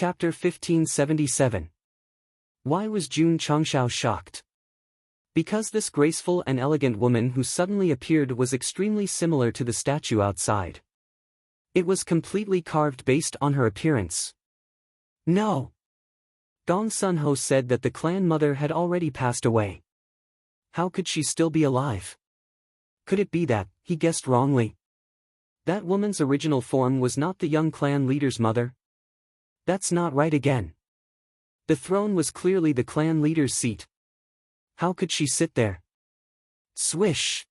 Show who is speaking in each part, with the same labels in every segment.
Speaker 1: Chapter 1577. Why was Jun Changshao shocked? Because this graceful and elegant woman who suddenly appeared was extremely similar to the statue outside. It was completely carved based on her appearance. No! Gong Sun-ho said that the clan mother had already passed away. How could she still be alive? Could it be that, he guessed wrongly? That woman's original form was not the young clan leader's mother? That's not right again. The throne was clearly the clan leader's seat. How could she sit there? Swish!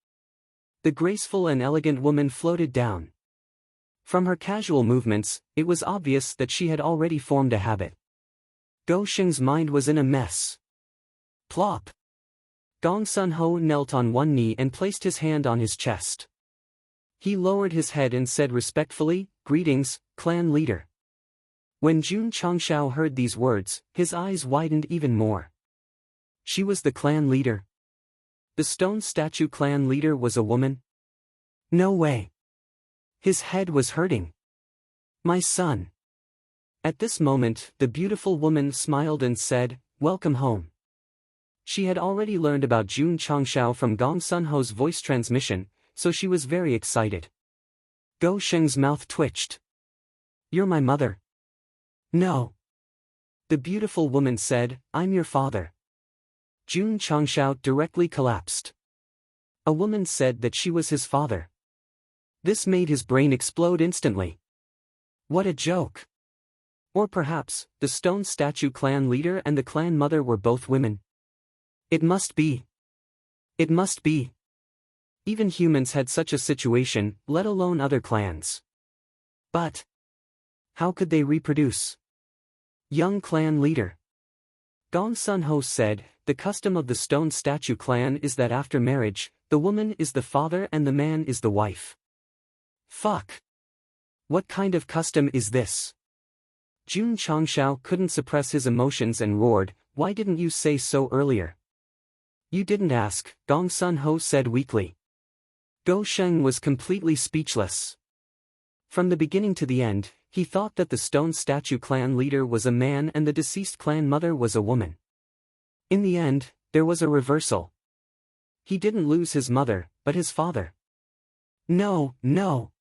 Speaker 1: The graceful and elegant woman floated down. From her casual movements, it was obvious that she had already formed a habit. Go Sheng's mind was in a mess. Plop! Gong Sun-ho knelt on one knee and placed his hand on his chest. He lowered his head and said respectfully, "Greetings, clan leader." When Jun Changshao heard these words, his eyes widened even more. She was the clan leader. The stone statue clan leader was a woman? No way. His head was hurting. My son. At this moment, the beautiful woman smiled and said, "Welcome home." She had already learned about Jun Changshao from Gong Sun-ho's voice transmission, so she was very excited. Go Sheng's mouth twitched. "You're my mother." No. The beautiful woman said, "I'm your father." Jun Changshao directly collapsed. A woman said that she was his father. This made his brain explode instantly. What a joke. Or perhaps, the stone statue clan leader and the clan mother were both women. It must be. It must be. Even humans had such a situation, let alone other clans. But how could they reproduce? Young clan leader. Gong Sun-ho said, "The custom of the stone statue clan is that after marriage, the woman is the father and the man is the wife." Fuck. What kind of custom is this? Jun Changshao couldn't suppress his emotions and roared, "Why didn't you say so earlier?" You didn't ask, Gong Sun-ho said weakly. Go Sheng was completely speechless. From the beginning to the end, he thought that the stone statue clan leader was a man and the deceased clan mother was a woman. In the end, there was a reversal. He didn't lose his mother, but his father. No, no.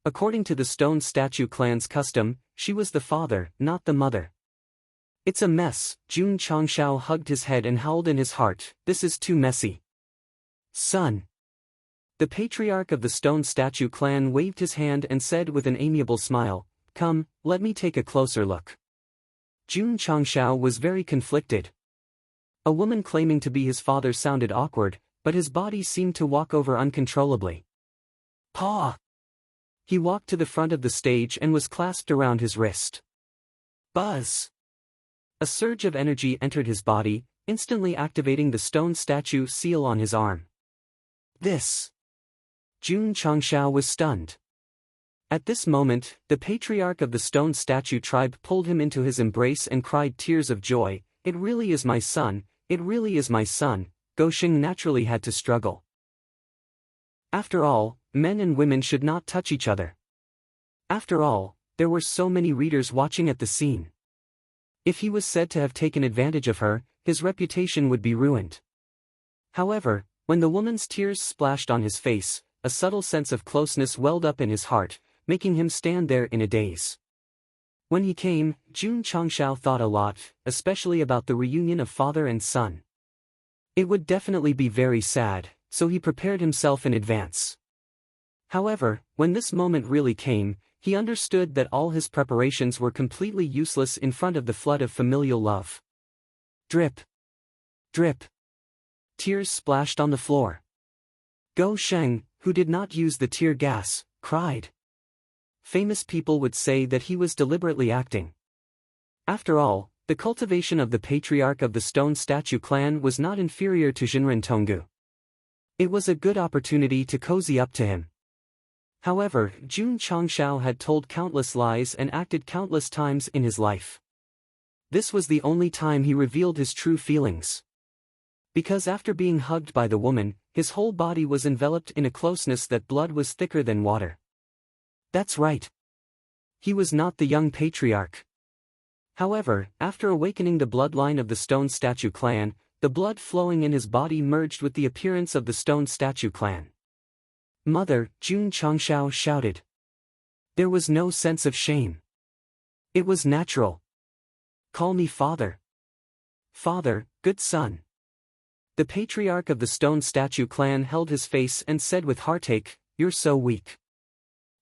Speaker 1: According to the stone statue clan's custom, she was the father, not the mother. It's a mess. Jun Changshao hugged his head and howled in his heart, "This is too messy." Son. The patriarch of the stone statue clan waved his hand and said with an amiable smile, "Come, let me take a closer look." Jun Changshao was very conflicted. A woman claiming to be his father sounded awkward, but his body seemed to walk over uncontrollably. Paw! He walked to the front of the stage and was clasped around his wrist. Buzz! A surge of energy entered his body, instantly activating the stone statue seal on his arm. This! Jun Changshao was stunned. At this moment, the patriarch of the stone statue tribe pulled him into his embrace and cried tears of joy, "It really is my son, it really is my son." Go Sheng naturally had to struggle. After all, men and women should not touch each other. After all, there were so many readers watching at the scene. If he was said to have taken advantage of her, his reputation would be ruined. However, when the woman's tears splashed on his face, a subtle sense of closeness welled up in his heart, making him stand there in a daze. When he came, Jun Changshao thought a lot, especially about the reunion of father and son. It would definitely be very sad, so he prepared himself in advance. However, when this moment really came, he understood that all his preparations were completely useless in front of the flood of familial love. Drip. Drip. Tears splashed on the floor. Go Sheng, who did not use the tear gas, cried. Famous people would say that he was deliberately acting. After all, the cultivation of the patriarch of the stone statue clan was not inferior to Jinren Tonggu. It was a good opportunity to cozy up to him. However, Jun Changshao had told countless lies and acted countless times in his life. This was the only time he revealed his true feelings. Because after being hugged by the woman, his whole body was enveloped in a closeness that blood was thicker than water. That's right. He was not the young patriarch. However, after awakening the bloodline of the Stone Statue clan, the blood flowing in his body merged with the appearance of the Stone Statue clan. Mother, Jun Changshao shouted. There was no sense of shame. It was natural. Call me father. Father, good son. The patriarch of the Stone Statue clan held his face and said with heartache, You're so weak.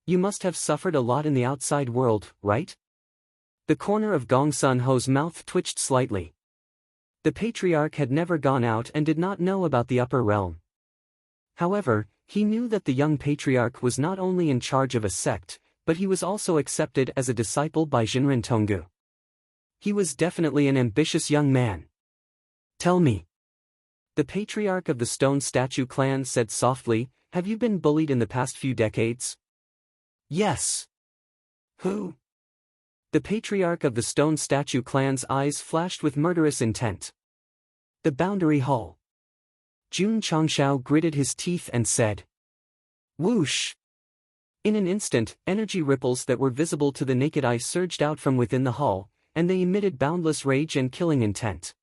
Speaker 1: You must have suffered a lot in the outside world, right? The corner of Gong Sun Ho's mouth twitched slightly. The patriarch had never gone out and did not know about the upper realm. However, he knew that the young patriarch was not only in charge of a sect, but he was also accepted as a disciple by Jinren Tonggu. He was definitely an ambitious young man. Tell me. The patriarch of the Stone Statue clan said softly, Have you been bullied in the past few decades? Yes. Who? The patriarch of the Stone Statue clan's eyes flashed with murderous intent. The Boundary Hall. Jun Changshao gritted his teeth and said. Whoosh! In an instant, energy ripples that were visible to the naked eye surged out from within the hall, and they emitted boundless rage and killing intent.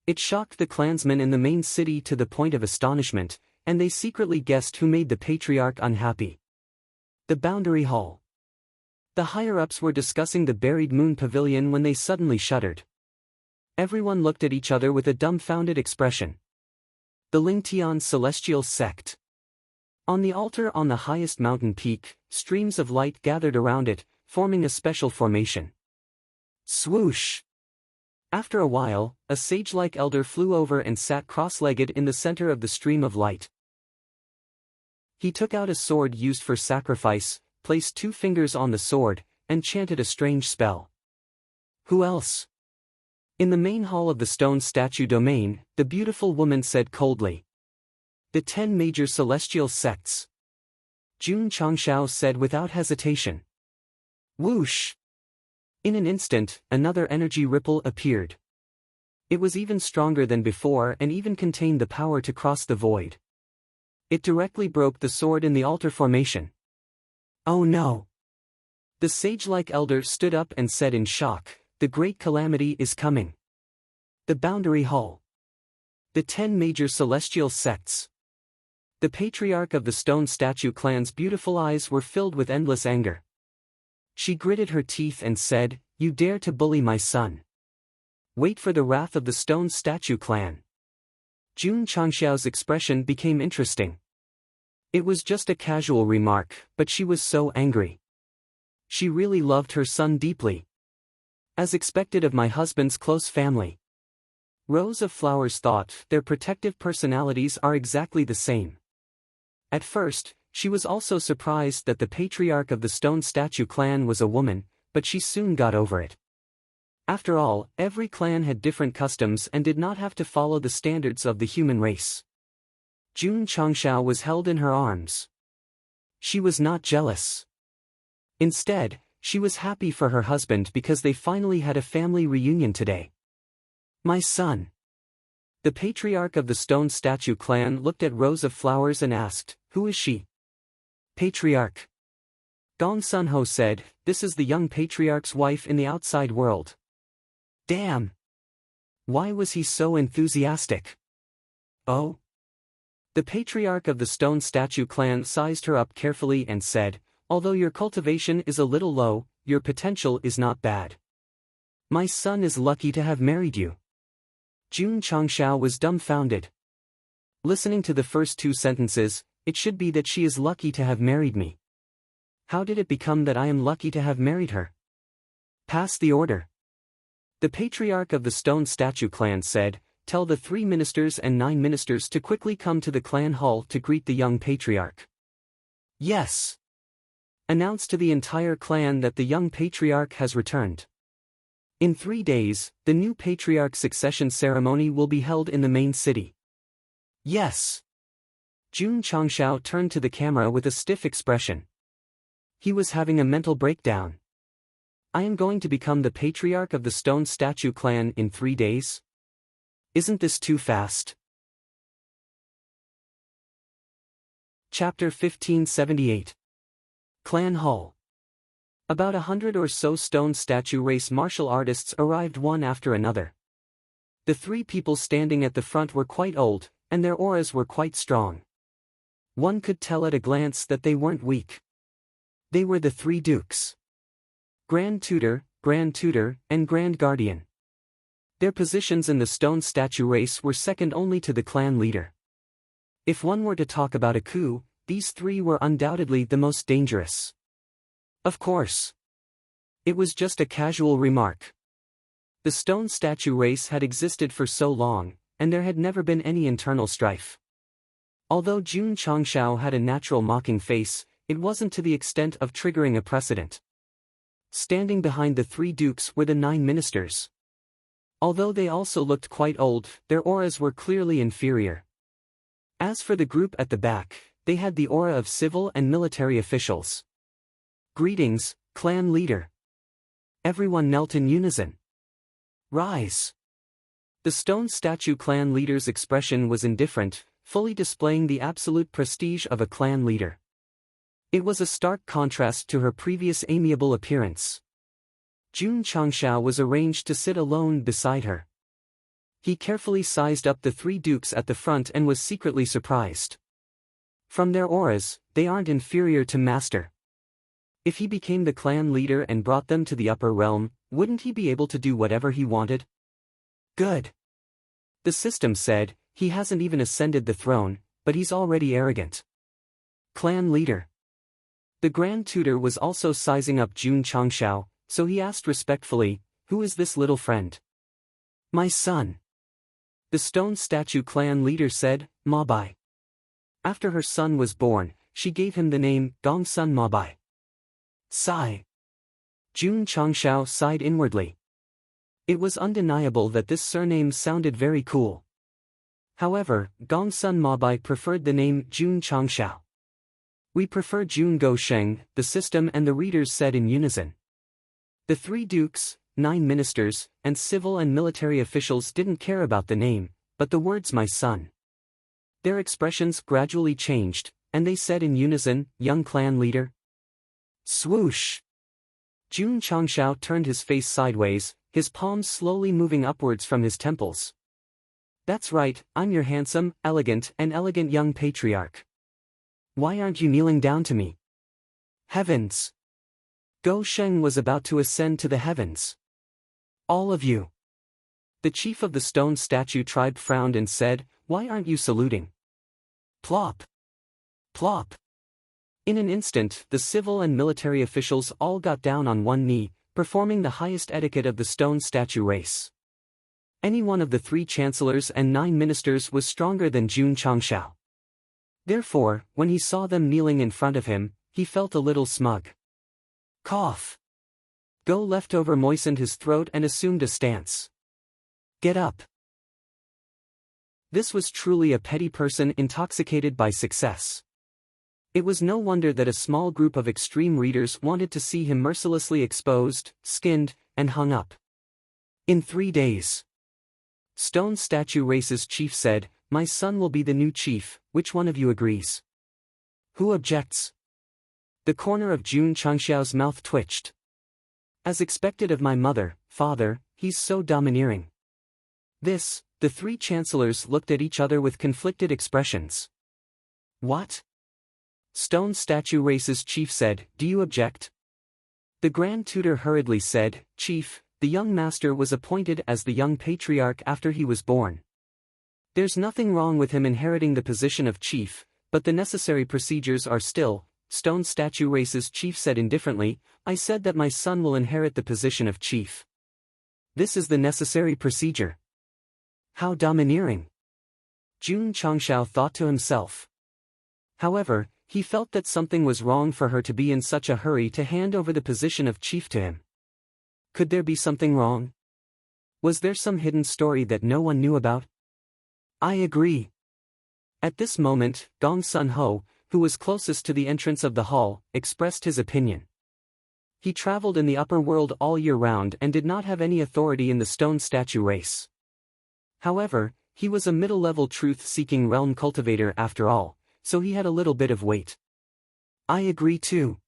Speaker 1: It shocked the clansmen in the main city to the point of astonishment, and they secretly guessed who made the patriarch unhappy. The Boundary Hall. The higher-ups were discussing the Buried Moon Pavilion when they suddenly shuddered. Everyone looked at each other with a dumbfounded expression. The Lingtian Celestial Sect. On the altar on the highest mountain peak, streams of light gathered around it, forming a special formation. Swoosh! After a while, a sage-like elder flew over and sat cross-legged in the center of the stream of light. He took out a sword used for sacrifice, placed 2 fingers on the sword, and chanted a strange spell. Who else? In the main hall of the Stone Statue domain, the beautiful woman said coldly. The 10 major celestial sects. Jun Changshao said without hesitation. Whoosh! In an instant, another energy ripple appeared. It was even stronger than before and even contained the power to cross the void. It directly broke the sword in the altar formation. Oh no! The sage-like elder stood up and said in shock, The great calamity is coming. The Boundary Hall. The 10 major celestial sects. The patriarch of the Stone Statue clan's beautiful eyes were filled with endless anger. She gritted her teeth and said, You dare to bully my son. Wait for the wrath of the Stone Statue clan. Jun Changshao's expression became interesting. It was just a casual remark, but she was so angry. She really loved her son deeply. As expected of my husband's close family. Rows of Flowers thought their protective personalities are exactly the same. At first, she was also surprised that the patriarch of the Stone Statue clan was a woman, but she soon got over it. After all, every clan had different customs and did not have to follow the standards of the human race. Jun Changshao was held in her arms. She was not jealous. Instead, she was happy for her husband because they finally had a family reunion today. My son. The patriarch of the Stone Statue clan looked at Rose of Flowers and asked, Who is she? Patriarch. Gong Sun Ho said, This is the young patriarch's wife in the outside world. Damn! Why was he so enthusiastic? Oh? The patriarch of the Stone Statue clan sized her up carefully and said, Although your cultivation is a little low, your potential is not bad. My son is lucky to have married you. Jun Changshao was dumbfounded. Listening to the first 2 sentences, it should be that she is lucky to have married me. How did it become that I am lucky to have married her? Pass the order. The patriarch of the Stone Statue clan said, Tell the 3 ministers and 9 ministers to quickly come to the clan hall to greet the young patriarch. Yes. Announce to the entire clan that the young patriarch has returned. In 3 days, the new patriarch's succession ceremony will be held in the main city. Yes. Jun Changshao turned to the camera with a stiff expression. He was having a mental breakdown. I am going to become the patriarch of the Stone Statue clan in 3 days? Isn't this too fast? Chapter 1578. Clan Hall. About 100 or so stone statue race martial artists arrived one after another. The three people standing at the front were quite old, and their auras were quite strong. One could tell at a glance that they weren't weak. They were the three dukes. Grand Tutor, and Grand Guardian. Their positions in the stone statue race were second only to the clan leader. If one were to talk about a coup, these three were undoubtedly the most dangerous. Of course. It was just a casual remark. The stone statue race had existed for so long, and there had never been any internal strife. Although Jun Changshao had a natural mocking face, it wasn't to the extent of triggering a precedent. Standing behind the three dukes were the 9 ministers. Although they also looked quite old, their auras were clearly inferior. As for the group at the back, they had the aura of civil and military officials. Greetings, clan leader. Everyone knelt in unison. Rise. The stone statue clan leader's expression was indifferent, fully displaying the absolute prestige of a clan leader. It was a stark contrast to her previous amiable appearance. Jun Changshao was arranged to sit alone beside her. He carefully sized up the three dukes at the front and was secretly surprised. From their auras, they aren't inferior to Master. If he became the clan leader and brought them to the upper realm, wouldn't he be able to do whatever he wanted? Good. The system said, he hasn't even ascended the throne, but he's already arrogant. Clan leader. The Grand Tutor was also sizing up Jun Changshao, so he asked respectfully, who is this little friend? My son. The stone statue clan leader said, Mabai. After her son was born, she gave him the name Gongsun Mabai. Sigh. Jun Changshao sighed inwardly. It was undeniable that this surname sounded very cool. However, Gongsun Mabai preferred the name Jun Changshao. We prefer Jun Go Sheng, the system and the readers said in unison. The three dukes, 9 ministers, and civil and military officials didn't care about the name, but the words my son. Their expressions gradually changed, and they said in unison, young clan leader. Swoosh! Jun Changshao turned his face sideways, his palms slowly moving upwards from his temples. That's right, I'm your handsome, elegant young patriarch. Why aren't you kneeling down to me? Heavens! Go Sheng was about to ascend to the heavens. All of you. The chief of the stone statue tribe frowned and said, why aren't you saluting? Plop! Plop! In an instant, the civil and military officials all got down on one knee, performing the highest etiquette of the stone statue race. Any one of the 3 chancellors and 9 ministers was stronger than Jun Changshao. Therefore, when he saw them kneeling in front of him, he felt a little smug. Cough. Go Leftover moistened his throat and assumed a stance. Get up. This was truly a petty person intoxicated by success. It was no wonder that a small group of extreme readers wanted to see him mercilessly exposed, skinned, and hung up. In 3 days. Stone statue race's chief said, my son will be the new chief, which one of you agrees? Who objects? The corner of Jun Changshao's mouth twitched. As expected of my mother, father, he's so domineering. The 3 chancellors looked at each other with conflicted expressions. What? Stone statue race's chief said, do you object? The Grand Tutor hurriedly said, Chief, the young master was appointed as the young patriarch after he was born. There's nothing wrong with him inheriting the position of chief, but the necessary procedures are still. Stone statue race's chief said indifferently, I said that my son will inherit the position of chief. This is the necessary procedure. How domineering. Jun Changshao thought to himself. However, he felt that something was wrong for her to be in such a hurry to hand over the position of chief to him. Could there be something wrong? Was there some hidden story that no one knew about? I agree. At this moment, Gong Sun Ho, who was closest to the entrance of the hall, expressed his opinion. He traveled in the upper world all year round and did not have any authority in the stone statue race. However, he was a middle-level truth-seeking realm cultivator after all, so he had a little bit of weight. I agree too.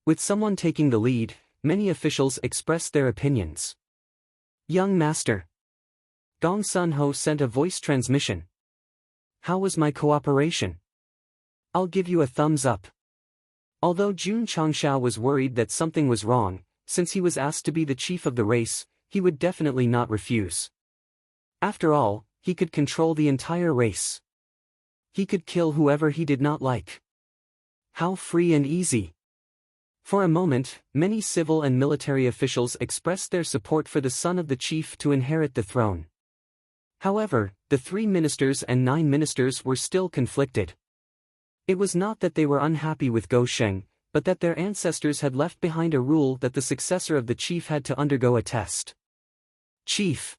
Speaker 1: With someone taking the lead, many officials expressed their opinions. Young master. Gong Sun-ho sent a voice transmission. How was my cooperation? I'll give you a thumbs up. Although Jun Changshao was worried that something was wrong, since he was asked to be the chief of the race, he would definitely not refuse. After all, he could control the entire race. He could kill whoever he did not like. How free and easy. For a moment, many civil and military officials expressed their support for the son of the chief to inherit the throne. However, the 3 ministers and 9 ministers were still conflicted. It was not that they were unhappy with Go Sheng, but that their ancestors had left behind a rule that the successor of the chief had to undergo a test. Chief.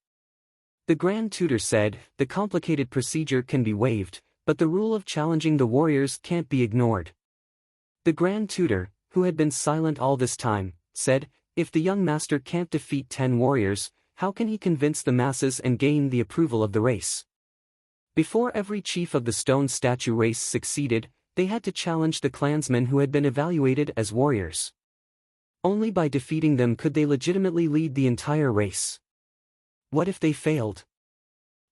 Speaker 1: The Grand Tutor said, the complicated procedure can be waived, but the rule of challenging the warriors can't be ignored. The Grand Tutor, who had been silent all this time, said, if the young master can't defeat 10 warriors, how can he convince the masses and gain the approval of the race? Before every chief of the stone statue race succeeded, they had to challenge the clansmen who had been evaluated as warriors. Only by defeating them could they legitimately lead the entire race. What if they failed?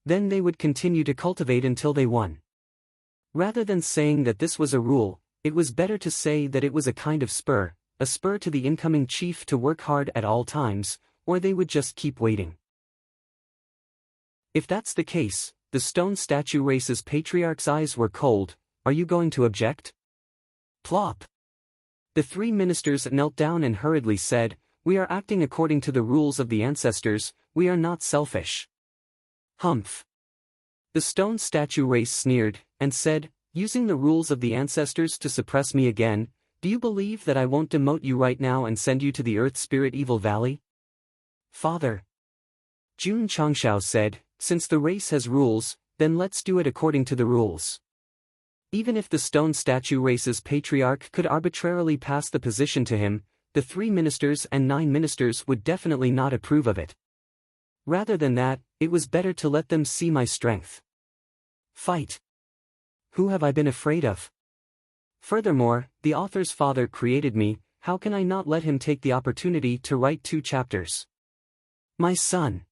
Speaker 1: Then they would continue to cultivate until they won. Rather than saying that this was a rule, it was better to say that it was a kind of spur, a spur to the incoming chief to work hard at all times, or they would just keep waiting. If that's the case, the stone statue race's patriarch's eyes were cold. Are you going to object? Plop. The 3 ministers knelt down and hurriedly said, we are acting according to the rules of the ancestors, we are not selfish. Humph. The stone statue race sneered, and said, using the rules of the ancestors to suppress me again, do you believe that I won't demote you right now and send you to the Earth Spirit Evil Valley? Father. Jun Changshao said, since the race has rules, then let's do it according to the rules. Even if the stone statue race's patriarch could arbitrarily pass the position to him, the 3 ministers and 9 ministers would definitely not approve of it. Rather than that, it was better to let them see my strength. Fight. Who have I been afraid of? Furthermore, the author's father created me, how can I not let him take the opportunity to write 2 chapters? My son.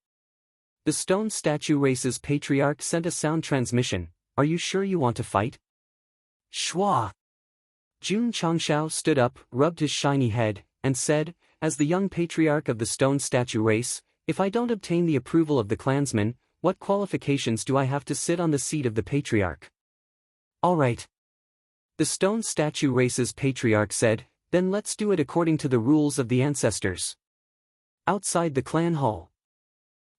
Speaker 1: The stone statue race's patriarch sent a sound transmission, are you sure you want to fight? Shwa. Jun Changshao stood up, rubbed his shiny head, and said, as the young patriarch of the stone statue race, if I don't obtain the approval of the clansmen, what qualifications do I have to sit on the seat of the patriarch? All right. The stone statue race's patriarch said, then let's do it according to the rules of the ancestors. Outside the clan hall.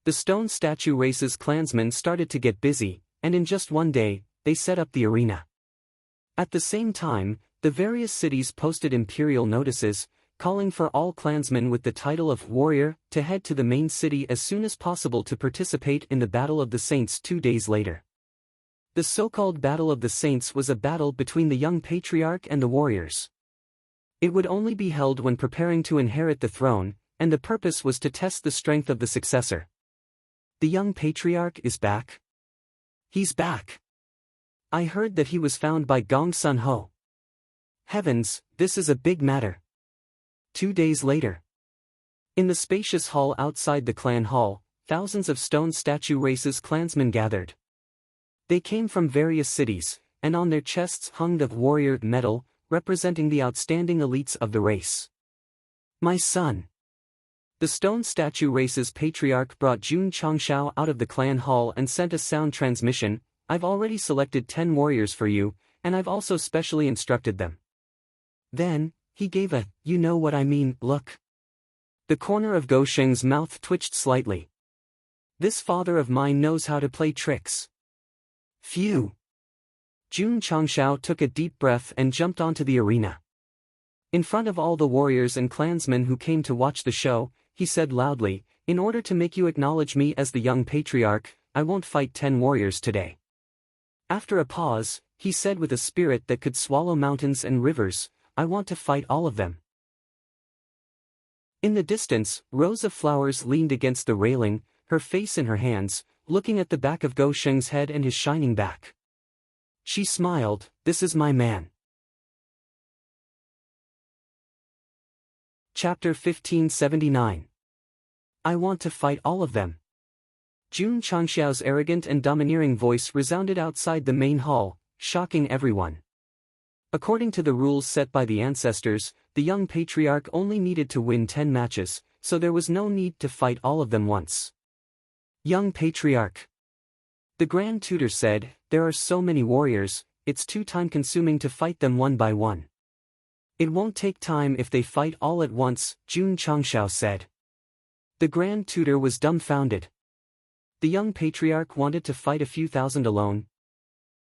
Speaker 1: The stone statue race's clansmen started to get busy, and in just one day, they set up the arena. At the same time, the various cities posted imperial notices, calling for all clansmen with the title of warrior to head to the main city as soon as possible to participate in the Battle of the Saints 2 days later. The so-called Battle of the Saints was a battle between the young patriarch and the warriors. It would only be held when preparing to inherit the throne, and the purpose was to test the strength of the successor. The young patriarch is back? He's back. I heard that he was found by Gong Sun-ho. Heavens, this is a big matter. 2 days later. In the spacious hall outside the clan hall, thousands of stone statue race's clansmen gathered. They came from various cities, and on their chests hung the warrior medal, representing the outstanding elites of the race. My son. The stone statue race's patriarch brought Jun Changshao out of the clan hall and sent a sound transmission, I've already selected 10 warriors for you, and I've also specially instructed them. Then, he gave a, you know what I mean, look. The corner of Go Sheng's mouth twitched slightly. This father of mine knows how to play tricks. Phew. Jun Changshao took a deep breath and jumped onto the arena. In front of all the warriors and clansmen who came to watch the show, he said loudly, in order to make you acknowledge me as the young patriarch, I won't fight 10 warriors today. After a pause, he said with a spirit that could swallow mountains and rivers, I want to fight all of them. In the distance, rows of flowers leaned against the railing, her face in her hands, looking at the back of Go Sheng's head and his shining back. She smiled, this is my man. Chapter 1579. I want to fight all of them. Jun Changxiao's arrogant and domineering voice resounded outside the main hall, shocking everyone. According to the rules set by the ancestors, the young patriarch only needed to win 10 matches, so there was no need to fight all of them once. Young patriarch. The Grand Tutor said, there are so many warriors, it's too time-consuming to fight them one by one. It won't take time if they fight all at once, Jun Changxiao said. The Grand Tutor was dumbfounded. The young patriarch wanted to fight a few thousand alone.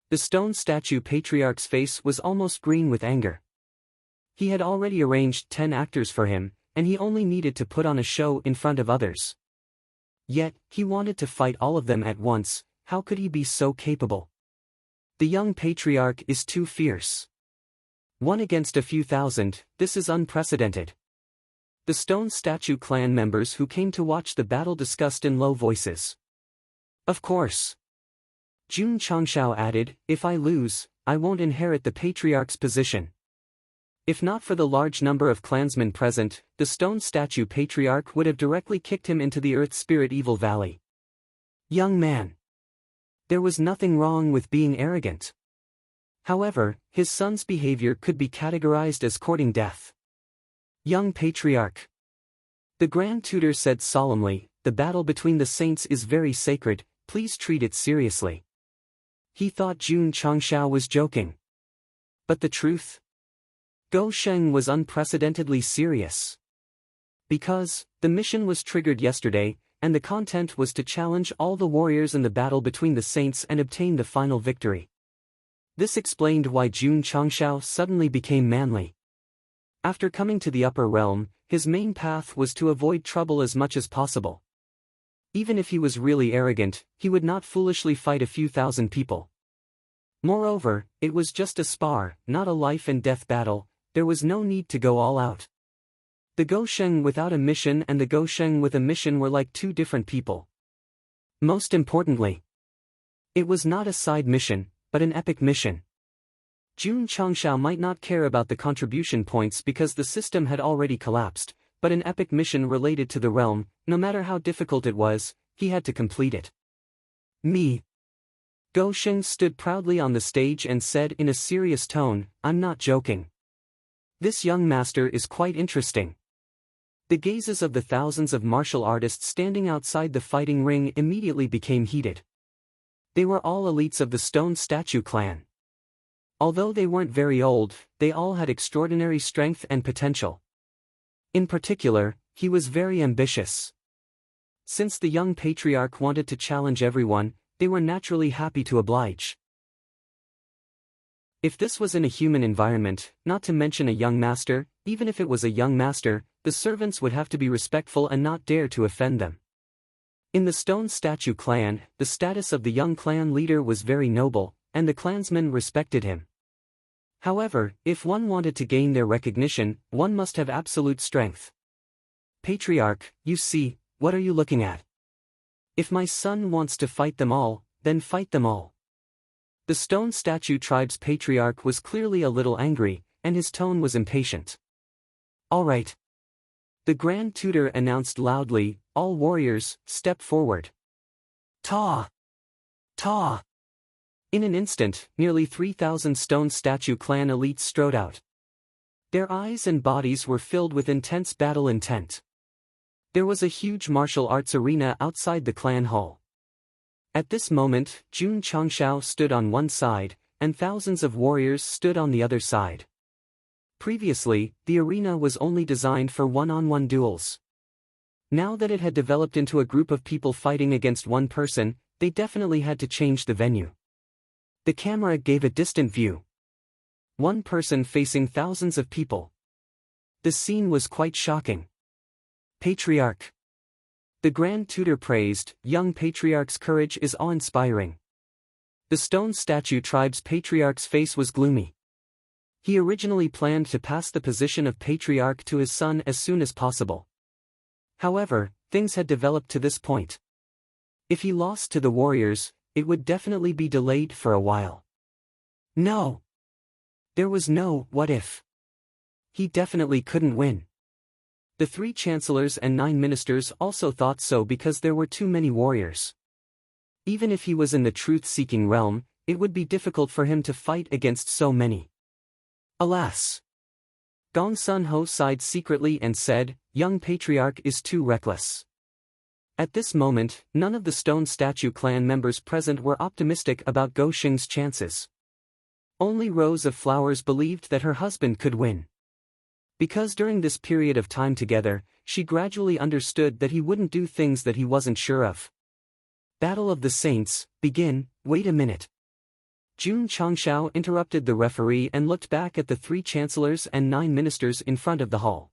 Speaker 1: The stone statue patriarch's face was almost green with anger. He had already arranged 10 actors for him, and he only needed to put on a show in front of others. Yet, he wanted to fight all of them at once. How could he be so capable? The young patriarch is too fierce. One against a few thousand, this is unprecedented. The stone statue clan members who came to watch the battle discussed in low voices. Of course. Jun Changxiao added, if I lose, I won't inherit the patriarch's position. If not for the large number of clansmen present, the stone statue patriarch would have directly kicked him into the Earth Spirit Evil Valley. Young man. There was nothing wrong with being arrogant. However, his son's behavior could be categorized as courting death. Young patriarch. The Grand Tutor said solemnly, the battle between the saints is very sacred, please treat it seriously. He thought Jun Changxiao was joking. But the truth? Gou Sheng was unprecedentedly serious. Because, the mission was triggered yesterday, and the content was to challenge all the warriors in the battle between the saints and obtain the final victory. This explained why Jun Changxiao suddenly became manly. After coming to the upper realm, his main path was to avoid trouble as much as possible. Even if he was really arrogant, he would not foolishly fight a few thousand people. Moreover, it was just a spar, not a life-and-death battle. There was no need to go all out. The Gou Sheng without a mission and the Gou Sheng with a mission were like two different people. Most importantly, it was not a side mission, but an epic mission. Jun Changxiao might not care about the contribution points because the system had already collapsed, but an epic mission related to the realm, no matter how difficult it was, he had to complete it. Me. Gou Sheng stood proudly on the stage and said in a serious tone, I'm not joking. This young master is quite interesting. The gazes of the thousands of martial artists standing outside the fighting ring immediately became heated. They were all elites of the stone statue clan. Although they weren't very old, they all had extraordinary strength and potential. In particular, he was very ambitious. Since the young patriarch wanted to challenge everyone, they were naturally happy to oblige. If this was in a human environment, not to mention a young master, even if it was a young master, the servants would have to be respectful and not dare to offend them. In the stone statue clan, the status of the young clan leader was very noble, and the clansmen respected him. However, if one wanted to gain their recognition, one must have absolute strength. Patriarch, you see, what are you looking at? If my son wants to fight them all, then fight them all. The stone statue tribe's patriarch was clearly a little angry, and his tone was impatient. All right. The Grand Tutor announced loudly, all warriors, step forward. Ta! Ta! In an instant, nearly 3,000 stone statue clan elites strode out. Their eyes and bodies were filled with intense battle intent. There was a huge martial arts arena outside the clan hall. At this moment, Jun Changxiao stood on one side, and thousands of warriors stood on the other side. Previously, the arena was only designed for one-on-one duels. Now that it had developed into a group of people fighting against one person, they definitely had to change the venue. The camera gave a distant view. One person facing thousands of people. The scene was quite shocking. Patriarch. The Grand Tutor praised, young patriarch's courage is awe-inspiring. The stone statue tribe's patriarch's face was gloomy. He originally planned to pass the position of patriarch to his son as soon as possible. However, things had developed to this point. If he lost to the warriors, it would definitely be delayed for a while. No. There was no what if. He definitely couldn't win. The 3 chancellors and 9 ministers also thought so because there were too many warriors. Even if he was in the truth-seeking realm, it would be difficult for him to fight against so many. Alas! Gong Sun Ho sighed secretly and said, "Young patriarch is too reckless." At this moment, none of the stone statue clan members present were optimistic about Go Xing's chances. Only Rose of Flowers believed that her husband could win. Because during this period of time together, she gradually understood that he wouldn't do things that he wasn't sure of. Battle of the Saints, begin. Wait a minute. Jun Changshao interrupted the referee and looked back at the 3 chancellors and 9 ministers in front of the hall.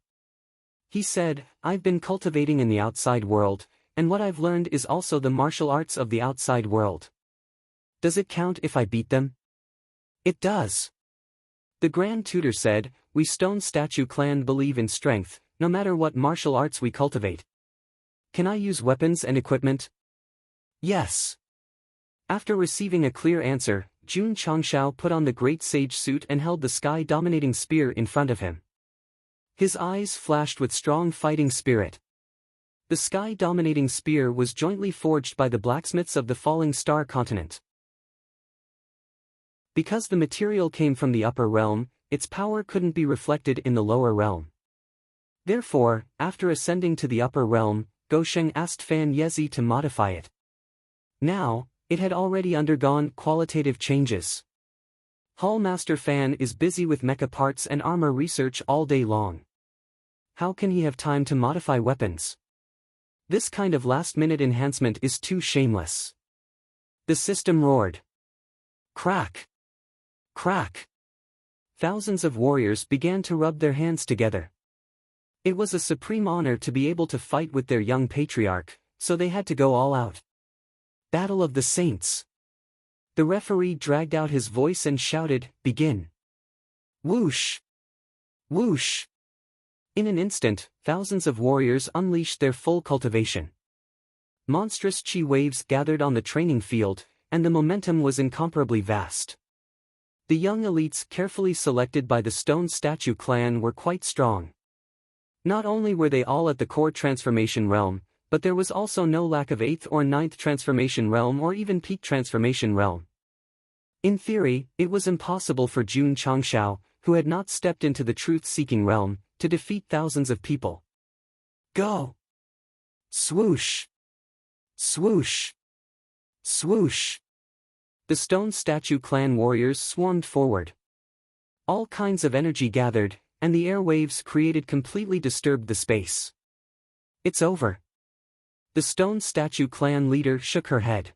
Speaker 1: He said, "I've been cultivating in the outside world, and what I've learned is also the martial arts of the outside world. Does it count if I beat them?" "It does." The Grand Tutor said, "We Stone Statue Clan believe in strength, no matter what martial arts we cultivate. Can I use weapons and equipment?" "Yes." After receiving a clear answer, Jun Changshao put on the great sage suit and held the sky-dominating spear in front of him. His eyes flashed with strong fighting spirit. The sky-dominating spear was jointly forged by the blacksmiths of the Falling Star continent. Because the material came from the upper realm, its power couldn't be reflected in the lower realm. Therefore, after ascending to the upper realm, Go Sheng asked Fan Yezi to modify it. Now, it had already undergone qualitative changes. Hallmaster Fan is busy with mecha parts and armor research all day long. How can he have time to modify weapons? This kind of last-minute enhancement is too shameless. The system roared. Crack! Crack! Thousands of warriors began to rub their hands together. It was a supreme honor to be able to fight with their young patriarch, so they had to go all out. Battle of the Saints. The referee dragged out his voice and shouted, "Begin!" Whoosh! Whoosh! In an instant, thousands of warriors unleashed their full cultivation. Monstrous chi waves gathered on the training field, and the momentum was incomparably vast. The young elites carefully selected by the Stone Statue clan were quite strong. Not only were they all at the core transformation realm, but there was also no lack of 8th or 9th transformation realm or even peak transformation realm. In theory, it was impossible for Jun Changshao, who had not stepped into the truth-seeking realm, to defeat thousands of people. Go! Swoosh! Swoosh! Swoosh! The Stone Statue clan warriors swarmed forward. All kinds of energy gathered, and the airwaves created completely disturbed the space. It's over. The Stone Statue clan leader shook her head.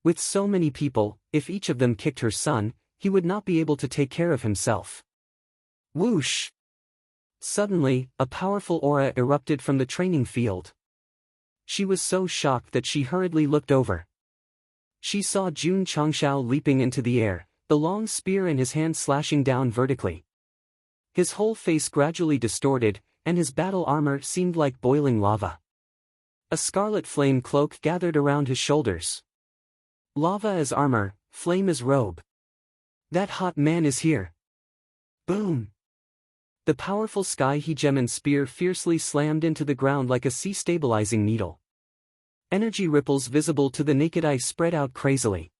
Speaker 1: With so many people, if each of them kicked her son, he would not be able to take care of himself. Whoosh! Suddenly, a powerful aura erupted from the training field. She was so shocked that she hurriedly looked over. She saw Jun Changshao leaping into the air, the long spear in his hand slashing down vertically. His whole face gradually distorted, and his battle armor seemed like boiling lava. A scarlet flame cloak gathered around his shoulders. Lava as armor, flame as robe. That hot man is here. Boom! The powerful sky hegemon spear fiercely slammed into the ground like a sea-stabilizing needle. Energy ripples visible to the naked eye spread out crazily.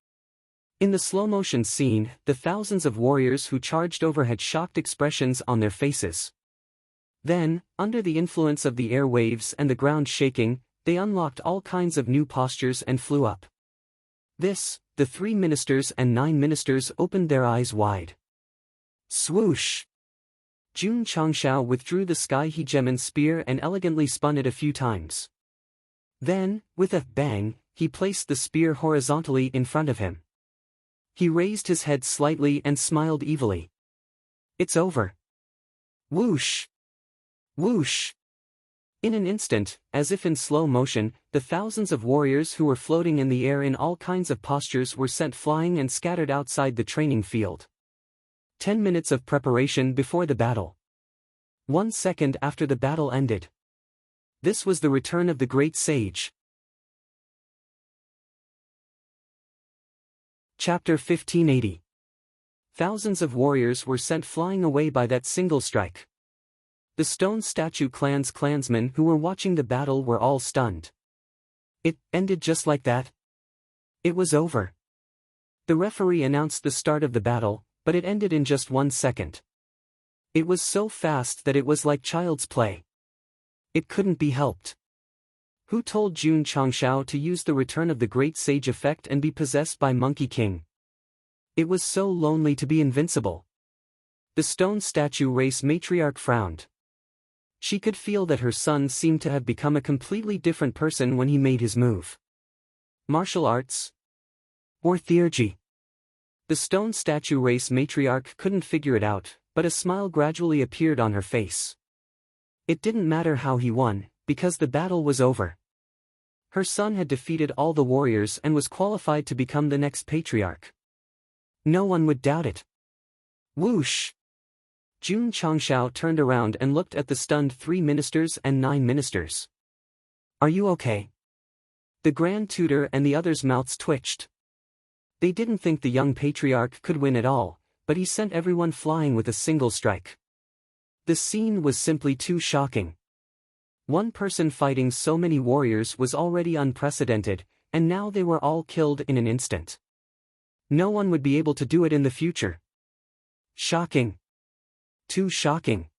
Speaker 1: In the slow-motion scene, the thousands of warriors who charged over had shocked expressions on their faces. Then, under the influence of the air waves and the ground shaking, they unlocked all kinds of new postures and flew up. The 3 ministers and 9 ministers opened their eyes wide. Swoosh! Jun Changshao withdrew the sky hegemon spear and elegantly spun it a few times. Then, with a bang, he placed the spear horizontally in front of him. He raised his head slightly and smiled evilly. It's over. Whoosh! Whoosh! In an instant, as if in slow motion, the thousands of warriors who were floating in the air in all kinds of postures were sent flying and scattered outside the training field. 10 minutes of preparation before the battle. 1 second after the battle ended. This was the return of the great sage. Chapter 1580. Thousands of warriors were sent flying away by that single strike. The stone statue clan's clansmen who were watching the battle were all stunned. It ended just like that? It was over. The referee announced the start of the battle, but it ended in just 1 second. It was so fast that it was like child's play. It couldn't be helped. Who told Jun Changshao to use the Return of the Great Sage effect and be possessed by Monkey King? It was so lonely to be invincible. The stone statue race matriarch frowned. She could feel that her son seemed to have become a completely different person when he made his move. Martial arts? Or theurgy? The stone statue race matriarch couldn't figure it out, but a smile gradually appeared on her face. It didn't matter how he won, because the battle was over. Her son had defeated all the warriors and was qualified to become the next patriarch. No one would doubt it. Whoosh! Jun Changshao turned around and looked at the stunned 3 ministers and 9 ministers. Are you okay? The Grand Tutor and the others' mouths twitched. They didn't think the young patriarch could win at all, but he sent everyone flying with a single strike. The scene was simply too shocking. One person fighting so many warriors was already unprecedented, and now they were all killed in an instant. No one would be able to do it in the future. Shocking. Too shocking.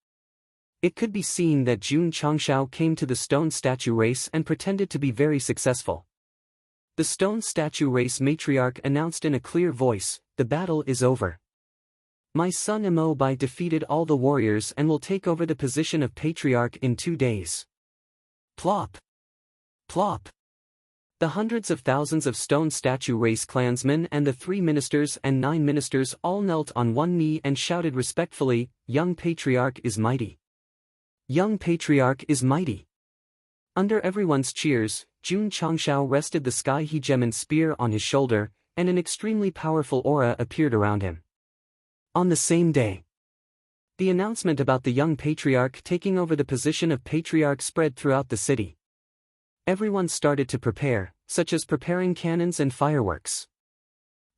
Speaker 1: It could be seen that Jun Changshao came to the stone statue race and pretended to be very successful. The stone statue race matriarch announced in a clear voice, "The battle is over. My son Imobai defeated all the warriors and will take over the position of patriarch in 2 days." Plop! Plop! The hundreds of thousands of stone statue race clansmen and the 3 ministers and 9 ministers all knelt on one knee and shouted respectfully, "Young patriarch is mighty. Young patriarch is mighty." Under everyone's cheers, Jun Changshao rested the sky hegemon spear on his shoulder, and an extremely powerful aura appeared around him. On the same day, the announcement about the young patriarch taking over the position of patriarch spread throughout the city. Everyone started to prepare, such as preparing cannons and fireworks.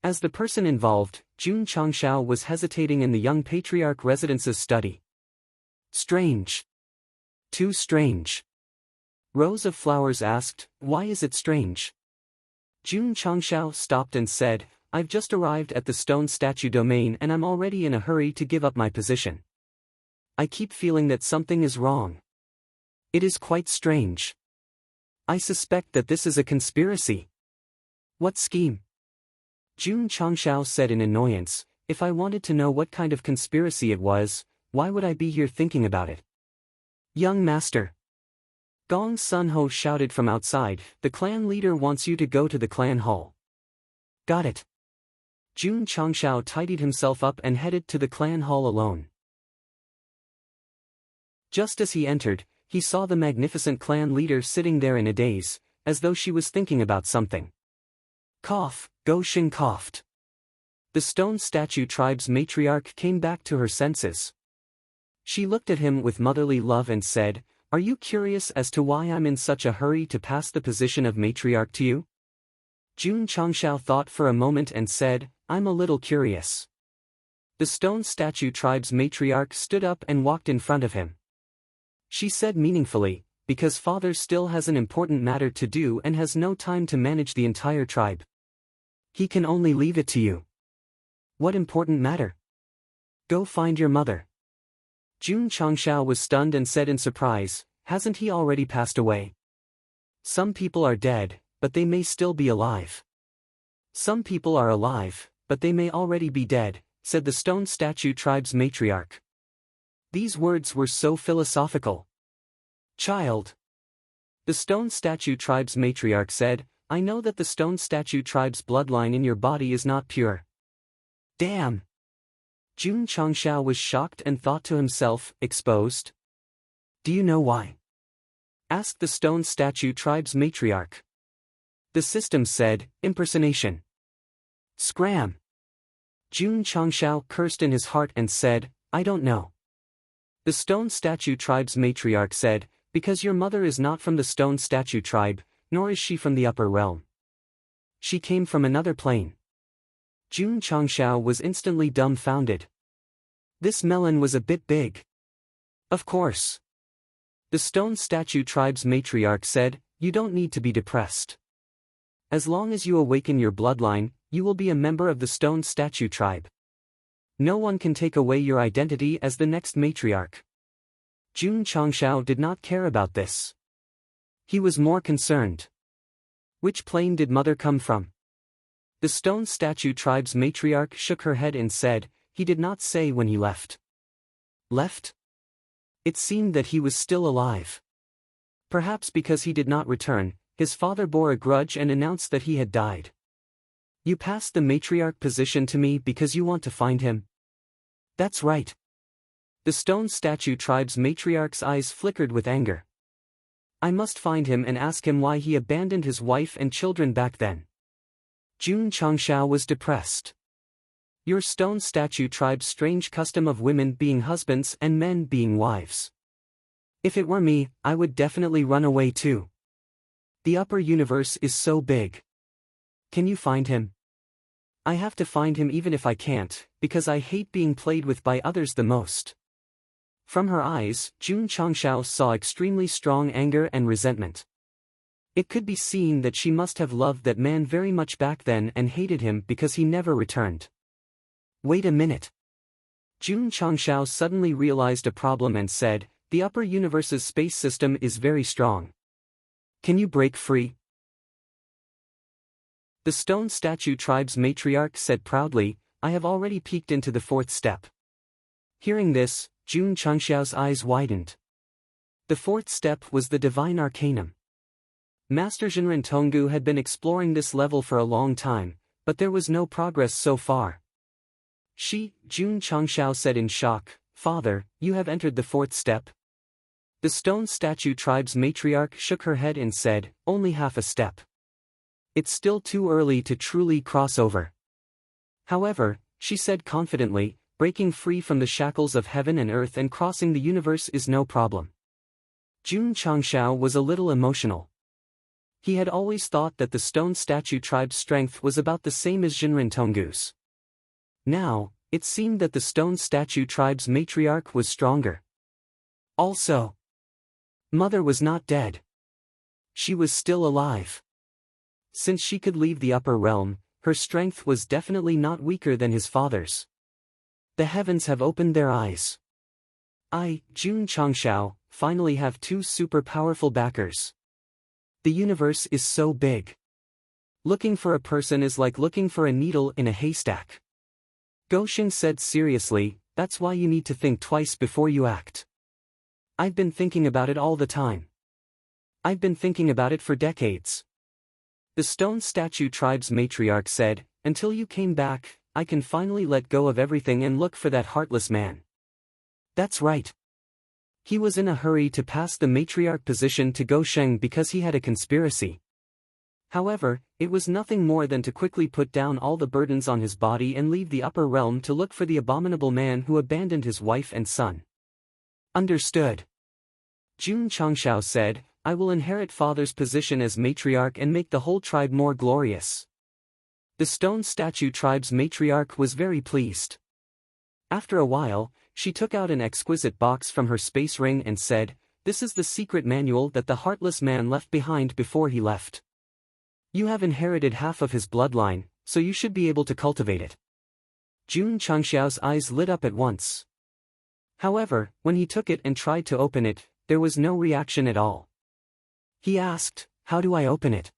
Speaker 1: As the person involved, Jun Changshao was hesitating in the young patriarch residence's study. Strange. Too strange. Rows of Flowers asked, "Why is it strange?" Jun Changshao stopped and said, "I've just arrived at the stone statue domain and I'm already in a hurry to give up my position. I keep feeling that something is wrong. It is quite strange. I suspect that this is a conspiracy." "What scheme?" Jun Changshao said in annoyance, "If I wanted to know what kind of conspiracy it was, why would I be here thinking about it?" "Young master." Gong Sunho shouted from outside, "The clan leader wants you to go to the clan hall." "Got it." Jun Changshao tidied himself up and headed to the clan hall alone. Just as he entered, he saw the magnificent clan leader sitting there in a daze, as though she was thinking about something. Cough, Go Shin coughed. The stone statue tribe's matriarch came back to her senses. She looked at him with motherly love and said, "Are you curious as to why I'm in such a hurry to pass the position of matriarch to you?" Jun Changshao thought for a moment and said, "I'm a little curious." The stone statue tribe's matriarch stood up and walked in front of him. She said meaningfully, "Because father still has an important matter to do and has no time to manage the entire tribe. He can only leave it to you." "What important matter?" "Go find your mother." Jun Changshao was stunned and said in surprise, "Hasn't he already passed away?" "Some people are dead, but they may still be alive." "Some people are alive, but they may already be dead," said the stone statue tribe's matriarch. These words were so philosophical. "Child." The stone statue tribe's matriarch said, "I know that the stone statue tribe's bloodline in your body is not pure." Damn! Jun Changshao was shocked and thought to himself, "Exposed? Do you know why?" asked the stone statue tribe's matriarch. The system said, "Impersonation." Scram! Jun Changshao cursed in his heart and said, "I don't know." The stone statue tribe's matriarch said, "Because your mother is not from the stone statue tribe, nor is she from the upper realm. She came from another plane." Jun Changshao was instantly dumbfounded. This melon was a bit big. Of course. The Stone Statue Tribe's matriarch said, "You don't need to be depressed. As long as you awaken your bloodline, you will be a member of the Stone Statue Tribe. No one can take away your identity as the next matriarch." Jun Changshao did not care about this. He was more concerned. Which plane did mother come from? The Stone Statue Tribe's matriarch shook her head and said, "He did not say when he left." Left? It seemed that he was still alive. Perhaps because he did not return, his father bore a grudge and announced that he had died. "You passed the matriarch position to me because you want to find him?" "That's right." The Stone Statue Tribe's matriarch's eyes flickered with anger. "I must find him and ask him why he abandoned his wife and children back then." Jun Changshao was depressed. Your Stone Statue Tribe's strange custom of women being husbands and men being wives. If it were me, I would definitely run away too. The upper universe is so big. Can you find him? I have to find him even if I can't, because I hate being played with by others the most. From her eyes, Jun Changshao saw extremely strong anger and resentment. It could be seen that she must have loved that man very much back then and hated him because he never returned. Wait a minute. Jun Changshao suddenly realized a problem and said, "The upper universe's space system is very strong. Can you break free?" The Stone Statue Tribe's matriarch said proudly, "I have already peeked into the fourth step." Hearing this, Jun Changshao's eyes widened. The fourth step was the Divine Arcanum. Master Jinren Tonggu had been exploring this level for a long time, but there was no progress so far. Jun Changshao said in shock, "Father, you have entered the fourth step?" The Stone Statue Tribe's matriarch shook her head and said, "Only half a step. It's still too early to truly cross over." However, she said confidently, "Breaking free from the shackles of heaven and earth and crossing the universe is no problem." Jun Changshao was a little emotional. He had always thought that the Stone Statue Tribe's strength was about the same as Jinren Tonggu's. Now, it seemed that the Stone Statue Tribe's matriarch was stronger. Also, mother was not dead. She was still alive. Since she could leave the upper realm, her strength was definitely not weaker than his father's. The heavens have opened their eyes. I, Jun Changshao, finally have two super powerful backers. The universe is so big. Looking for a person is like looking for a needle in a haystack. Gosheng said seriously, "That's why you need to think twice before you act." I've been thinking about it all the time. I've been thinking about it for decades. The Stone Statue Tribe's matriarch said, "Until you came back, I can finally let go of everything and look for that heartless man." That's right. He was in a hurry to pass the matriarch position to Gosheng because he had a conspiracy. However, it was nothing more than to quickly put down all the burdens on his body and leave the upper realm to look for the abominable man who abandoned his wife and son. Understood. Jun Changshao said, "I will inherit father's position as matriarch and make the whole tribe more glorious." The Stone Statue Tribe's matriarch was very pleased. After a while, she took out an exquisite box from her space ring and said, "This is the secret manual that the heartless man left behind before he left. You have inherited half of his bloodline, so you should be able to cultivate it." Jun Changshao's eyes lit up at once. However, when he took it and tried to open it, there was no reaction at all. He asked, "How do I open it?"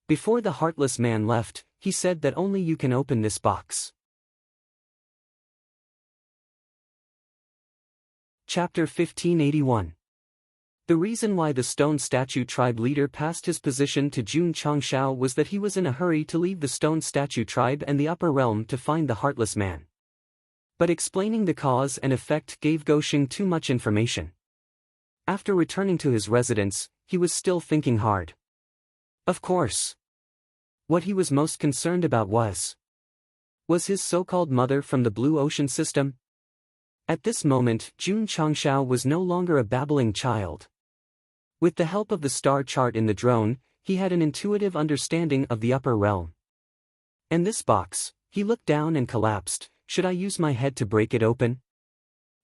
Speaker 1: Before the heartless man left, he said that only you can open this box. Chapter 1581. The reason why the Stone Statue Tribe leader passed his position to Jun Changshao was that he was in a hurry to leave the Stone Statue Tribe and the upper realm to find the heartless man. But explaining the cause and effect gave Gosheng too much information. After returning to his residence, he was still thinking hard. Of course. What he was most concerned about was his so-called mother from the Blue Ocean system? At this moment, Jun Changshao was no longer a babbling child. With the help of the star chart in the drone, he had an intuitive understanding of the upper realm. And this box, he looked down and collapsed. Should I use my head to break it open?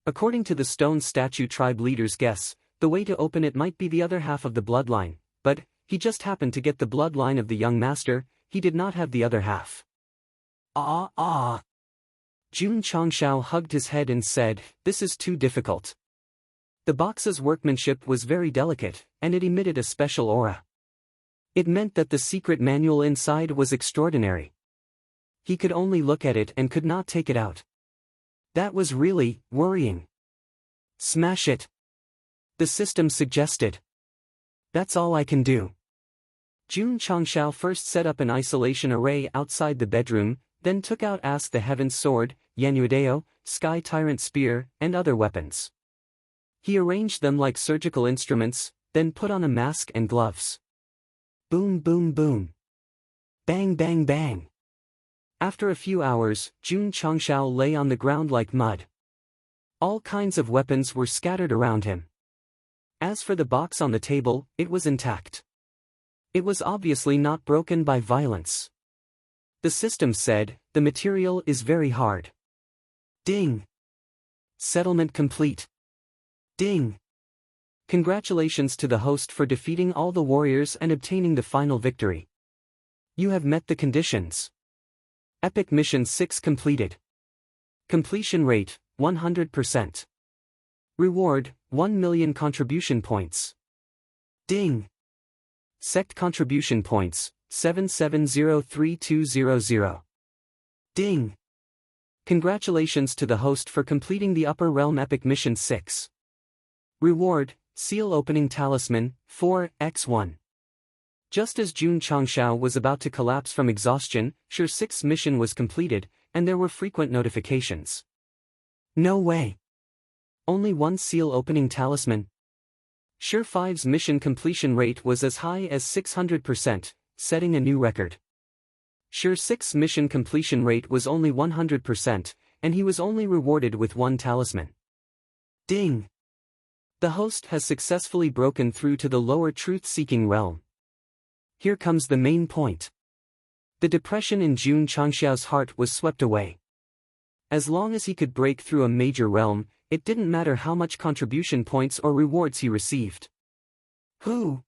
Speaker 1: According to the stone statue tribe leader's guess, the way to open it might be the other half of the bloodline, but he just happened to get the bloodline of the young master, he did not have the other half. Jun Changshao hugged his head and said, "This is too difficult." The box's workmanship was very delicate, and it emitted a special aura. It meant that the secret manual inside was extraordinary. He could only look at it and could not take it out. That was really worrying. "Smash it," the system suggested. "That's all I can do." Jun Changshao first set up an isolation array outside the bedroom, then took out Ask the Heavens Sword, Yanuadeo, Sky Tyrant Spear, and other weapons. He arranged them like surgical instruments, then put on a mask and gloves. Boom boom boom. Bang bang bang. After a few hours, Jun Changshao lay on the ground like mud. All kinds of weapons were scattered around him. As for the box on the table, it was intact. It was obviously not broken by violence. The system said, "The material is very hard." Ding! Settlement complete. Ding! Congratulations to the host for defeating all the warriors and obtaining the final victory. You have met the conditions. Epic Mission 6 completed. Completion rate, 100%. Reward, 1 million contribution points. Ding! Sect contribution points, 7703200. Ding! Congratulations to the host for completing the Upper Realm Epic Mission 6. Reward, Seal Opening Talisman, 4x1. Just as Jun Changshao was about to collapse from exhaustion, Sure 6's mission was completed, and there were frequent notifications. No way! Only one seal opening talisman? Sure 5's mission completion rate was as high as 600%, setting a new record. Sure 6's mission completion rate was only 100%, and he was only rewarded with one talisman. Ding! The host has successfully broken through to the lower truth-seeking realm. Here comes the main point. The depression in Jun Changshao's heart was swept away. As long as he could break through a major realm, it didn't matter how much contribution points or rewards he received. Who?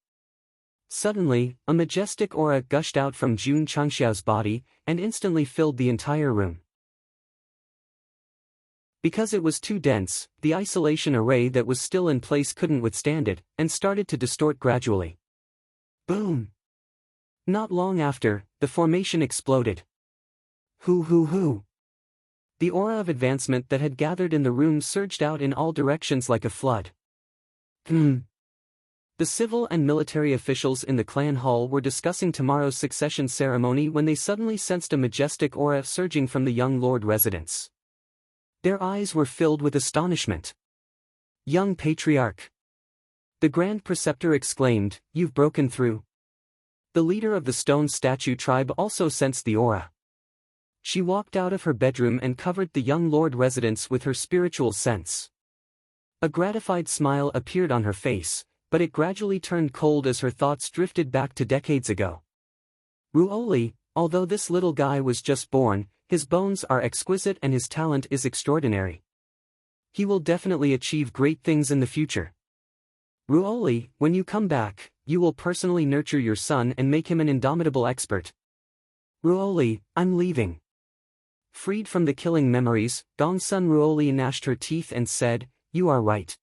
Speaker 1: Suddenly, a majestic aura gushed out from Jun Changshao's body, and instantly filled the entire room. Because it was too dense, the isolation array that was still in place couldn't withstand it, and started to distort gradually. Boom! Not long after, the formation exploded. Hoo! The aura of advancement that had gathered in the room surged out in all directions like a flood. The civil and military officials in the clan hall were discussing tomorrow's succession ceremony when they suddenly sensed a majestic aura surging from the young lord residence. Their eyes were filled with astonishment. Young Patriarch! The Grand Preceptor exclaimed, "You've broken through." The leader of the stone statue tribe also sensed the aura. She walked out of her bedroom and covered the young lord residence with her spiritual sense. A gratified smile appeared on her face, but it gradually turned cold as her thoughts drifted back to decades ago. Ruoli, although this little guy was just born, his bones are exquisite and his talent is extraordinary. He will definitely achieve great things in the future. Ruoli, when you come back, you will personally nurture your son and make him an indomitable expert. Ruoli, I'm leaving. Freed from the killing memories, Gongsun Ruoli gnashed her teeth and said, "You are right.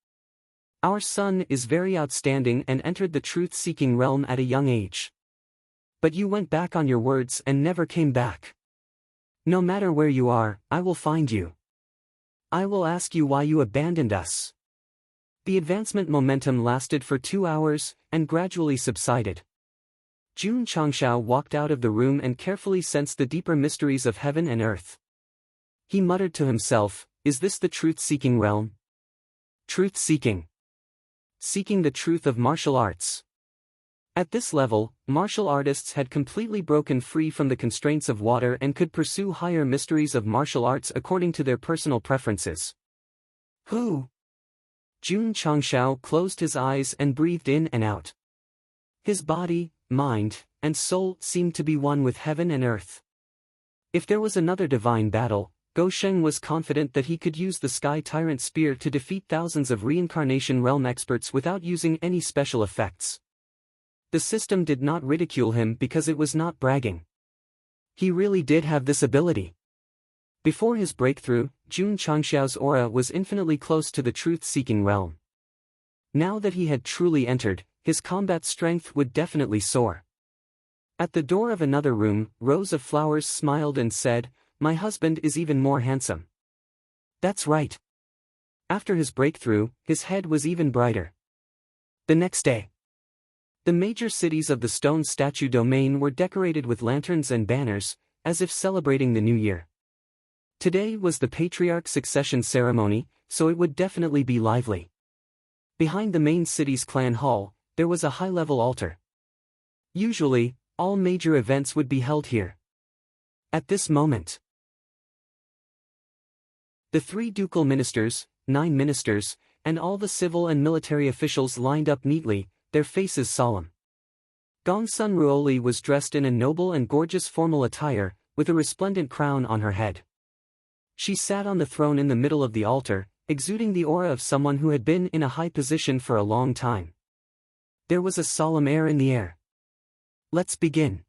Speaker 1: Our son is very outstanding and entered the truth-seeking realm at a young age. But you went back on your words and never came back. No matter where you are, I will find you. I will ask you why you abandoned us." The advancement momentum lasted for 2 hours, and gradually subsided. Jun Changshao walked out of the room and carefully sensed the deeper mysteries of heaven and earth. He muttered to himself, "Is this the truth-seeking realm? Truth-seeking. Seeking the truth of martial arts." At this level, martial artists had completely broken free from the constraints of water and could pursue higher mysteries of martial arts according to their personal preferences. Who? Jun Changshao closed his eyes and breathed in and out. His body, mind, and soul seemed to be one with heaven and earth. If there was another divine battle, Go Sheng was confident that he could use the Sky Tyrant Spear to defeat thousands of Reincarnation Realm experts without using any special effects. The system did not ridicule him because it was not bragging. He really did have this ability. Before his breakthrough, Jun Changxiao's aura was infinitely close to the truth-seeking realm. Now that he had truly entered, his combat strength would definitely soar. At the door of another room, Rose of Flowers smiled and said, "My husband is even more handsome." That's right. After his breakthrough, his head was even brighter. The next day, the major cities of the stone statue domain were decorated with lanterns and banners, as if celebrating the new year. Today was the patriarch succession ceremony, so it would definitely be lively. Behind the main city's clan hall, there was a high-level altar. Usually, all major events would be held here. At this moment, the 3 ducal ministers, 9 ministers, and all the civil and military officials lined up neatly, their faces solemn. Gongsun Ruoli was dressed in a noble and gorgeous formal attire, with a resplendent crown on her head. She sat on the throne in the middle of the altar, exuding the aura of someone who had been in a high position for a long time. There was a solemn air in the air. Let's begin.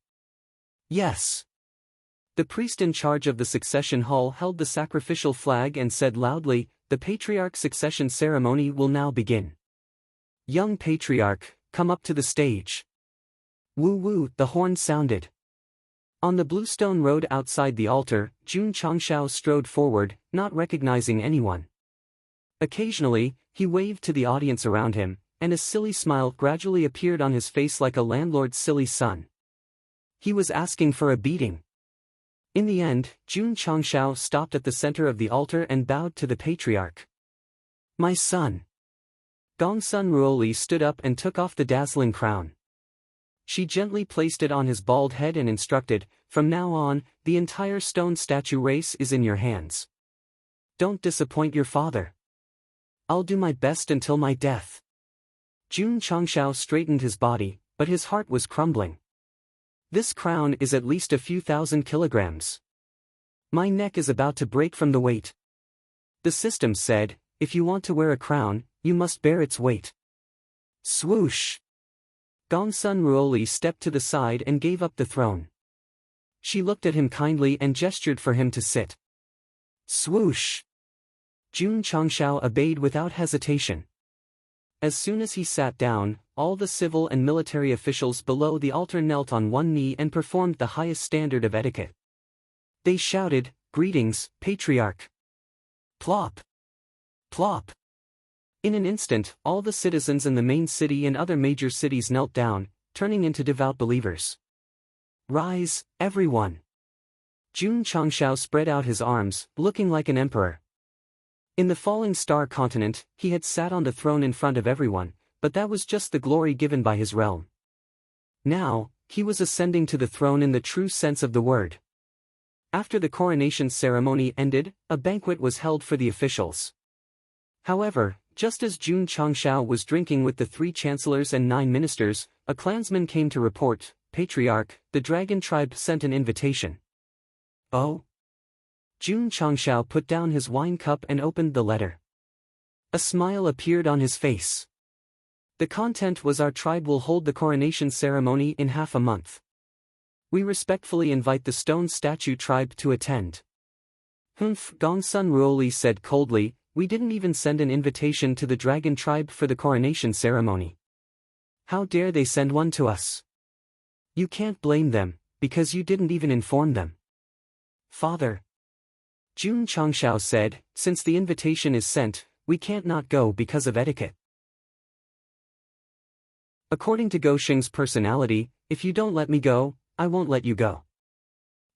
Speaker 1: Yes. The priest in charge of the succession hall held the sacrificial flag and said loudly, "The patriarch succession ceremony will now begin. Young patriarch, come up to the stage." Woo woo, the horn sounded. On the bluestone road outside the altar, Jun Changxiao strode forward, not recognizing anyone. Occasionally, he waved to the audience around him, and a silly smile gradually appeared on his face like a landlord's silly son. He was asking for a beating. In the end, Jun Changxiao stopped at the center of the altar and bowed to the patriarch. "My son." Gongsun Ruoli stood up and took off the dazzling crown. She gently placed it on his bald head and instructed, "From now on, the entire stone statue race is in your hands. Don't disappoint your father. I'll do my best until my death." Jun Changxiao straightened his body, but his heart was crumbling. This crown is at least a few thousand kilograms. My neck is about to break from the weight. The system said, if you want to wear a crown, you must bear its weight. Swoosh! Gongsun Ruoli stepped to the side and gave up the throne. She looked at him kindly and gestured for him to sit. Swoosh! Jun Changxiao obeyed without hesitation. As soon as he sat down, all the civil and military officials below the altar knelt on one knee and performed the highest standard of etiquette. They shouted, "Greetings, Patriarch!" Plop! Plop! In an instant, all the citizens in the main city and other major cities knelt down, turning into devout believers. Rise, everyone! Jun Changxiao spread out his arms, looking like an emperor. In the Falling Star continent, he had sat on the throne in front of everyone, but that was just the glory given by his realm. Now, he was ascending to the throne in the true sense of the word. After the coronation ceremony ended, a banquet was held for the officials. However, just as Jun Changxiao was drinking with the 3 chancellors and 9 ministers, a clansman came to report, "Patriarch, the dragon tribe sent an invitation." Oh? Jun Changxiao put down his wine cup and opened the letter. A smile appeared on his face. The content was, "Our tribe will hold the coronation ceremony in half a month. We respectfully invite the stone statue tribe to attend." Humph, Gongsun Ruoli said coldly, "We didn't even send an invitation to the dragon tribe for the coronation ceremony. How dare they send one to us?" "You can't blame them, because you didn't even inform them." "Father," Jun Changxiao said, "since the invitation is sent, we can't not go because of etiquette. According to Go Sheng's personality, if you don't let me go, I won't let you go.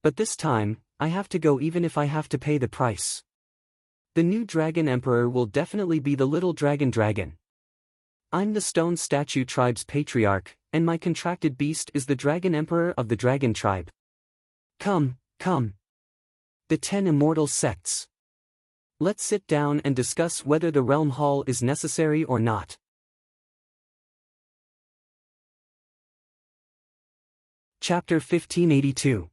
Speaker 1: But this time, I have to go even if I have to pay the price. The new Dragon Emperor will definitely be the little dragon. I'm the Stone Statue Tribe's patriarch, and my contracted beast is the Dragon Emperor of the Dragon Tribe. Come, come. The 10 immortal sects. Let's sit down and discuss whether the Realm Hall is necessary or not." Chapter 1582.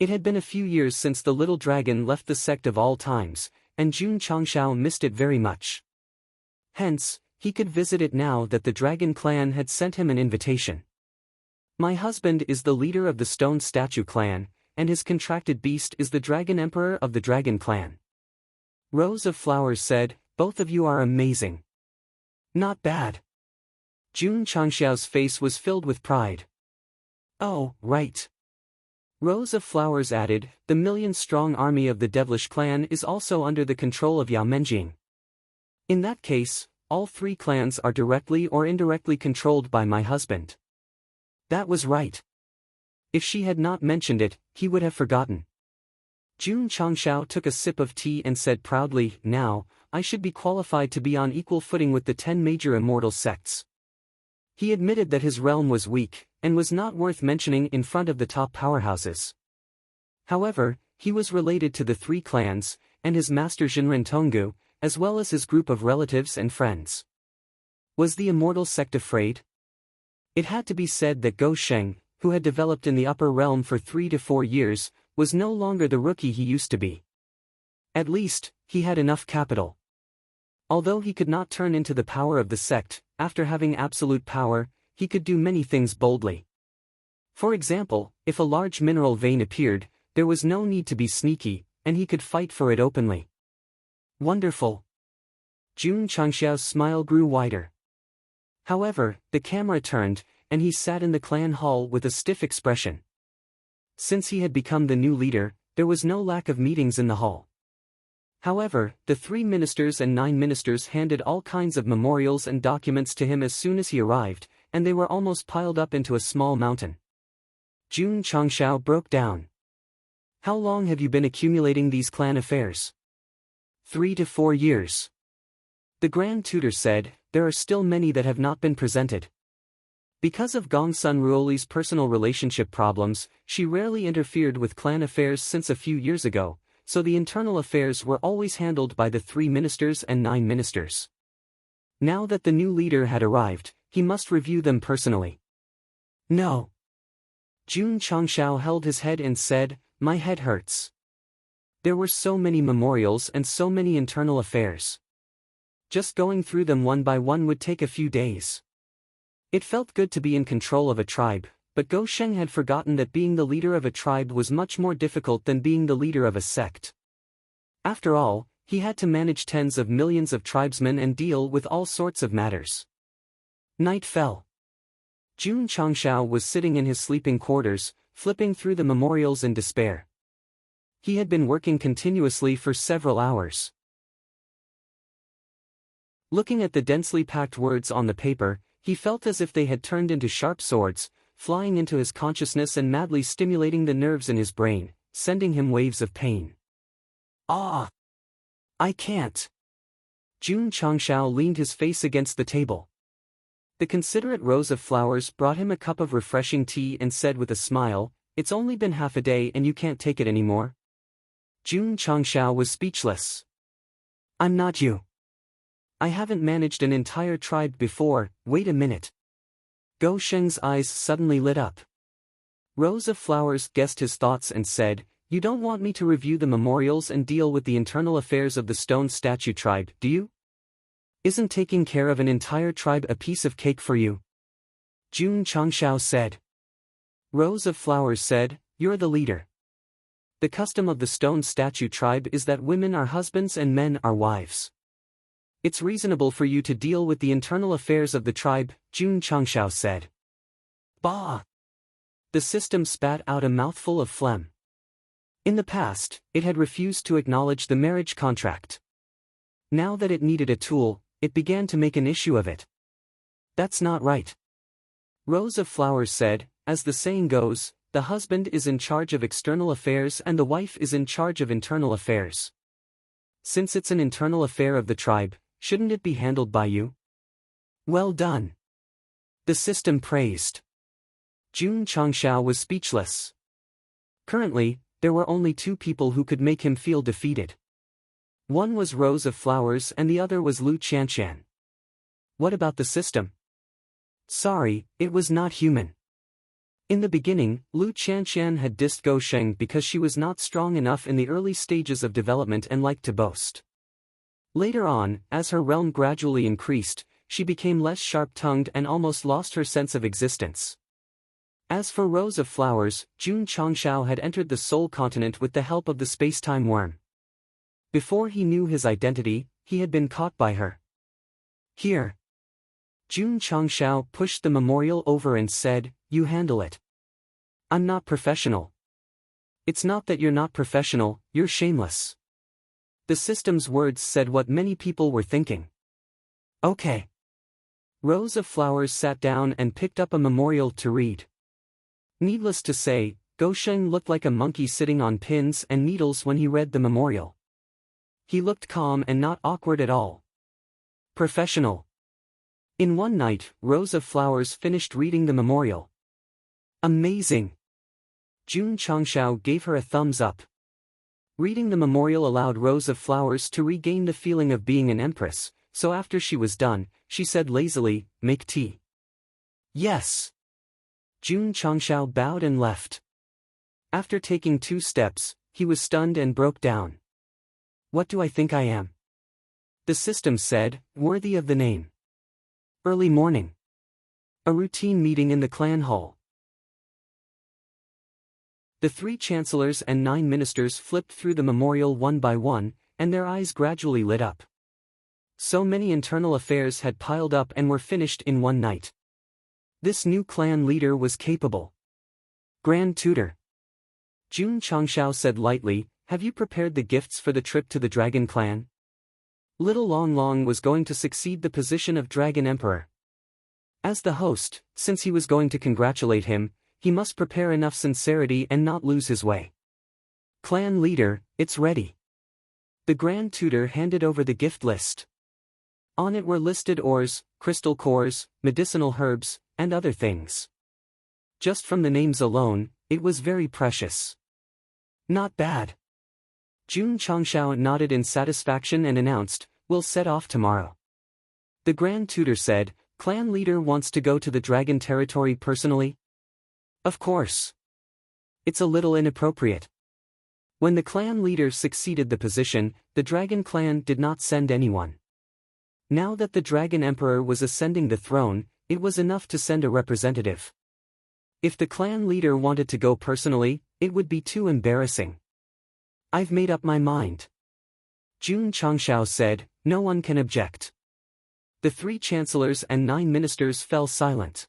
Speaker 1: It had been a few years since the little dragon left the sect of all times, and Jun Changshao missed it very much. Hence, he could visit it now that the dragon clan had sent him an invitation. My husband is the leader of the stone statue clan, and his contracted beast is the dragon emperor of the dragon clan. Rose of Flowers said, both of you are amazing. Not bad. Jun Changshao's face was filled with pride. Oh, right. Rose of Flowers added, the million-strong army of the devilish clan is also under the control of Yao Menjing. In that case, all three clans are directly or indirectly controlled by my husband. That was right. If she had not mentioned it, he would have forgotten. Jun Changshao took a sip of tea and said proudly, now, I should be qualified to be on equal footing with the 10 major immortal sects. He admitted that his realm was weak, and was not worth mentioning in front of the top powerhouses. However, he was related to the three clans, and his master Jinren Tonggu, as well as his group of relatives and friends. Was the immortal sect afraid? It had to be said that Go Sheng, who had developed in the upper realm for 3 to 4 years, was no longer the rookie he used to be. At least, he had enough capital. Although he could not turn into the power of the sect, after having absolute power, he could do many things boldly. For example, if a large mineral vein appeared, there was no need to be sneaky, and he could fight for it openly. Wonderful. Jun Changshao's smile grew wider. However, the camera turned, and he sat in the clan hall with a stiff expression. Since he had become the new leader, there was no lack of meetings in the hall. However, the 3 ministers and 9 ministers handed all kinds of memorials and documents to him as soon as he arrived, and they were almost piled up into a small mountain. Jun Changshao broke down. How long have you been accumulating these clan affairs? 3 to 4 years. The Grand Tutor said, there are still many that have not been presented. Because of Gongsun Ruoli's personal relationship problems, she rarely interfered with clan affairs since a few years ago, so the internal affairs were always handled by the 3 ministers and 9 ministers. Now that the new leader had arrived, he must review them personally. No. Jun Changshao held his head and said, my head hurts. There were so many memorials and so many internal affairs. Just going through them one by one would take a few days. It felt good to be in control of a tribe, but Go Sheng had forgotten that being the leader of a tribe was much more difficult than being the leader of a sect. After all, he had to manage tens of millions of tribesmen and deal with all sorts of matters. Night fell. Jun Changshao was sitting in his sleeping quarters, flipping through the memorials in despair. He had been working continuously for several hours. Looking at the densely packed words on the paper, he felt as if they had turned into sharp swords, flying into his consciousness and madly stimulating the nerves in his brain, sending him waves of pain. Ah! I can't! Jun Changshao leaned his face against the table. The considerate Rose of Flowers brought him a cup of refreshing tea and said with a smile, it's only been half a day and you can't take it anymore? Jun Changshao was speechless. I'm not you. I haven't managed an entire tribe before, wait a minute. Go Sheng's eyes suddenly lit up. Rose of Flowers guessed his thoughts and said, you don't want me to review the memorials and deal with the internal affairs of the stone statue tribe, do you? Isn't taking care of an entire tribe a piece of cake for you? Jun Changshao said. Rose of Flowers said, you're the leader. The custom of the stone statue tribe is that women are husbands and men are wives. It's reasonable for you to deal with the internal affairs of the tribe, Jun Changshao said. Bah! The system spat out a mouthful of phlegm. In the past, it had refused to acknowledge the marriage contract. Now that it needed a tool, it began to make an issue of it. That's not right. Rose of Flowers said, as the saying goes, the husband is in charge of external affairs and the wife is in charge of internal affairs. Since it's an internal affair of the tribe, shouldn't it be handled by you? Well done. The system praised. Jun Changshao was speechless. Currently, there were only 2 people who could make him feel defeated. One was Rose of Flowers and the other was Lu Chanshan. What about the system? Sorry, it was not human. In the beginning, Lu Qianxian had dissed Gou Sheng because she was not strong enough in the early stages of development and liked to boast. Later on, as her realm gradually increased, she became less sharp-tongued and almost lost her sense of existence. As for Rose of Flowers, Jun Changshao had entered the Soul Continent with the help of the space-time worm. Before he knew his identity, he had been caught by her. Here. Jun Changshao pushed the memorial over and said, "You handle it. I'm not professional." "It's not that you're not professional, you're shameless." The system's words said what many people were thinking. Okay. Rose of Flowers sat down and picked up a memorial to read. Needless to say, Gou Sheng looked like a monkey sitting on pins and needles when he read the memorial. He looked calm and not awkward at all. Professional. In one night, Rose of Flowers finished reading the memorial. Amazing. Jun Changshao gave her a thumbs up. Reading the memorial allowed Rose of Flowers to regain the feeling of being an empress, so after she was done, she said lazily, "Make tea." Yes. Jun Changshao bowed and left. After taking 2 steps, he was stunned and broke down. "What do I think I am?" The system said, "Worthy of the name." Early morning. A routine meeting in the clan hall. The 3 chancellors and 9 ministers flipped through the memorial one by one, and their eyes gradually lit up. So many internal affairs had piled up and were finished in one night. This new clan leader was capable. Grand Tutor. Jun Changshao said lightly, "Have you prepared the gifts for the trip to the Dragon Clan?" Little Long Long was going to succeed the position of Dragon Emperor. As the host, since he was going to congratulate him, he must prepare enough sincerity and not lose his way. Clan leader, it's ready. The Grand Tutor handed over the gift list. On it were listed ores, crystal cores, medicinal herbs, and other things. Just from the names alone, it was very precious. Not bad. Jun Changshao nodded in satisfaction and announced, "We'll set off tomorrow." The Grand Tutor said, "Clan leader wants to go to the dragon territory personally?" Of course. It's a little inappropriate. When the clan leader succeeded the position, the Dragon Clan did not send anyone. Now that the Dragon Emperor was ascending the throne, it was enough to send a representative. If the clan leader wanted to go personally, it would be too embarrassing. "I've made up my mind." Jun Changshao said, "No one can object." The 3 chancellors and 9 ministers fell silent.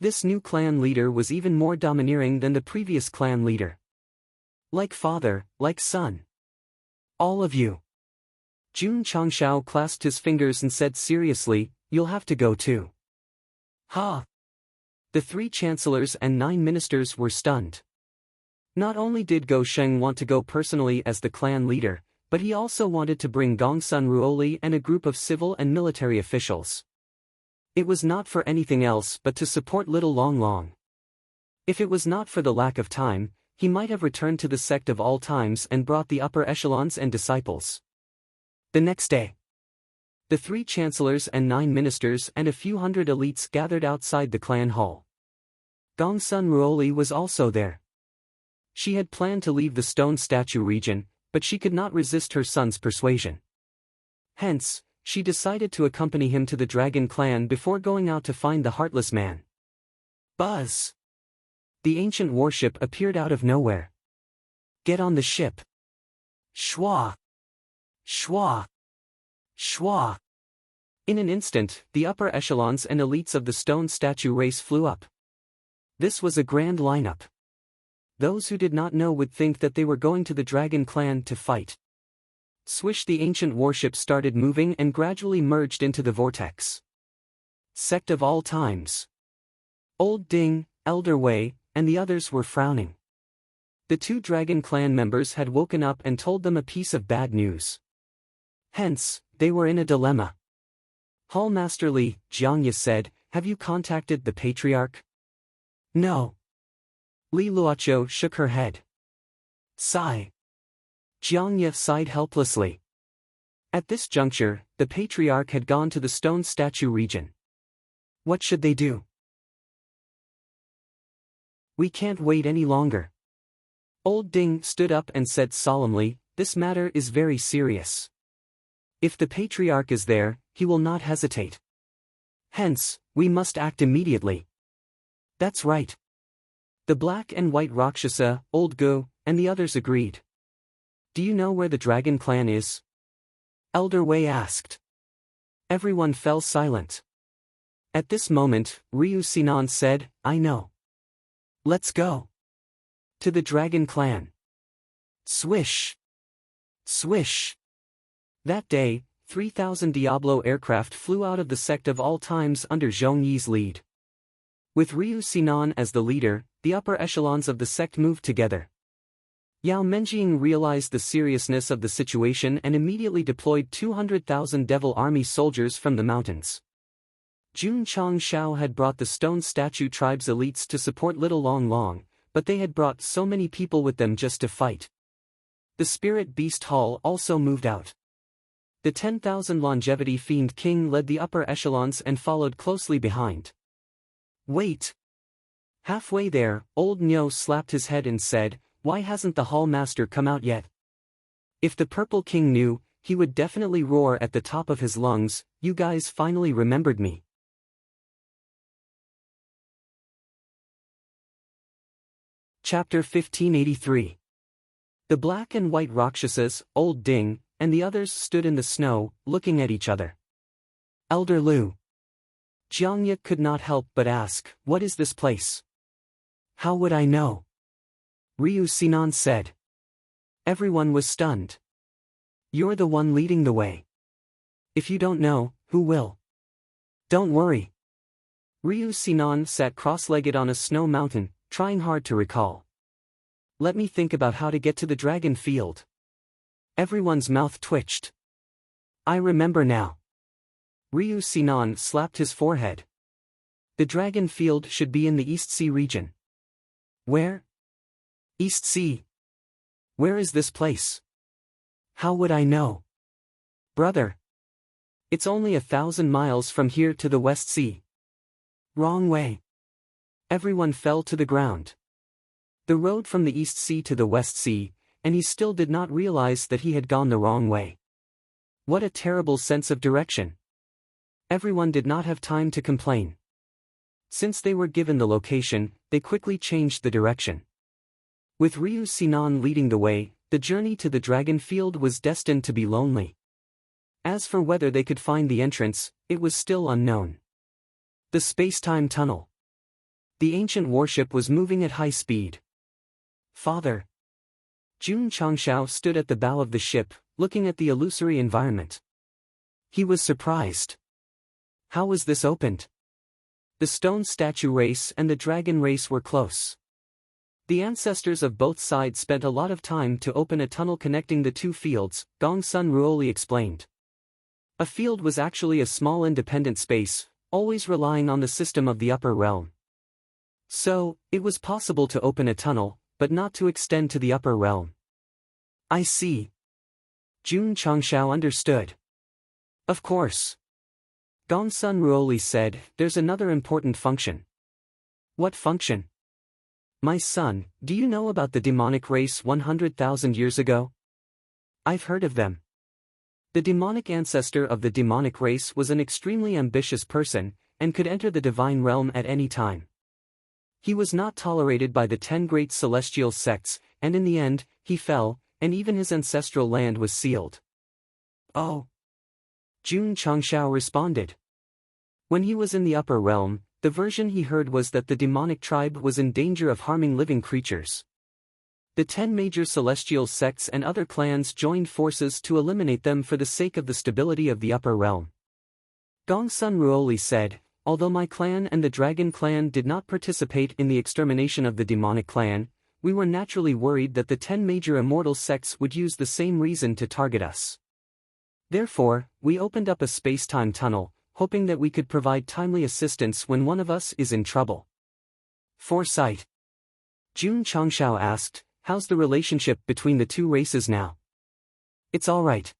Speaker 1: This new clan leader was even more domineering than the previous clan leader. Like father, like son. "All of you." Jun Changshao clasped his fingers and said seriously, "You'll have to go too." Ha! The 3 chancellors and 9 ministers were stunned. Not only did Gou Sheng want to go personally as the clan leader, but he also wanted to bring Gongsun Ruoli and a group of civil and military officials. It was not for anything else but to support Little Long Long. If it was not for the lack of time, he might have returned to the sect of all times and brought the upper echelons and disciples. The next day, the 3 chancellors and 9 ministers and a few hundred elites gathered outside the clan hall. Gongsun Ruoli was also there. She had planned to leave the stone statue region, but she could not resist her son's persuasion. Hence, she decided to accompany him to the Dragon Clan before going out to find the Heartless Man. Buzz! The ancient warship appeared out of nowhere. "Get on the ship." Shwa! Shwa! Shwa! In an instant, the upper echelons and elites of the stone statue race flew up. This was a grand lineup. Those who did not know would think that they were going to the Dragon Clan to fight. Swish! The ancient warship started moving and gradually merged into the vortex. Sect of all times. Old Ding, Elder Wei, and the others were frowning. The 2 Dragon Clan members had woken up and told them a piece of bad news. Hence, they were in a dilemma. Hallmaster Li, Jiangye said, "Have you contacted the Patriarch?" "No." Li Luoqiu shook her head. Sigh. Jiangye sighed helplessly. At this juncture, the Patriarch had gone to the stone statue region. What should they do? We can't wait any longer. Old Ding stood up and said solemnly, "This matter is very serious. If the patriarch is there, he will not hesitate. Hence, we must act immediately." "That's right." The black and white Rakshasa, Old Go, and the others agreed. "Do you know where the dragon clan is?" Elder Wei asked. Everyone fell silent. At this moment, Ryu Sinan said, "I know. Let's go. To the dragon clan." Swish! Swish! That day, 3,000 Diablo aircraft flew out of the Sect of all times under Zhong Yi's lead. With Ryu Sinan as the leader, the upper echelons of the Sect moved together. Yao Menjing realized the seriousness of the situation and immediately deployed 200,000 Devil Army soldiers from the mountains. Jun Changshao had brought the Stone Statue Tribe's elites to support Little Long Long, but they had brought so many people with them just to fight. The Spirit Beast Hall also moved out. The 10,000 Longevity Fiend King led the upper echelons and followed closely behind. "Wait!" Halfway there, Old Nyo slapped his head and said, "Why hasn't the Hall Master come out yet? If the Purple King knew, he would definitely roar at the top of his lungs, 'You guys finally remembered me.'" Chapter 1583. The black and white Rakshasas, Old Ding, and the others stood in the snow, looking at each other. Elder Lu. Jiangya could not help but ask, "What is this place?" "How would I know?" Ryu Sinan said. Everyone was stunned. "You're the one leading the way. If you don't know, who will?" "Don't worry." Ryu Sinan sat cross-legged on a snow mountain, trying hard to recall. "Let me think about how to get to the dragon field." Everyone's mouth twitched. "I remember now." Ryu Sinan slapped his forehead. "The dragon field should be in the East Sea region." "Where?" "East Sea. Where is this place?" "How would I know?" "Brother. It's only 1,000 miles from here to the West Sea." "Wrong way." Everyone fell to the ground. The road from the East Sea to the West Sea, and he still did not realize that he had gone the wrong way. What a terrible sense of direction. Everyone did not have time to complain. Since they were given the location, they quickly changed the direction. With Ryu Sinan leading the way, the journey to the dragon field was destined to be lonely. As for whether they could find the entrance, it was still unknown. The space-time tunnel. The ancient warship was moving at high speed. "Father." Jun Changshao stood at the bow of the ship, looking at the illusory environment. He was surprised. How was this opened? The stone statue race and the dragon race were close. The ancestors of both sides spent a lot of time to open a tunnel connecting the two fields, Gongsun Ruoli explained. A field was actually a small independent space, always relying on the system of the upper realm. So, it was possible to open a tunnel, but not to extend to the upper realm. "I see." Jun Changshao understood. "Of course." Gongsun Ruoli said, "There's another important function." "What function?" "My son, do you know about the demonic race 100,000 years ago?" "I've heard of them." The demonic ancestor of the demonic race was an extremely ambitious person, and could enter the divine realm at any time. He was not tolerated by the 10 great celestial sects, and in the end, he fell, and even his ancestral land was sealed. "Oh." Jun Changshao responded. When he was in the upper realm, the version he heard was that the demonic tribe was in danger of harming living creatures. The 10 major celestial sects and other clans joined forces to eliminate them for the sake of the stability of the upper realm. Gongsun Ruoli said, "Although my clan and the dragon clan did not participate in the extermination of the demonic clan, we were naturally worried that the 10 major immortal sects would use the same reason to target us. Therefore, we opened up a space-time tunnel, hoping that we could provide timely assistance when one of us is in trouble." "Foresight." Jun Changshao asked, "How's the relationship between the two races now?" "It's all right."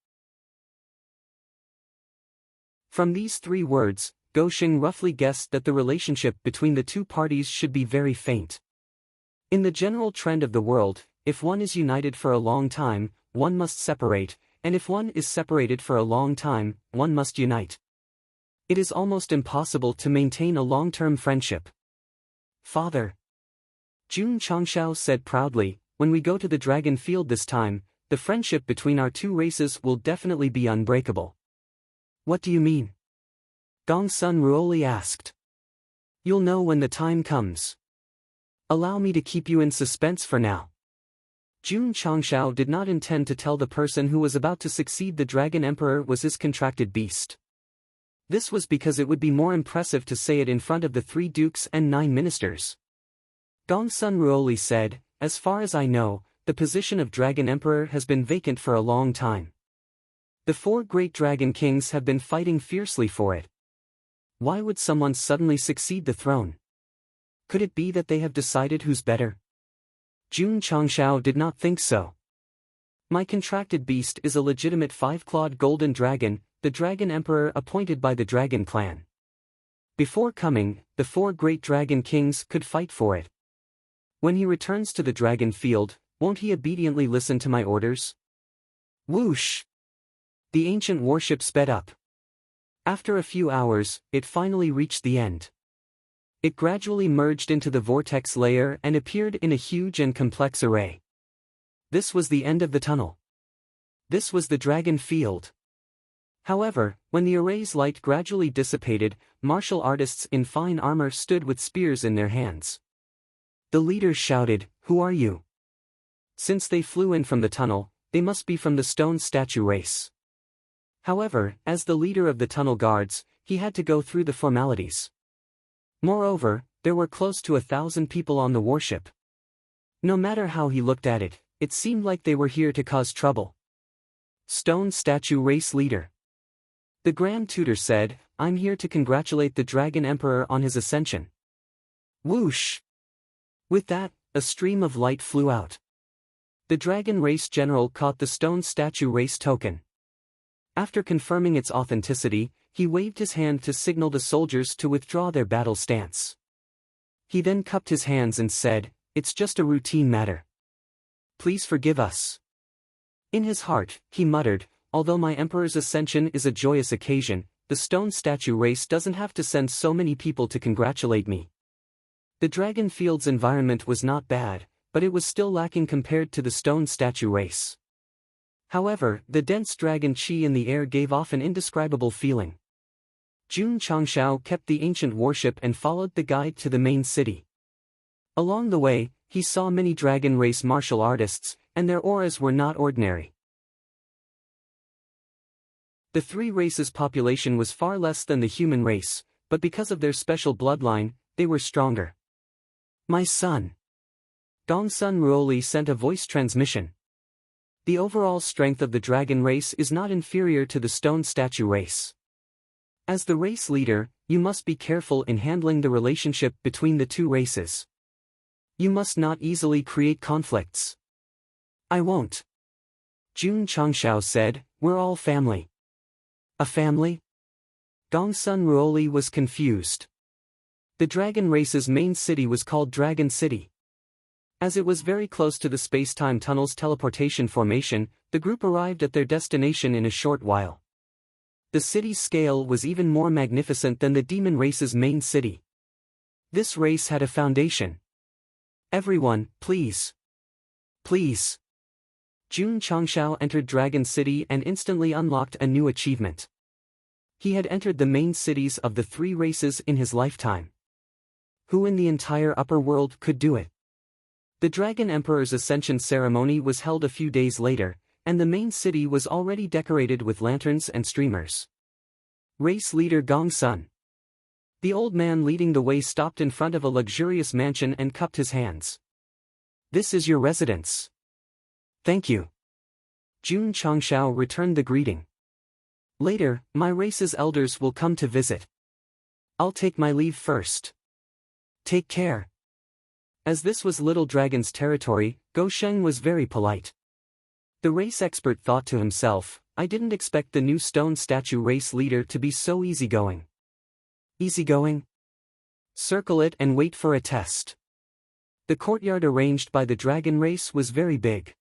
Speaker 1: From these 3 words, Gosheng roughly guessed that the relationship between the two parties should be very faint. In the general trend of the world, if one is united for a long time, one must separate, and if one is separated for a long time, one must unite. It is almost impossible to maintain a long-term friendship. Father, Jun Changshao said proudly, when we go to the dragon field this time, the friendship between our two races will definitely be unbreakable. What do you mean? Gongsun Ruoli asked. You'll know when the time comes. Allow me to keep you in suspense for now. Jun Changshao did not intend to tell the person who was about to succeed the Dragon Emperor was his contracted beast. This was because it would be more impressive to say it in front of the 3 dukes and 9 ministers. Gongsun Ruoli said, as far as I know, the position of Dragon Emperor has been vacant for a long time. The 4 great dragon kings have been fighting fiercely for it. Why would someone suddenly succeed the throne? Could it be that they have decided who's better? Jun Changshao did not think so. My contracted beast is a legitimate 5-clawed golden dragon, the Dragon Emperor appointed by the Dragon Clan. Before coming, the 4 great dragon kings could fight for it. When he returns to the dragon field, won't he obediently listen to my orders? Whoosh! The ancient warship sped up. After a few hours, it finally reached the end. It gradually merged into the vortex layer and appeared in a huge and complex array. This was the end of the tunnel. This was the dragon field. However, when the array's light gradually dissipated, martial artists in fine armor stood with spears in their hands. The leaders shouted, "Who are you?" Since they flew in from the tunnel, they must be from the stone statue race. However, as the leader of the tunnel guards, he had to go through the formalities. Moreover, there were close to 1,000 people on the warship. No matter how he looked at it, it seemed like they were here to cause trouble. Stone statue race leader. The Grand Tutor said, I'm here to congratulate the Dragon Emperor on his ascension. Whoosh! With that, a stream of light flew out. The Dragon Race General caught the Stone Statue Race token. After confirming its authenticity, he waved his hand to signal the soldiers to withdraw their battle stance. He then cupped his hands and said, "It's just a routine matter. Please forgive us." In his heart, he muttered, although my emperor's ascension is a joyous occasion, the stone statue race doesn't have to send so many people to congratulate me. The dragon field's environment was not bad, but it was still lacking compared to the stone statue race. However, the dense dragon chi in the air gave off an indescribable feeling. Jun Changshao kept the ancient warship and followed the guide to the main city. Along the way, he saw many dragon race martial artists, and their auras were not ordinary. The 3 races' population was far less than the human race, but because of their special bloodline, they were stronger. My son. Gongsun Ruoli sent a voice transmission. The overall strength of the dragon race is not inferior to the stone statue race. As the race leader, you must be careful in handling the relationship between the 2 races. You must not easily create conflicts. I won't. Jun Changshao said, we're all family. A family? Gongsun Ruoli was confused. The dragon race's main city was called Dragon City. As it was very close to the space-time tunnel's teleportation formation, the group arrived at their destination in a short while. The city's scale was even more magnificent than the demon race's main city. This race had a foundation. Everyone, please. Please. Jun Changshao entered Dragon City and instantly unlocked a new achievement. He had entered the main cities of the 3 races in his lifetime. Who in the entire upper world could do it? The Dragon Emperor's ascension ceremony was held a few days later, and the main city was already decorated with lanterns and streamers. Race leader Gongsun. The old man leading the way stopped in front of a luxurious mansion and cupped his hands. This is your residence. Thank you. Jun Changshao returned the greeting. Later, my race's elders will come to visit. I'll take my leave first. Take care. As this was Little Dragon's territory, Go Sheng was very polite. The race expert thought to himself, I didn't expect the new stone statue race leader to be so easygoing. Easygoing? Circle it and wait for a test. The courtyard arranged by the dragon race was very big.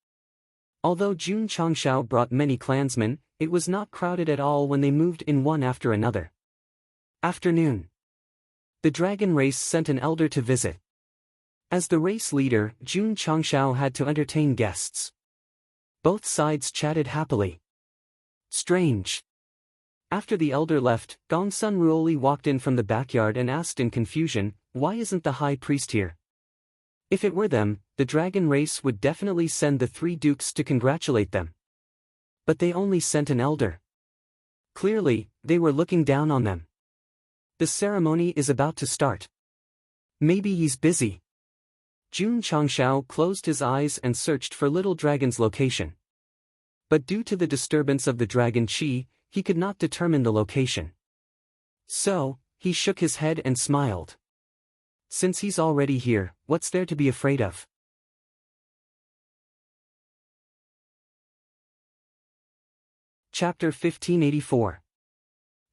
Speaker 1: Although Jun Changshao brought many clansmen, it was not crowded at all when they moved in one after another. Afternoon. The dragon race sent an elder to visit. As the race leader, Jun Changshao had to entertain guests. Both sides chatted happily. Strange. After the elder left, Gongsun Ruoli walked in from the backyard and asked in confusion, "Why isn't the high priest here?" If it were them, the dragon race would definitely send the three dukes to congratulate them. But they only sent an elder. Clearly, they were looking down on them. The ceremony is about to start. Maybe he's busy. Jun Changshao closed his eyes and searched for Little Dragon's location. But due to the disturbance of the dragon chi, he could not determine the location. So, he shook his head and smiled. Since he's already here, what's there to be afraid of? Chapter 1584.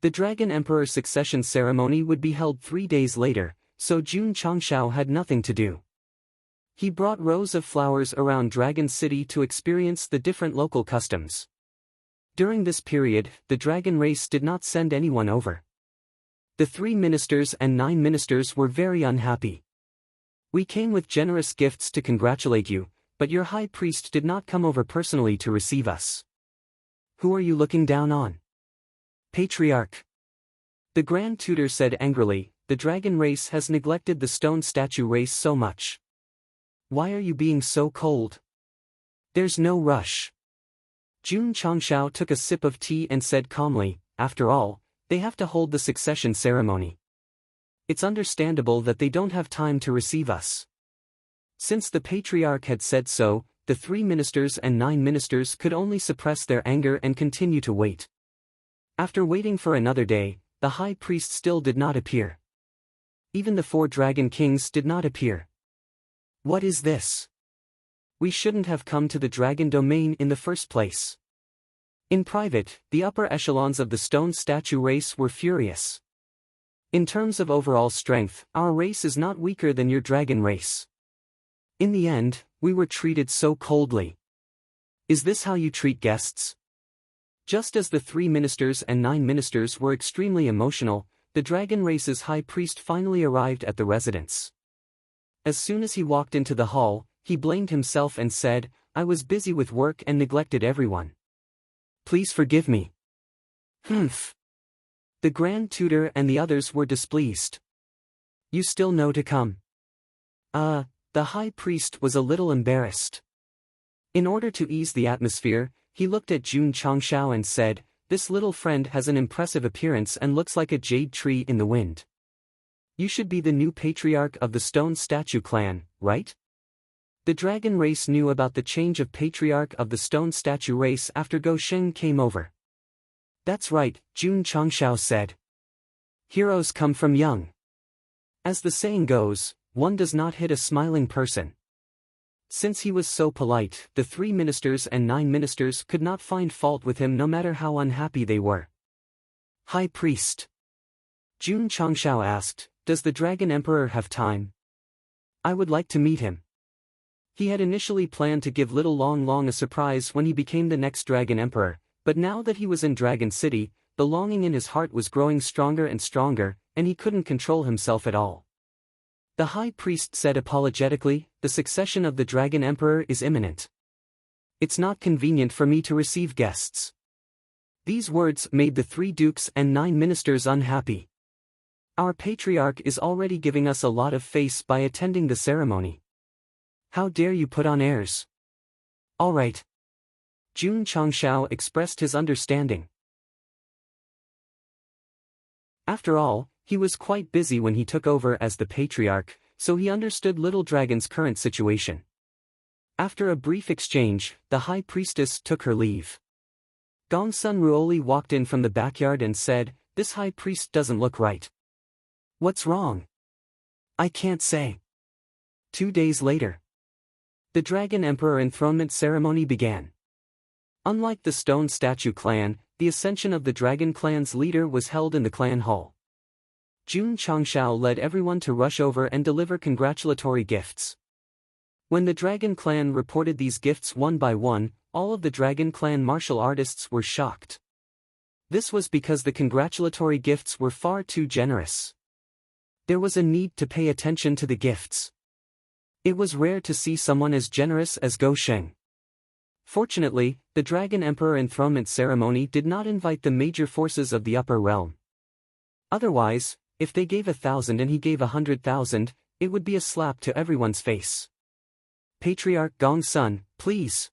Speaker 1: The Dragon Emperor's succession ceremony would be held 3 days later, so Jun Changshao had nothing to do. He brought rows of flowers around Dragon City to experience the different local customs. During this period, the dragon race did not send anyone over. The 3 ministers and 9 ministers were very unhappy. "We came with generous gifts to congratulate you, but your high priest did not come over personally to receive us. Who are you looking down on?" "Patriarch." The Grand Tutor said angrily, "The dragon race has neglected the stone statue race so much. Why are you being so cold? There's no rush." Jun Changshao took a sip of tea and said calmly, "After all, they have to hold the succession ceremony. It's understandable that they don't have time to receive us." Since the Patriarch had said so, the 3 ministers and 9 ministers could only suppress their anger and continue to wait. After waiting for another day, the high priest still did not appear. Even the 4 dragon kings did not appear. What is this? We shouldn't have come to the dragon domain in the first place. In private, the upper echelons of the stone statue race were furious. In terms of overall strength, our race is not weaker than your dragon race. In the end, we were treated so coldly. Is this how you treat guests? Just as the 3 ministers and 9 ministers were extremely emotional, the dragon race's high priest finally arrived at the residence. As soon as he walked into the hall, he blamed himself and said, "I was busy with work and neglected everyone. Please forgive me." Humph. The Grand Tutor and the others were displeased. "You still know to come?" The high priest was a little embarrassed. In order to ease the atmosphere, he looked at Jun Changshao and said, "This little friend has an impressive appearance and looks like a jade tree in the wind. You should be the new patriarch of the stone statue clan, right?" The dragon race knew about the change of patriarch of the stone statue race after Go Sheng came over. "That's right," Jun Changshao said. "Heroes come from young." As the saying goes, one does not hit a smiling person. Since he was so polite, the 3 ministers and 9 ministers could not find fault with him no matter how unhappy they were. "High priest," Jun Changshao asked, "does the Dragon Emperor have time? I would like to meet him." He had initially planned to give Little Long Long a surprise when he became the next Dragon Emperor, but now that he was in Dragon City, the longing in his heart was growing stronger and stronger, and he couldn't control himself at all. The high priest said apologetically, "The succession of the Dragon Emperor is imminent. It's not convenient for me to receive guests." These words made the 3 dukes and 9 ministers unhappy. "Our patriarch is already giving us a lot of face by attending the ceremony. How dare you put on airs?" "All right." Jun Changshao expressed his understanding. After all, he was quite busy when he took over as the patriarch, so he understood Little Dragon's current situation. After a brief exchange, the high priestess took her leave. Gongsun Ruoli walked in from the backyard and said, "This high priest doesn't look right." "What's wrong?" "I can't say." 2 days later, the Dragon Emperor enthronement ceremony began. Unlike the Stone Statue clan, the ascension of the Dragon clan's leader was held in the clan hall. Jun Changshao led everyone to rush over and deliver congratulatory gifts. When the Dragon Clan reported these gifts one by one, all of the Dragon Clan martial artists were shocked. This was because the congratulatory gifts were far too generous. There was a need to pay attention to the gifts. It was rare to see someone as generous as Go Sheng. Fortunately, the Dragon Emperor enthronement ceremony did not invite the major forces of the upper realm. Otherwise, if they gave 1,000 and he gave 100,000, it would be a slap to everyone's face. Patriarch Gongsun, please.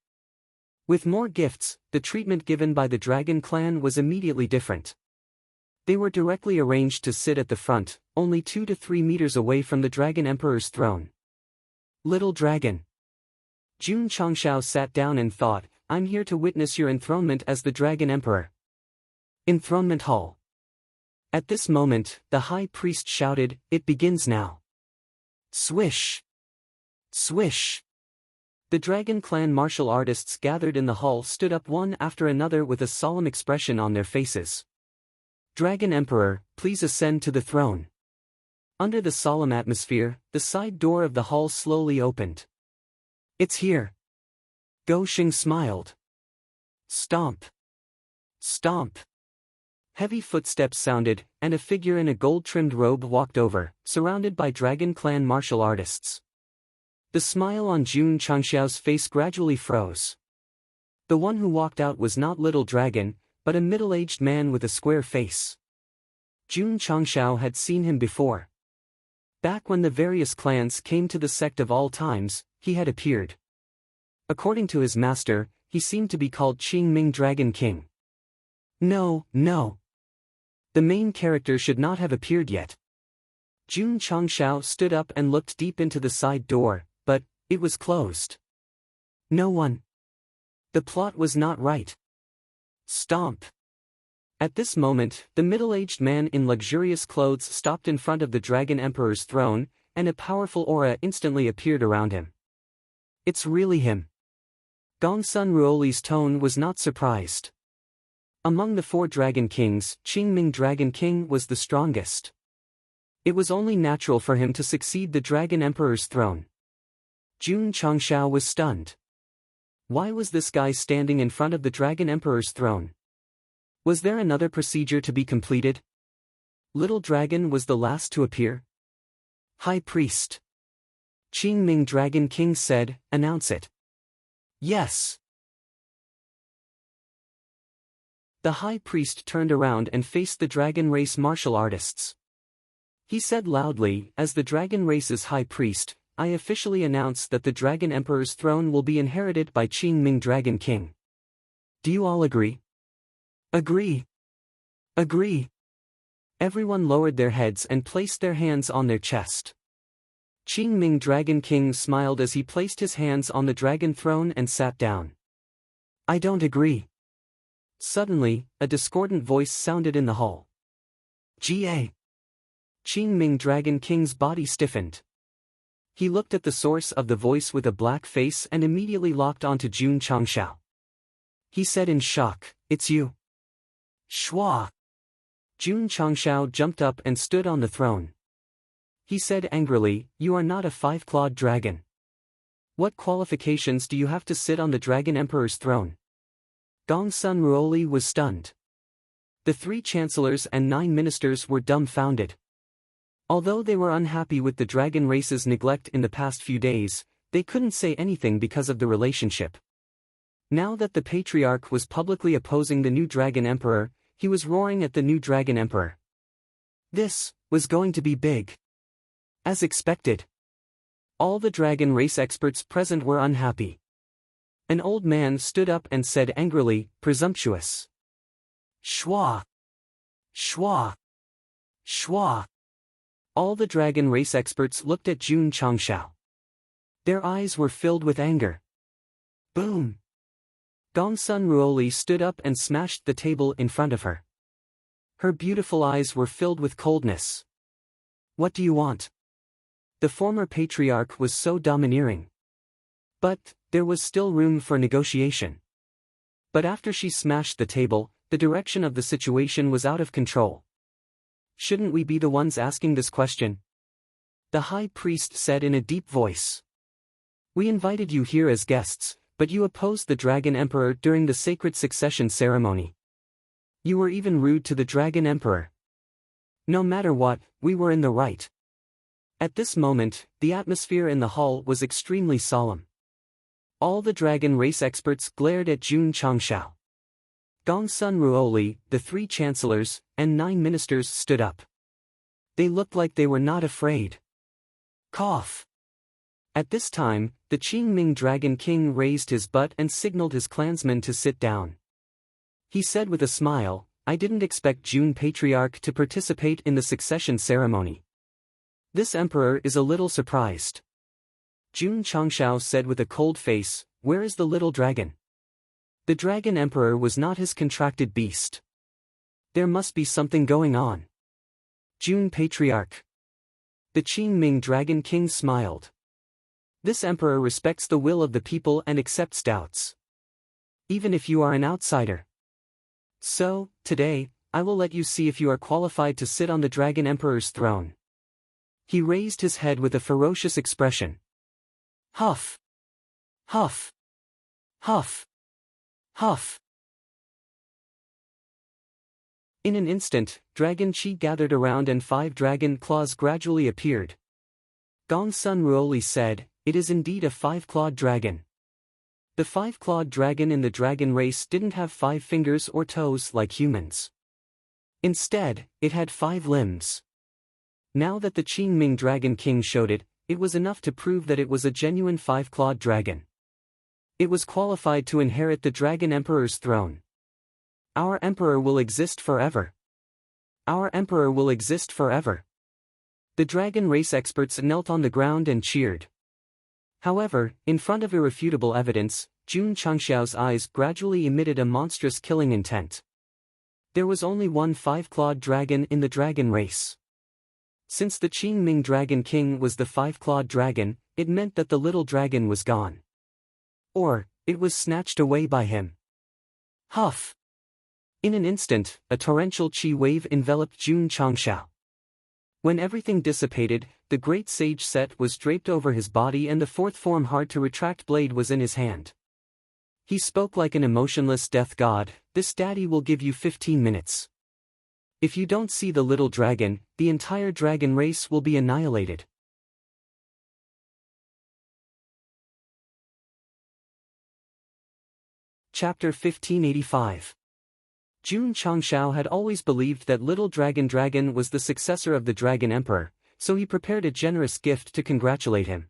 Speaker 1: With more gifts, the treatment given by the Dragon Clan was immediately different. They were directly arranged to sit at the front, only 2 to 3 meters away from the Dragon Emperor's throne. Little Dragon. Jun Changshao sat down and thought, I'm here to witness your enthronement as the Dragon Emperor. Enthronement Hall. At this moment, the High Priest shouted, it begins now. Swish! Swish! The Dragon Clan martial artists gathered in the hall stood up one after another with a solemn expression on their faces. Dragon Emperor, please ascend to the throne. Under the solemn atmosphere, the side door of the hall slowly opened. It's here. Go Sheng smiled. Stomp. Stomp. Heavy footsteps sounded, and a figure in a gold-trimmed robe walked over, surrounded by Dragon Clan martial artists. The smile on Jun Changshao's face gradually froze. The one who walked out was not Little Dragon, but a middle-aged man with a square face. Jun Changshao had seen him before. Back when the various clans came to the Sect of all times, he had appeared. According to his master, he seemed to be called Qingming Dragon King. No. The main character should not have appeared yet. Jun Changshao stood up and looked deep into the side door, but it was closed. No one. The plot was not right. Stomp. At this moment, the middle-aged man in luxurious clothes stopped in front of the Dragon Emperor's throne, and a powerful aura instantly appeared around him. It's really him. Gongsun Ruoli's tone was not surprised. Among the 4 Dragon Kings, Qingming Dragon King was the strongest. It was only natural for him to succeed the Dragon Emperor's throne. Jun Changshao was stunned. Why was this guy standing in front of the Dragon Emperor's throne? Was there another procedure to be completed? Little Dragon was the last to appear. High Priest. Qingming Dragon King said, announce it. Yes. The High Priest turned around and faced the Dragon Race martial artists. He said loudly, as the Dragon Race's High Priest, I officially announce that the Dragon Emperor's throne will be inherited by Qingming Dragon King. Do you all agree? Agree. Agree. Everyone lowered their heads and placed their hands on their chest. Qingming Dragon King smiled as he placed his hands on the dragon throne and sat down. I don't agree. Suddenly, a discordant voice sounded in the hall. Ga. Qingming Dragon King's body stiffened. He looked at the source of the voice with a black face and immediately locked onto Jun Changshao. He said in shock, it's you. Shua. Jun Changshao jumped up and stood on the throne. He said angrily, you are not a 5-clawed dragon. What qualifications do you have to sit on the Dragon Emperor's throne? Gongsun Ruoli was stunned. The 3 chancellors and 9 ministers were dumbfounded. Although they were unhappy with the Dragon Race's neglect in the past few days, they couldn't say anything because of the relationship. Now that the Patriarch was publicly opposing the new Dragon Emperor, he was roaring at the new Dragon Emperor. This was going to be big. As expected. All the Dragon Race experts present were unhappy. An old man stood up and said angrily, presumptuous. Shua. Shua. Shua. All the Dragon Race experts looked at Jun Changshao. Their eyes were filled with anger. Boom. Gongsun Ruoli stood up and smashed the table in front of her. Her beautiful eyes were filled with coldness. What do you want? The former patriarch was so domineering. But there was still room for negotiation. But after she smashed the table, the direction of the situation was out of control. Shouldn't we be the ones asking this question? The High Priest said in a deep voice. We invited you here as guests, but you opposed the Dragon Emperor during the sacred succession ceremony. You were even rude to the Dragon Emperor. No matter what, we were in the right." At this moment, the atmosphere in the hall was extremely solemn. All the dragon race experts glared at Jun Changshao. Gongsun Ruoli, the 3 chancellors, and 9 ministers stood up. They looked like they were not afraid. Cough. At this time, the Qingming Dragon King raised his butt and signaled his clansmen to sit down. He said with a smile, "I didn't expect Jun Patriarch to participate in the succession ceremony. This emperor is a little surprised." Jun Changshao said with a cold face, "Where is the little dragon? The Dragon Emperor was not his contracted beast. There must be something going on." Jun Patriarch. The Qingming Dragon King smiled. "This emperor respects the will of the people and accepts doubts. Even if you are an outsider. So, today, I will let you see if you are qualified to sit on the Dragon Emperor's throne." He raised his head with a ferocious expression. Huff. Huff. Huff. Huff. In an instant, Dragon Chi gathered around and 5 dragon claws gradually appeared. Gongsun Ruoli said, "It is indeed a 5-clawed dragon." The 5-clawed dragon in the dragon race didn't have 5 fingers or toes like humans. Instead, it had 5 limbs. Now that the Qingming Dragon King showed it, it was enough to prove that it was a genuine 5-clawed dragon. It was qualified to inherit the Dragon Emperor's throne. Our emperor will exist forever. Our emperor will exist forever. The dragon race experts knelt on the ground and cheered. However, in front of irrefutable evidence, Jun Changshao's eyes gradually emitted a monstrous killing intent. There was only one 5-clawed dragon in the dragon race. Since the Qingming Dragon King was the 5-clawed dragon, it meant that the little dragon was gone. Or, it was snatched away by him. Huff! In an instant, a torrential chi wave enveloped Jun Changshao. When everything dissipated, the great sage Set was draped over his body and the 4th form hard-to-retract blade was in his hand. He spoke like an emotionless death god, "This daddy will give you 15 minutes. If you don't see the little dragon, the entire dragon race will be annihilated." Chapter 1585. Jun Changshao had always believed that Little Dragon was the successor of the Dragon Emperor, so he prepared a generous gift to congratulate him.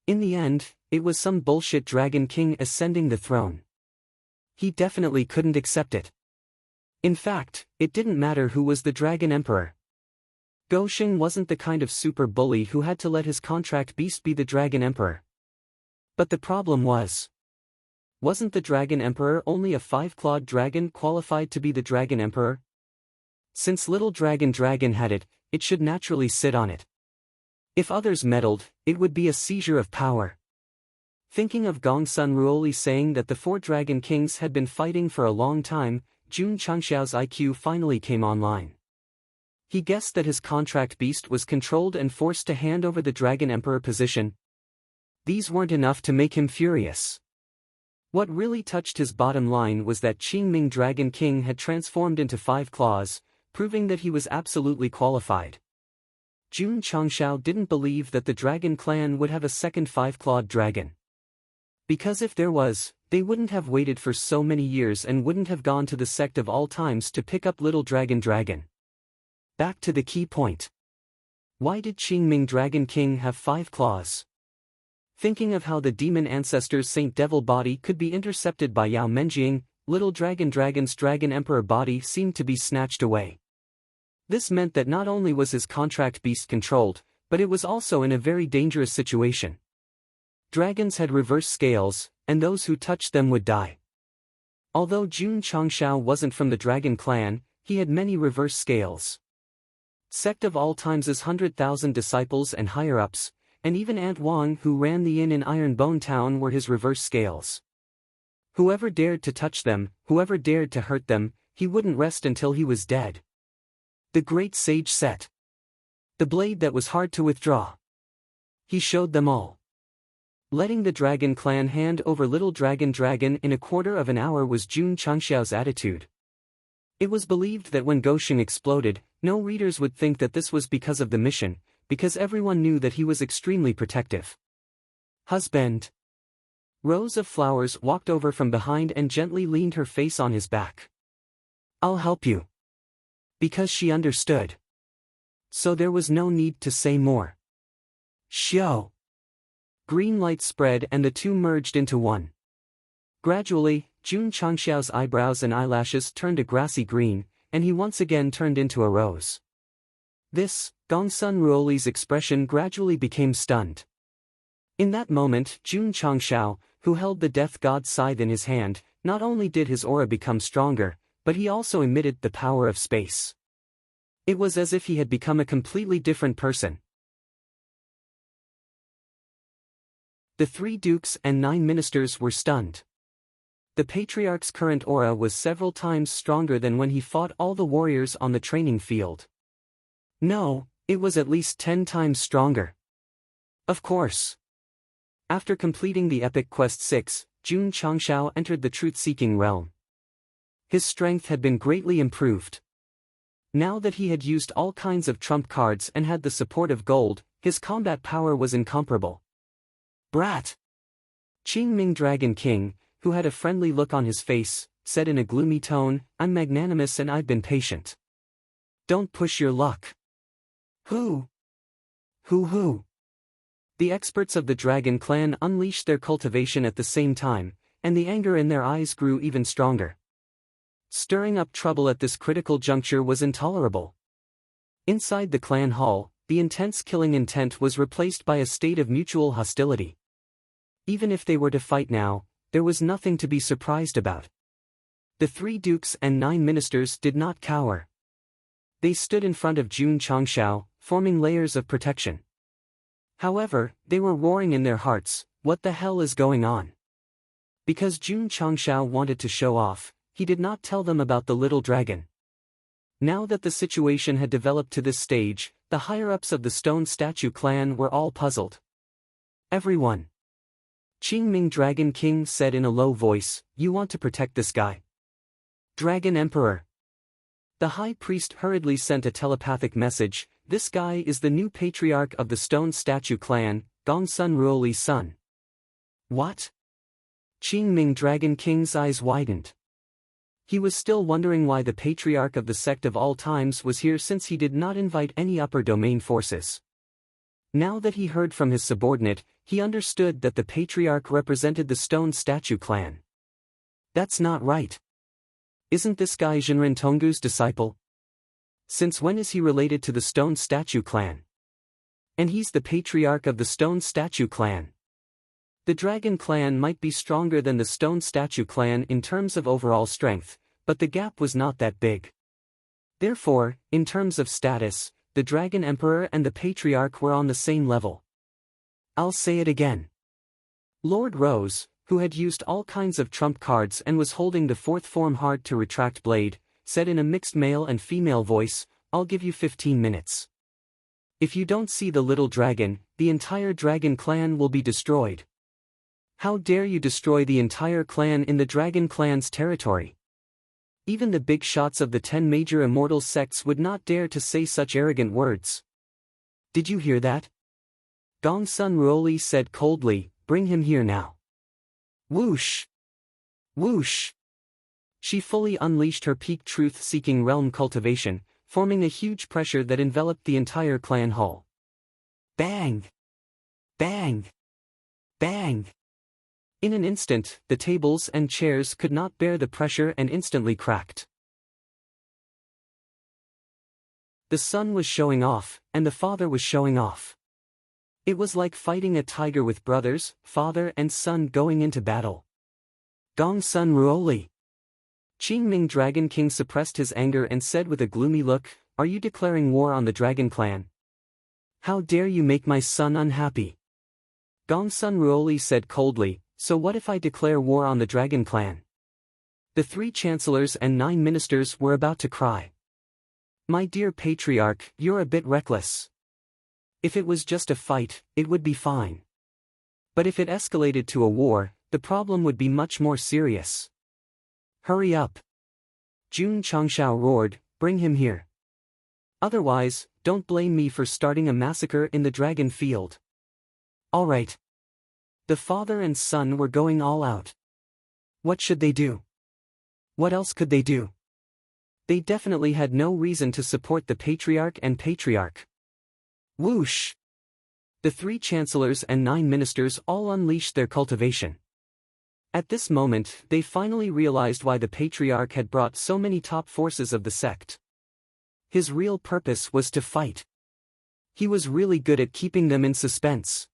Speaker 1: In the end, it was some bullshit Dragon King ascending the throne. He definitely couldn't accept it. In fact, it didn't matter who was the Dragon Emperor. Gosheng wasn't the kind of super bully who had to let his contract beast be the Dragon Emperor. But the problem wasn't the Dragon Emperor only a 5-clawed dragon qualified to be the Dragon Emperor? Since Little Dragon had it, it should naturally sit on it. If others meddled, it would be a seizure of power. Thinking of Gongsun Ruoli saying that the 4 Dragon Kings had been fighting for a long time, Jun Changshao's IQ finally came online. He guessed that his contract beast was controlled and forced to hand over the Dragon Emperor position. These weren't enough to make him furious. What really touched his bottom line was that Qingming Dragon King had transformed into 5 claws, proving that he was absolutely qualified. Jun Changshao didn't believe that the Dragon Clan would have a second 5-clawed dragon. Because if there was, they wouldn't have waited for so many years and wouldn't have gone to the Sect of all times to pick up Little Dragon. Back to the key point. Why did Qingming Dragon King have 5 claws? Thinking of how the demon ancestor's Saint Devil body could be intercepted by Yao Menjing, Little Dragon's Dragon Emperor body seemed to be snatched away. This meant that not only was his contract beast controlled, but it was also in a very dangerous situation. Dragons had reverse scales, and those who touched them would die. Although Jun Changshao wasn't from the Dragon Clan, he had many reverse scales. Sect of all times' 100,000 disciples and higher-ups, and even Aunt Wang who ran the inn in Ironbone Town were his reverse scales. Whoever dared to touch them, whoever dared to hurt them, he wouldn't rest until he was dead. The great sage Set. The blade that was hard to withdraw. He showed them all. Letting the Dragon Clan hand over Little Dragon in a quarter of an hour was Jun Changxiao's attitude. It was believed that when Gosheng exploded, no readers would think that this was because of the mission, because everyone knew that he was extremely protective. Husband. Rose of Flowers walked over from behind and gently leaned her face on his back. I'll help you. Because she understood. So there was no need to say more. Xiao. Green light spread and the two merged into one. Gradually, Jun Changxiao's eyebrows and eyelashes turned a grassy green, and he once again turned into a rose. This, Gongsun Ruoli's expression gradually became stunned. In that moment, Jun Changxiao, who held the death god's scythe in his hand, not only did his aura become stronger, but he also emitted the power of space. It was as if he had become a completely different person. The 3 dukes and 9 ministers were stunned. The patriarch's current aura was several times stronger than when he fought all the warriors on the training field. No, it was at least 10 times stronger. Of course. After completing the epic quest 6, Jun Changxiao entered the truth-seeking realm. His strength had been greatly improved. Now that he had used all kinds of trump cards and had the support of gold, his combat power was incomparable. Brat! Qingming Dragon King, who had a friendly look on his face, said in a gloomy tone, I'm magnanimous and I've been patient. Don't push your luck. Who? The experts of the Dragon Clan unleashed their cultivation at the same time, and the anger in their eyes grew even stronger. Stirring up trouble at this critical juncture was intolerable. Inside the clan hall, the intense killing intent was replaced by a state of mutual hostility. Even if they were to fight now, there was nothing to be surprised about. The 3 dukes and 9 ministers did not cower. They stood in front of Jun Changxiao, forming layers of protection. However, they were roaring in their hearts, what the hell is going on? Because Jun Changxiao wanted to show off, he did not tell them about the little dragon. Now that the situation had developed to this stage, the higher-ups of the Stone Statue clan were all puzzled. Everyone. Qingming Dragon King said in a low voice, you want to protect this guy? Dragon Emperor. The High Priest hurriedly sent a telepathic message, this guy is the new patriarch of the Stone Statue clan, Gongsun Ruoli's son. What? Qingming Dragon King's eyes widened. He was still wondering why the patriarch of the sect of all times was here since he did not invite any upper domain forces. Now that he heard from his subordinate, he understood that the patriarch represented the Stone Statue clan. That's not right. Isn't this guy Jinren Tonggu's disciple? Since when is he related to the Stone Statue clan? And he's the patriarch of the Stone Statue clan. The Dragon clan might be stronger than the Stone Statue clan in terms of overall strength, but the gap was not that big. Therefore, in terms of status, the Dragon Emperor and the Patriarch were on the same level. I'll say it again. Lord Rose, who had used all kinds of trump cards and was holding the 4th form hard to retract blade, said in a mixed male and female voice, I'll give you 15 minutes. If you don't see the little dragon, the entire Dragon clan will be destroyed. How dare you destroy the entire clan in the Dragon clan's territory? Even the big shots of the 10 major immortal sects would not dare to say such arrogant words. Did you hear that? Gongsun Ruoli said coldly, bring him here now. Whoosh! Whoosh! She fully unleashed her peak truth-seeking realm cultivation, forming a huge pressure that enveloped the entire clan hall. Bang! Bang! Bang! In an instant, the tables and chairs could not bear the pressure and instantly cracked. The son was showing off, and the father was showing off. It was like fighting a tiger with brothers, father and son going into battle. Gongsun Ruoli. Qingming Dragon King suppressed his anger and said with a gloomy look, are you declaring war on the Dragon clan? How dare you make my son unhappy? Gongsun Ruoli said coldly, so what if I declare war on the Dragon clan? The 3 chancellors and 9 ministers were about to cry. My dear patriarch, you're a bit reckless. If it was just a fight, it would be fine. But if it escalated to a war, the problem would be much more serious. Hurry up! Jun Changshao roared, bring him here. Otherwise, don't blame me for starting a massacre in the dragon field. Alright. The father and son were going all out. What should they do? What else could they do? They definitely had no reason to support the patriarch and patriarch. Whoosh! The 3 chancellors and 9 ministers all unleashed their cultivation. At this moment, they finally realized why the patriarch had brought so many top forces of the sect. His real purpose was to fight. He was really good at keeping them in suspense.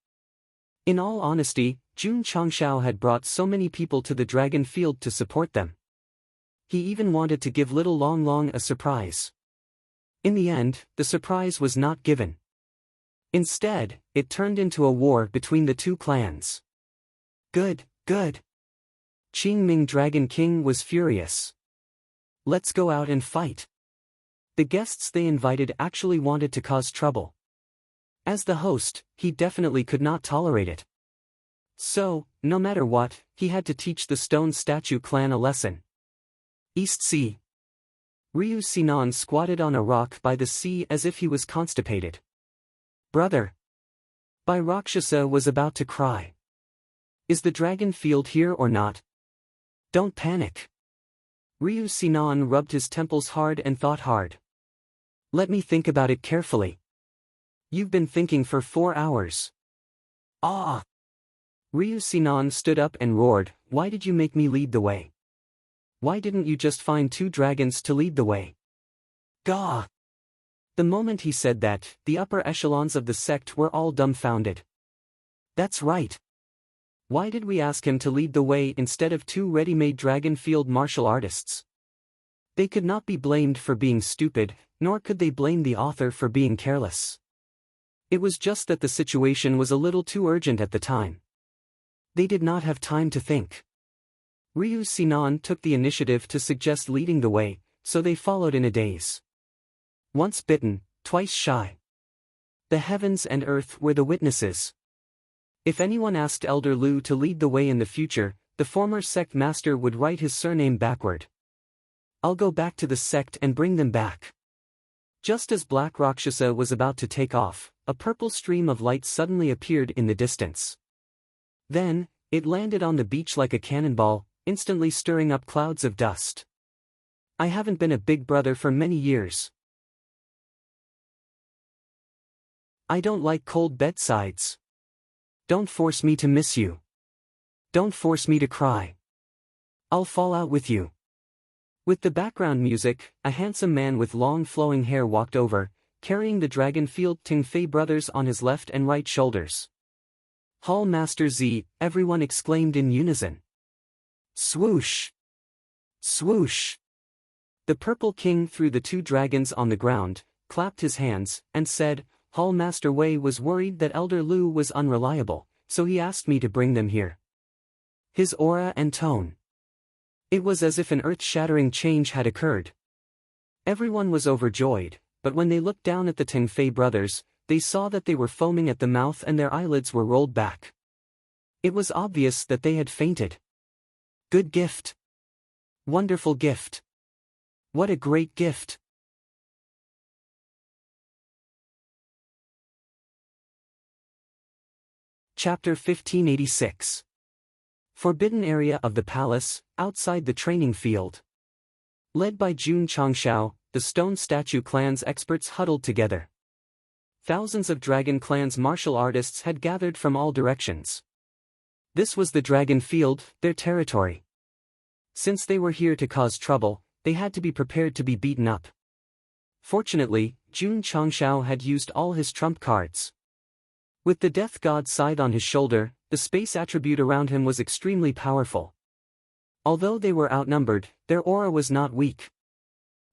Speaker 1: In all honesty, Jun Changshao had brought so many people to the dragon field to support them. He even wanted to give little Long Long a surprise. In the end, the surprise was not given. Instead, it turned into a war between the 2 clans. Good, good. Qingming Dragon King was furious. Let's go out and fight. The guests they invited actually wanted to cause trouble. As the host, he definitely could not tolerate it. So, no matter what, he had to teach the Stone Statue clan a lesson. East Sea. Ryu Sinan squatted on a rock by the sea as if he was constipated. Brother! Bai Rakshasa was about to cry. Is the dragon field here or not? Don't panic. Ryu Sinan rubbed his temples hard and thought hard. Let me think about it carefully. You've been thinking for 4 hours. Ah! Ryu Sinan stood up and roared, why did you make me lead the way? Why didn't you just find 2 dragons to lead the way? Gah! The moment he said that, the upper echelons of the sect were all dumbfounded. That's right. Why did we ask him to lead the way instead of 2 ready-made dragon field martial artists? They could not be blamed for being stupid, nor could they blame the author for being careless. It was just that the situation was a little too urgent at the time. They did not have time to think. Ryu Sinan took the initiative to suggest leading the way, so they followed in a daze. Once bitten, twice shy. The heavens and earth were the witnesses. If anyone asked Elder Lu to lead the way in the future, the former sect master would write his surname backward. I'll go back to the sect and bring them back. Just as Black Rakshasa was about to take off, a purple stream of light suddenly appeared in the distance. Then, it landed on the beach like a cannonball, instantly stirring up clouds of dust. I haven't been a big brother for many years. I don't like cold bedsides. Don't force me to miss you. Don't force me to cry. I'll fall out with you. With the background music, a handsome man with long flowing hair walked over, carrying the Dragonfield Tingfei brothers on his left and right shoulders. Hall Master Z, everyone exclaimed in unison. Swoosh! Swoosh! The Purple King threw the 2 dragons on the ground, clapped his hands, and said, Hall Master Wei was worried that Elder Lu was unreliable, so he asked me to bring them here. His aura and tone. It was as if an earth-shattering change had occurred. Everyone was overjoyed, but when they looked down at the Tingfei brothers, they saw that they were foaming at the mouth and their eyelids were rolled back. It was obvious that they had fainted. Good gift. Wonderful gift. What a great gift. Chapter 1586. Forbidden area of the palace, outside the training field. Led by Jun Changshao, the Stone Statue clan's experts huddled together. Thousands of Dragon clan's martial artists had gathered from all directions. This was the Dragon Field, their territory. Since they were here to cause trouble, they had to be prepared to be beaten up. Fortunately, Jun Changshao had used all his trump cards. With the Death God scythe on his shoulder, the space attribute around him was extremely powerful. Although they were outnumbered, their aura was not weak.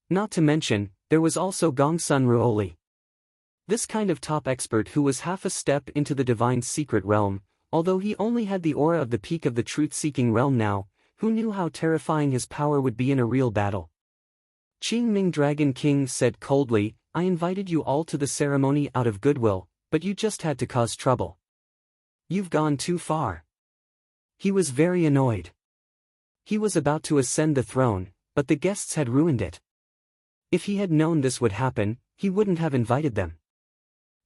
Speaker 1: Not to mention, there was also Gongsun Ruoli. This kind of top expert who was half a step into the divine secret realm, although he only had the aura of the peak of the truth-seeking realm now, who knew how terrifying his power would be in a real battle. Qingming Dragon King said coldly, I invited you all to the ceremony out of goodwill, but you just had to cause trouble. You've gone too far. He was very annoyed. He was about to ascend the throne, but the guests had ruined it. If he had known this would happen, he wouldn't have invited them.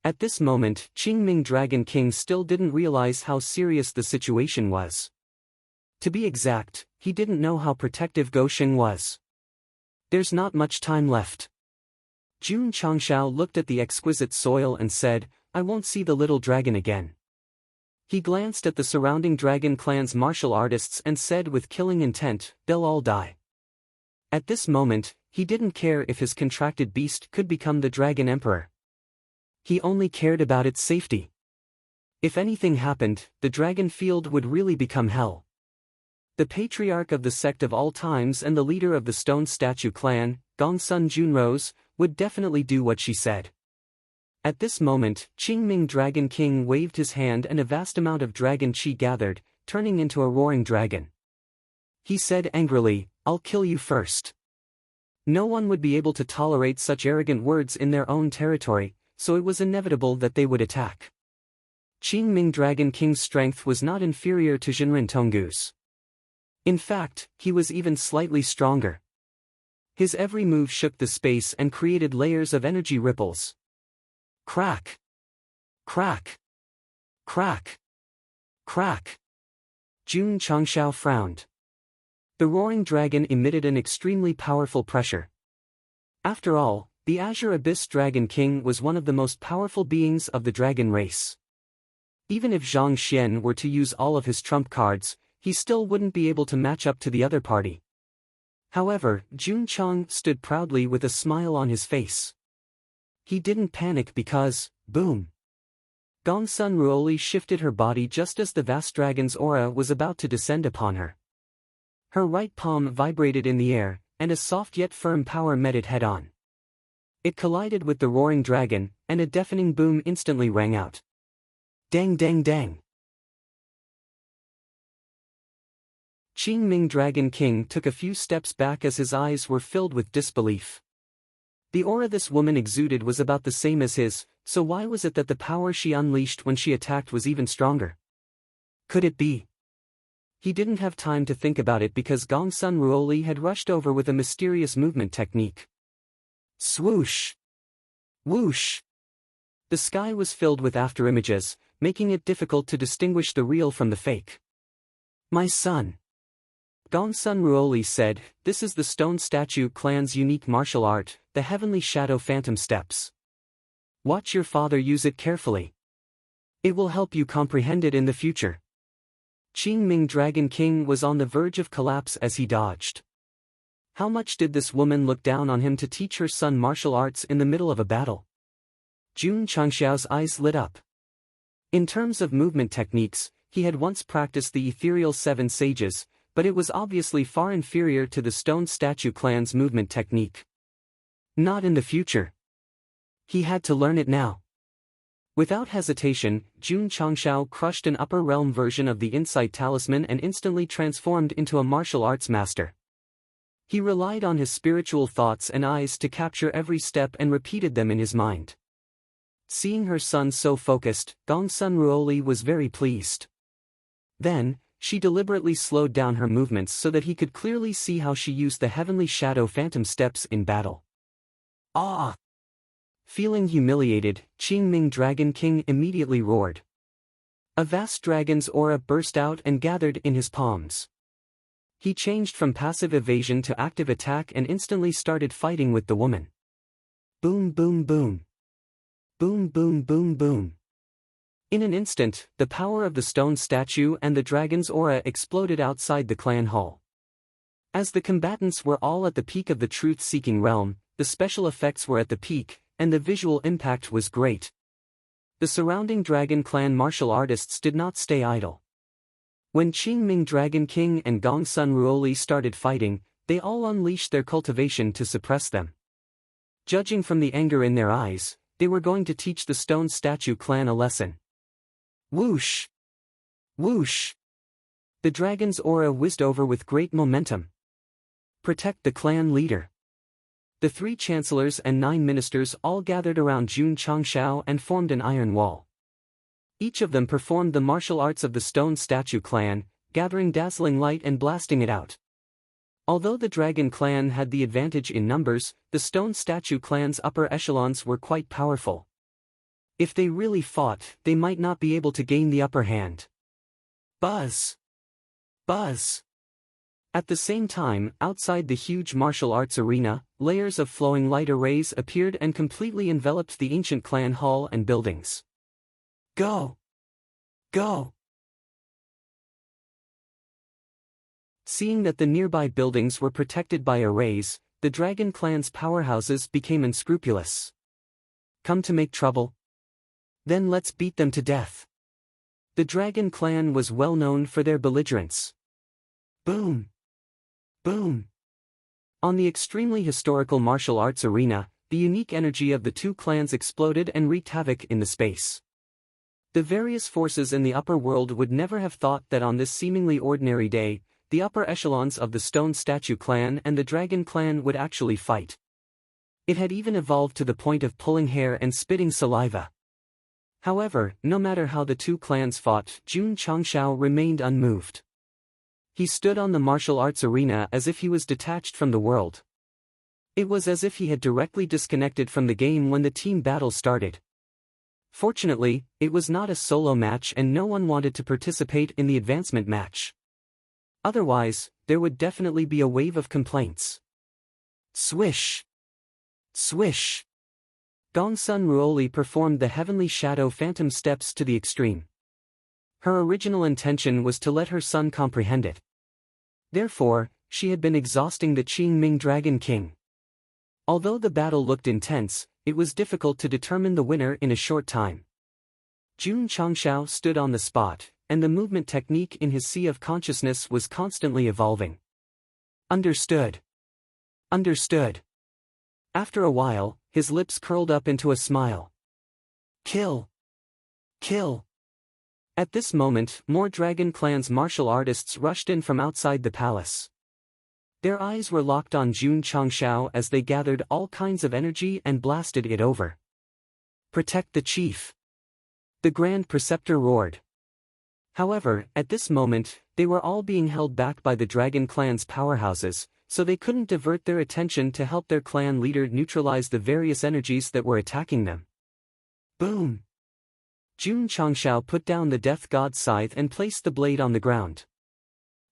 Speaker 1: At this moment, Qingming Dragon King still didn't realize how serious the situation was. To be exact, he didn't know how protective Gosheng was. There's not much time left. Jun Changshao looked at the exquisite soil and said, I won't see the little dragon again. He glanced at the surrounding dragon clan's martial artists and said with killing intent, they'll all die. At this moment, he didn't care if his contracted beast could become the Dragon Emperor. He only cared about its safety. If anything happened, the dragon field would really become hell. The patriarch of the sect of all times and the leader of the stone statue clan, Gongsun Junrose, would definitely do what she said. At this moment, Qingming Dragon King waved his hand and a vast amount of dragon chi gathered, turning into a roaring dragon. He said angrily, I'll kill you first. No one would be able to tolerate such arrogant words in their own territory, so it was inevitable that they would attack. Qingming Dragon King's strength was not inferior to Jinren Tonggu's. In fact, he was even slightly stronger. His every move shook the space and created layers of energy ripples. Crack! Crack! Crack! Crack! Jun Changshao frowned. The roaring dragon emitted an extremely powerful pressure. After all, the Azure Abyss Dragon King was one of the most powerful beings of the dragon race. Even if Zhang Xian were to use all of his trump cards, he still wouldn't be able to match up to the other party. However, Jun Chang stood proudly with a smile on his face. He didn't panic because, boom! Gongsun Ruoli shifted her body just as the vast dragon's aura was about to descend upon her. Her right palm vibrated in the air, and a soft yet firm power met it head-on. It collided with the roaring dragon, and a deafening boom instantly rang out. Dang dang dang! Qingming Dragon King took a few steps back as his eyes were filled with disbelief. The aura this woman exuded was about the same as his, so why was it that the power she unleashed when she attacked was even stronger? Could it be? He didn't have time to think about it because Gongsun Ruoli had rushed over with a mysterious movement technique. Swoosh! Whoosh! The sky was filled with afterimages, making it difficult to distinguish the real from the fake. My son. Gongsun Ruoli said, this is the Stone Statue clan's unique martial art, the Heavenly Shadow Phantom Steps. Watch your father use it carefully. It will help you comprehend it in the future. Qingming Dragon King was on the verge of collapse as he dodged. How much did this woman look down on him to teach her son martial arts in the middle of a battle? Jun Changxiao's eyes lit up. In terms of movement techniques, he had once practiced the ethereal seven sages, but it was obviously far inferior to the Stone Statue clan's movement technique. Not in the future. He had to learn it now. Without hesitation, Jun Changshao crushed an upper realm version of the Insight Talisman and instantly transformed into a martial arts master. He relied on his spiritual thoughts and eyes to capture every step and repeated them in his mind. Seeing her son so focused, Gongsun Ruoli was very pleased. Then, she deliberately slowed down her movements so that he could clearly see how she used the Heavenly Shadow Phantom Steps in battle. Ah! Feeling humiliated, Qingming Dragon King immediately roared. A vast dragon's aura burst out and gathered in his palms. He changed from passive evasion to active attack and instantly started fighting with the woman. Boom boom boom. Boom boom boom boom. In an instant, the power of the stone statue and the dragon's aura exploded outside the clan hall. As the combatants were all at the peak of the truth-seeking realm, the special effects were at the peak, and the visual impact was great. The surrounding Dragon Clan martial artists did not stay idle. When Qingming Dragon King and Gongsun Ruoli started fighting, they all unleashed their cultivation to suppress them. Judging from the anger in their eyes, they were going to teach the Stone Statue clan a lesson. Whoosh! Whoosh! The dragon's aura whizzed over with great momentum. Protect the clan leader. The 3 chancellors and 9 ministers all gathered around Jun Changshao and formed an iron wall. Each of them performed the martial arts of the stone statue clan, gathering dazzling light and blasting it out. Although the dragon clan had the advantage in numbers, the stone statue clan's upper echelons were quite powerful. If they really fought, they might not be able to gain the upper hand. Buzz! Buzz! At the same time, outside the huge martial arts arena, layers of flowing light arrays appeared and completely enveloped the ancient clan hall and buildings. Go! Go! Seeing that the nearby buildings were protected by arrays, the dragon clan's powerhouses became unscrupulous. Come to make trouble? Then let's beat them to death. The dragon clan was well known for their belligerence. Boom! Boom! On the extremely historical martial arts arena, the unique energy of the two clans exploded and wreaked havoc in the space. The various forces in the upper world would never have thought that on this seemingly ordinary day, the upper echelons of the Stone Statue clan and the Dragon clan would actually fight. It had even evolved to the point of pulling hair and spitting saliva. However, no matter how the two clans fought, Jun Changshao remained unmoved. He stood on the martial arts arena as if he was detached from the world. It was as if he had directly disconnected from the game when the team battle started. Fortunately, it was not a solo match and no one wanted to participate in the advancement match. Otherwise, there would definitely be a wave of complaints. Swish! Swish! Gongsun Ruoli performed the Heavenly Shadow Phantom Steps to the extreme. Her original intention was to let her son comprehend it. Therefore, she had been exhausting the Qingming Dragon King. Although the battle looked intense, it was difficult to determine the winner in a short time. Jun Changshao stood on the spot, and the movement technique in his sea of consciousness was constantly evolving. Understood. Understood. After a while, his lips curled up into a smile. Kill. Kill. At this moment, more Dragon Clan's martial artists rushed in from outside the palace. Their eyes were locked on Jun Changshao as they gathered all kinds of energy and blasted it over. Protect the chief. The Grand Preceptor roared. However, at this moment, they were all being held back by the Dragon Clan's powerhouses, so they couldn't divert their attention to help their clan leader neutralize the various energies that were attacking them. Boom! Jun Changshao put down the Death God's scythe and placed the blade on the ground.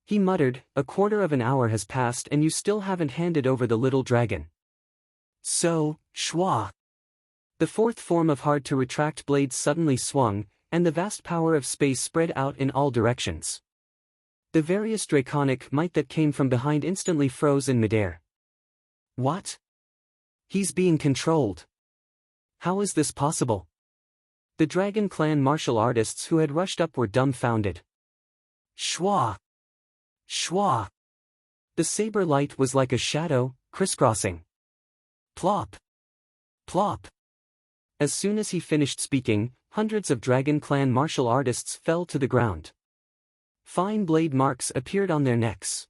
Speaker 1: He muttered, "A quarter of an hour has passed and you still haven't handed over the little dragon." So, shwa! The fourth form of hard-to-retract blade suddenly swung, and the vast power of space spread out in all directions. The various draconic might that came from behind instantly froze in midair. What? He's being controlled. How is this possible? The Dragon Clan martial artists who had rushed up were dumbfounded. Shwa! Shwa! The saber light was like a shadow, crisscrossing. Plop! Plop! As soon as he finished speaking, hundreds of Dragon Clan martial artists fell to the ground. Fine blade marks appeared on their necks.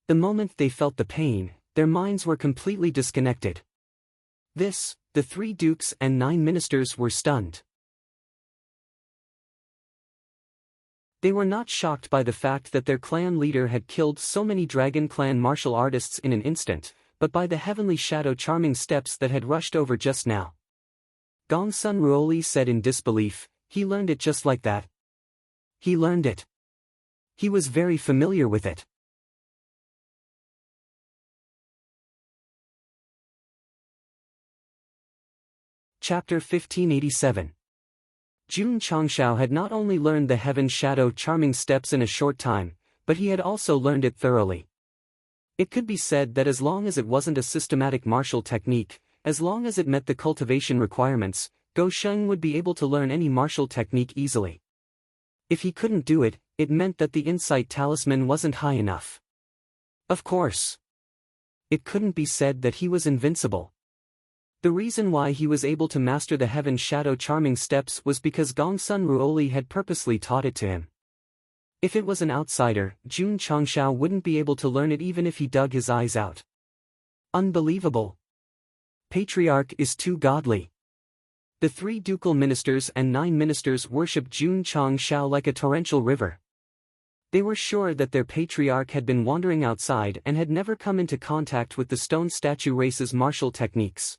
Speaker 1: The moment they felt the pain, their minds were completely disconnected. The 3 dukes and 9 ministers were stunned. They were not shocked by the fact that their clan leader had killed so many Dragon Clan martial artists in an instant, but by the Heavenly Shadow charming steps that had rushed over just now. Gongsun Ruoli said in disbelief, "He learned it just like that. He learned it. He was very familiar with it." Chapter 1587. Jun Changshao had not only learned the Heaven Shadow charming steps in a short time, but he had also learned it thoroughly. It could be said that as long as it wasn't a systematic martial technique, as long as it met the cultivation requirements, Go Sheng would be able to learn any martial technique easily. If he couldn't do it, it meant that the insight talisman wasn't high enough. Of course, it couldn't be said that he was invincible. The reason why he was able to master the Heaven Shadow charming steps was because Gongsun Ruoli had purposely taught it to him. If it was an outsider, Jun Changshao wouldn't be able to learn it even if he dug his eyes out. Unbelievable. Patriarch is too godly. The 3 ducal ministers and 9 ministers worshipped Jun Changshao like a torrential river. They were sure that their patriarch had been wandering outside and had never come into contact with the stone statue race's martial techniques.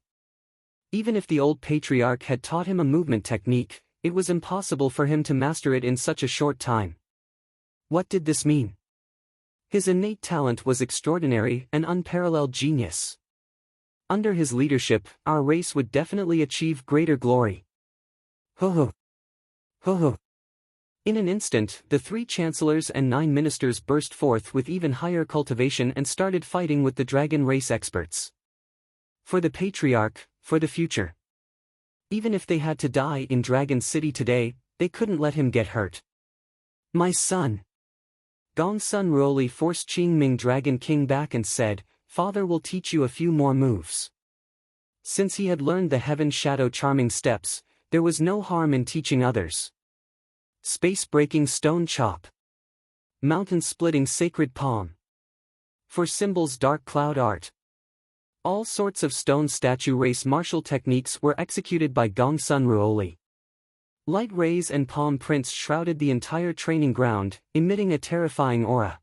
Speaker 1: Even if the old patriarch had taught him a movement technique, it was impossible for him to master it in such a short time. What did this mean? His innate talent was extraordinary and unparalleled genius. Under his leadership, our race would definitely achieve greater glory. Ho ho. Ho ho. In an instant, the 3 chancellors and 9 ministers burst forth with even higher cultivation and started fighting with the dragon race experts. For the patriarch, for the future. Even if they had to die in Dragon City today, they couldn't let him get hurt. My son. Gongsun Ruoli forced Qingming Dragon King back and said, Father will teach you a few more moves. Since he had learned the Heaven Shadow Charming steps, there was no harm in teaching others. Space-breaking stone chop. Mountain-splitting sacred palm. For symbols dark cloud art. All sorts of stone statue race martial techniques were executed by Gongsun Ruoli. Light rays and palm prints shrouded the entire training ground, emitting a terrifying aura.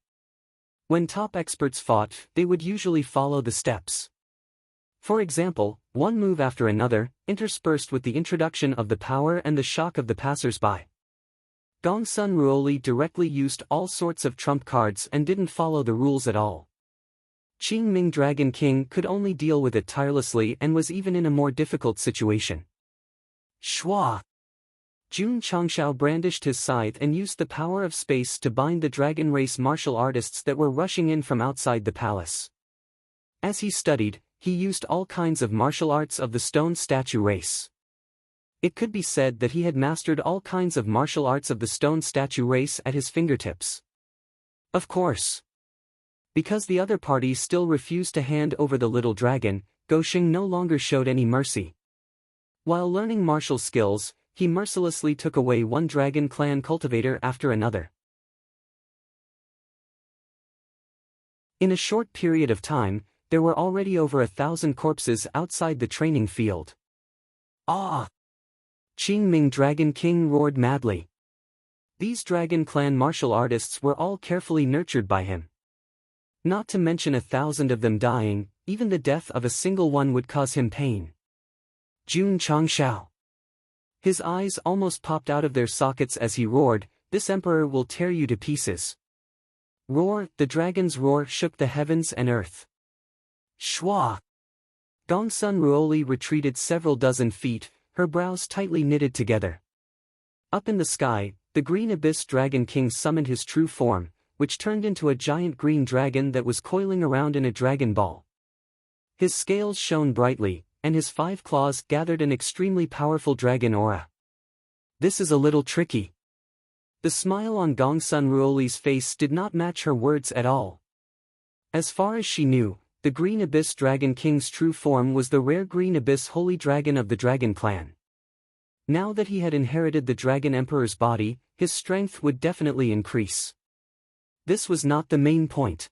Speaker 1: When top experts fought, they would usually follow the steps. For example, one move after another, interspersed with the introduction of the power and the shock of the passers-by. Gongsun Ruoli directly used all sorts of trump cards and didn't follow the rules at all. Qingming Dragon King could only deal with it tirelessly and was even in a more difficult situation. Shua! Jun Changshao brandished his scythe and used the power of space to bind the dragon race martial artists that were rushing in from outside the palace. As he studied, he used all kinds of martial arts of the stone statue race. It could be said that he had mastered all kinds of martial arts of the stone statue race at his fingertips. Of course. Because the other party still refused to hand over the little dragon, Gosheng no longer showed any mercy. While learning martial skills, he mercilessly took away one dragon clan cultivator after another. In a short period of time, there were already over 1,000 corpses outside the training field. Ah! Qingming Dragon King roared madly. These dragon clan martial artists were all carefully nurtured by him. Not to mention 1,000 of them dying, even the death of a single one would cause him pain. Jun Changshao. His eyes almost popped out of their sockets as he roared, "This emperor will tear you to pieces." Roar, the dragon's roar shook the heavens and earth. Shwa! Gongsun Ruoli retreated several dozen feet, her brows tightly knitted together. Up in the sky, the Green Abyss Dragon King summoned his true form, which turned into a giant green dragon that was coiling around in a dragon ball. His scales shone brightly, and his 5 claws gathered an extremely powerful dragon aura. This is a little tricky. The smile on Gongsun Ruoli's face did not match her words at all. As far as she knew, the Green Abyss Dragon King's true form was the rare Green Abyss Holy Dragon of the Dragon Clan. Now that he had inherited the Dragon Emperor's body, his strength would definitely increase. This was not the main point.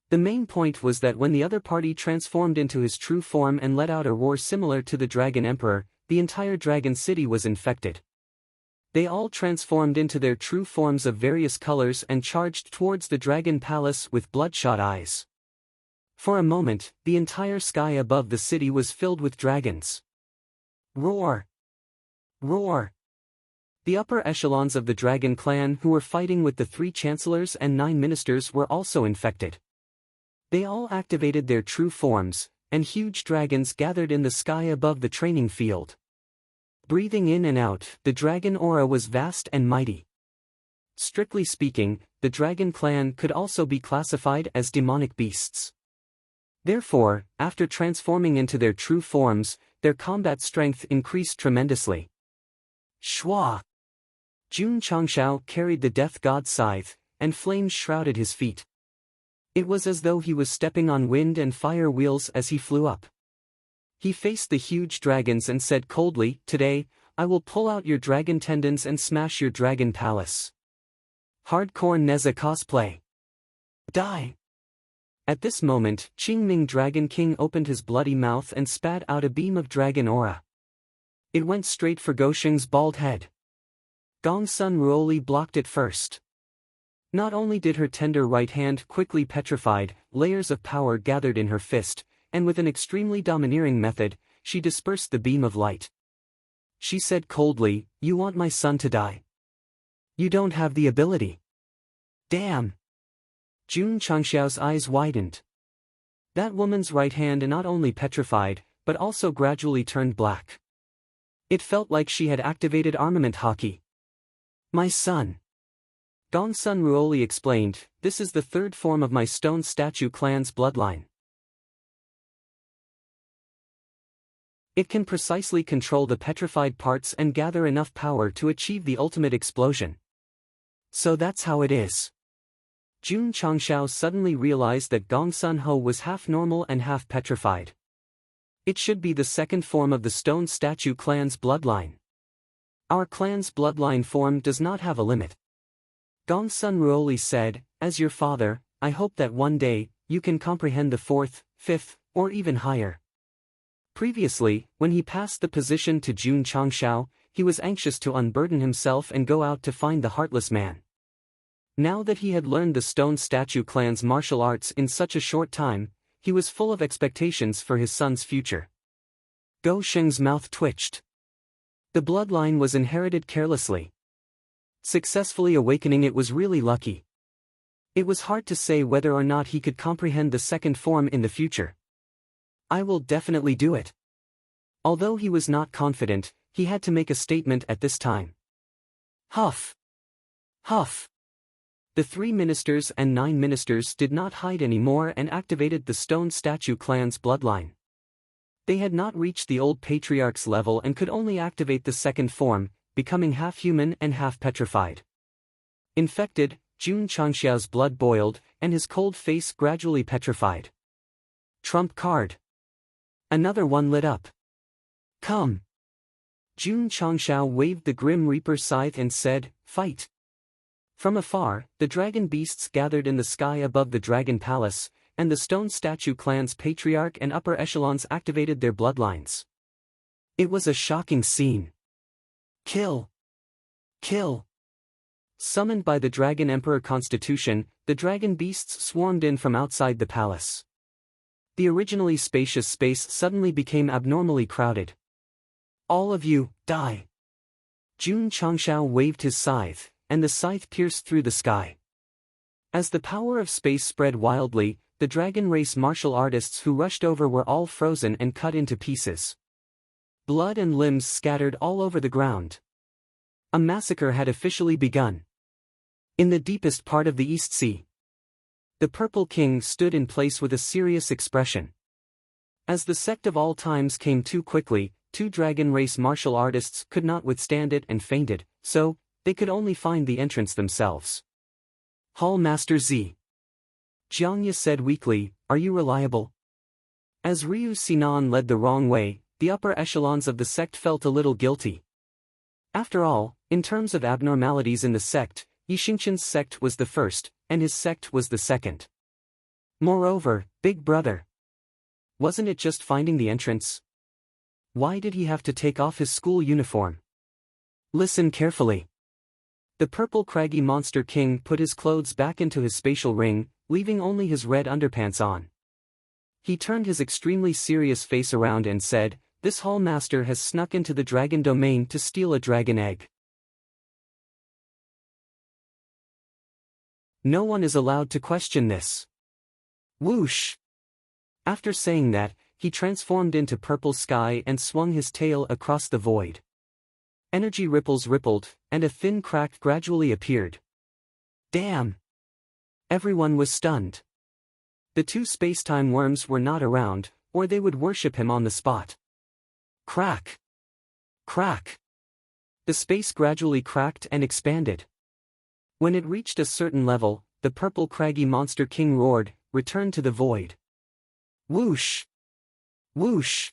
Speaker 1: The main point was that when the other party transformed into his true form and let out a roar similar to the Dragon Emperor, the entire Dragon City was infected. They all transformed into their true forms of various colors and charged towards the Dragon Palace with bloodshot eyes. For a moment, the entire sky above the city was filled with dragons. Roar! Roar! The upper echelons of the Dragon Clan who were fighting with the 3 chancellors and 9 ministers were also infected. They all activated their true forms, and huge dragons gathered in the sky above the training field. Breathing in and out, the dragon aura was vast and mighty. Strictly speaking, the Dragon Clan could also be classified as demonic beasts. Therefore, after transforming into their true forms, their combat strength increased tremendously. Shwa! Jun Changshao carried the Death God scythe, and flames shrouded his feet. It was as though he was stepping on wind and fire wheels as he flew up. He faced the huge dragons and said coldly, "Today, I will pull out your dragon tendons and smash your dragon palace." Hardcore Neza cosplay. Die! At this moment, Qingming Dragon King opened his bloody mouth and spat out a beam of dragon aura. It went straight for Gosheng's bald head. Gongsun Ruoli blocked it first. Not only did her tender right hand quickly petrified, layers of power gathered in her fist, and with an extremely domineering method, she dispersed the beam of light. She said coldly, "You want my son to die? You don't have the ability." Damn! Jun Changxiao's eyes widened. That woman's right hand not only petrified, but also gradually turned black. It felt like she had activated armament hockey. "My son," Gongsun Ruoli explained, "this is the third form of my stone statue clan's bloodline. It can precisely control the petrified parts and gather enough power to achieve the ultimate explosion. So that's how it is." Jun Changxiao suddenly realized that Gongsun Ho was half normal and half petrified. It should be the second form of the stone statue clan's bloodline. Our clan's bloodline form does not have a limit. Gongsun Ruoli said, "As your father, I hope that one day, you can comprehend the fourth, fifth, or even higher." Previously, when he passed the position to Jun Changxiao, he was anxious to unburden himself and go out to find the heartless man. Now that he had learned the stone statue clan's martial arts in such a short time, he was full of expectations for his son's future. Go Sheng's mouth twitched. The bloodline was inherited carelessly. Successfully awakening it was really lucky. It was hard to say whether or not he could comprehend the second form in the future. "I will definitely do it." Although he was not confident, he had to make a statement at this time. Huff! Huff! The 3 ministers and 9 ministers did not hide anymore and activated the stone statue clan's bloodline. They had not reached the old patriarch's level and could only activate the second form, becoming half human and half petrified. Infected, Jun Changxiao's blood boiled, and his cold face gradually petrified. Trump card. Another one lit up. "Come." Jun Changxiao waved the Grim Reaper scythe and said, "Fight." From afar, the dragon beasts gathered in the sky above the dragon palace, and the stone statue clan's patriarch and upper echelons activated their bloodlines. It was a shocking scene. Kill! Kill! Summoned by the Dragon Emperor Constitution, the dragon beasts swarmed in from outside the palace. The originally spacious space suddenly became abnormally crowded. "All of you, die!" Jun Changxiao waved his scythe, and the scythe pierced through the sky. As the power of space spread wildly, the dragon race martial artists who rushed over were all frozen and cut into pieces. Blood and limbs scattered all over the ground. A massacre had officially begun. In the deepest part of the East Sea, the Purple King stood in place with a serious expression. As the Sect of all times came too quickly, 2 dragon race martial artists could not withstand it and fainted, so they could only find the entrance themselves. "Hall Master Z." Jiangya said weakly, "Are you reliable?" As Ryu Sinan led the wrong way, the upper echelons of the sect felt a little guilty. After all, in terms of abnormalities in the sect, Yixingqian's sect was the first, and his sect was the second. Moreover, Big Brother. Wasn't it just finding the entrance? Why did he have to take off his school uniform? Listen carefully. The purple craggy monster king put his clothes back into his spatial ring, leaving only his red underpants on. He turned his extremely serious face around and said, "This hall master has snuck into the dragon domain to steal a dragon egg. No one is allowed to question this." Whoosh! After saying that, he transformed into purple sky and swung his tail across the void. Energy ripples rippled, and a thin crack gradually appeared. Damn! Everyone was stunned. The 2 space-time worms were not around, or they would worship him on the spot. Crack! Crack! The space gradually cracked and expanded. When it reached a certain level, the purple craggy monster king roared, "Return to the void." Whoosh! Whoosh!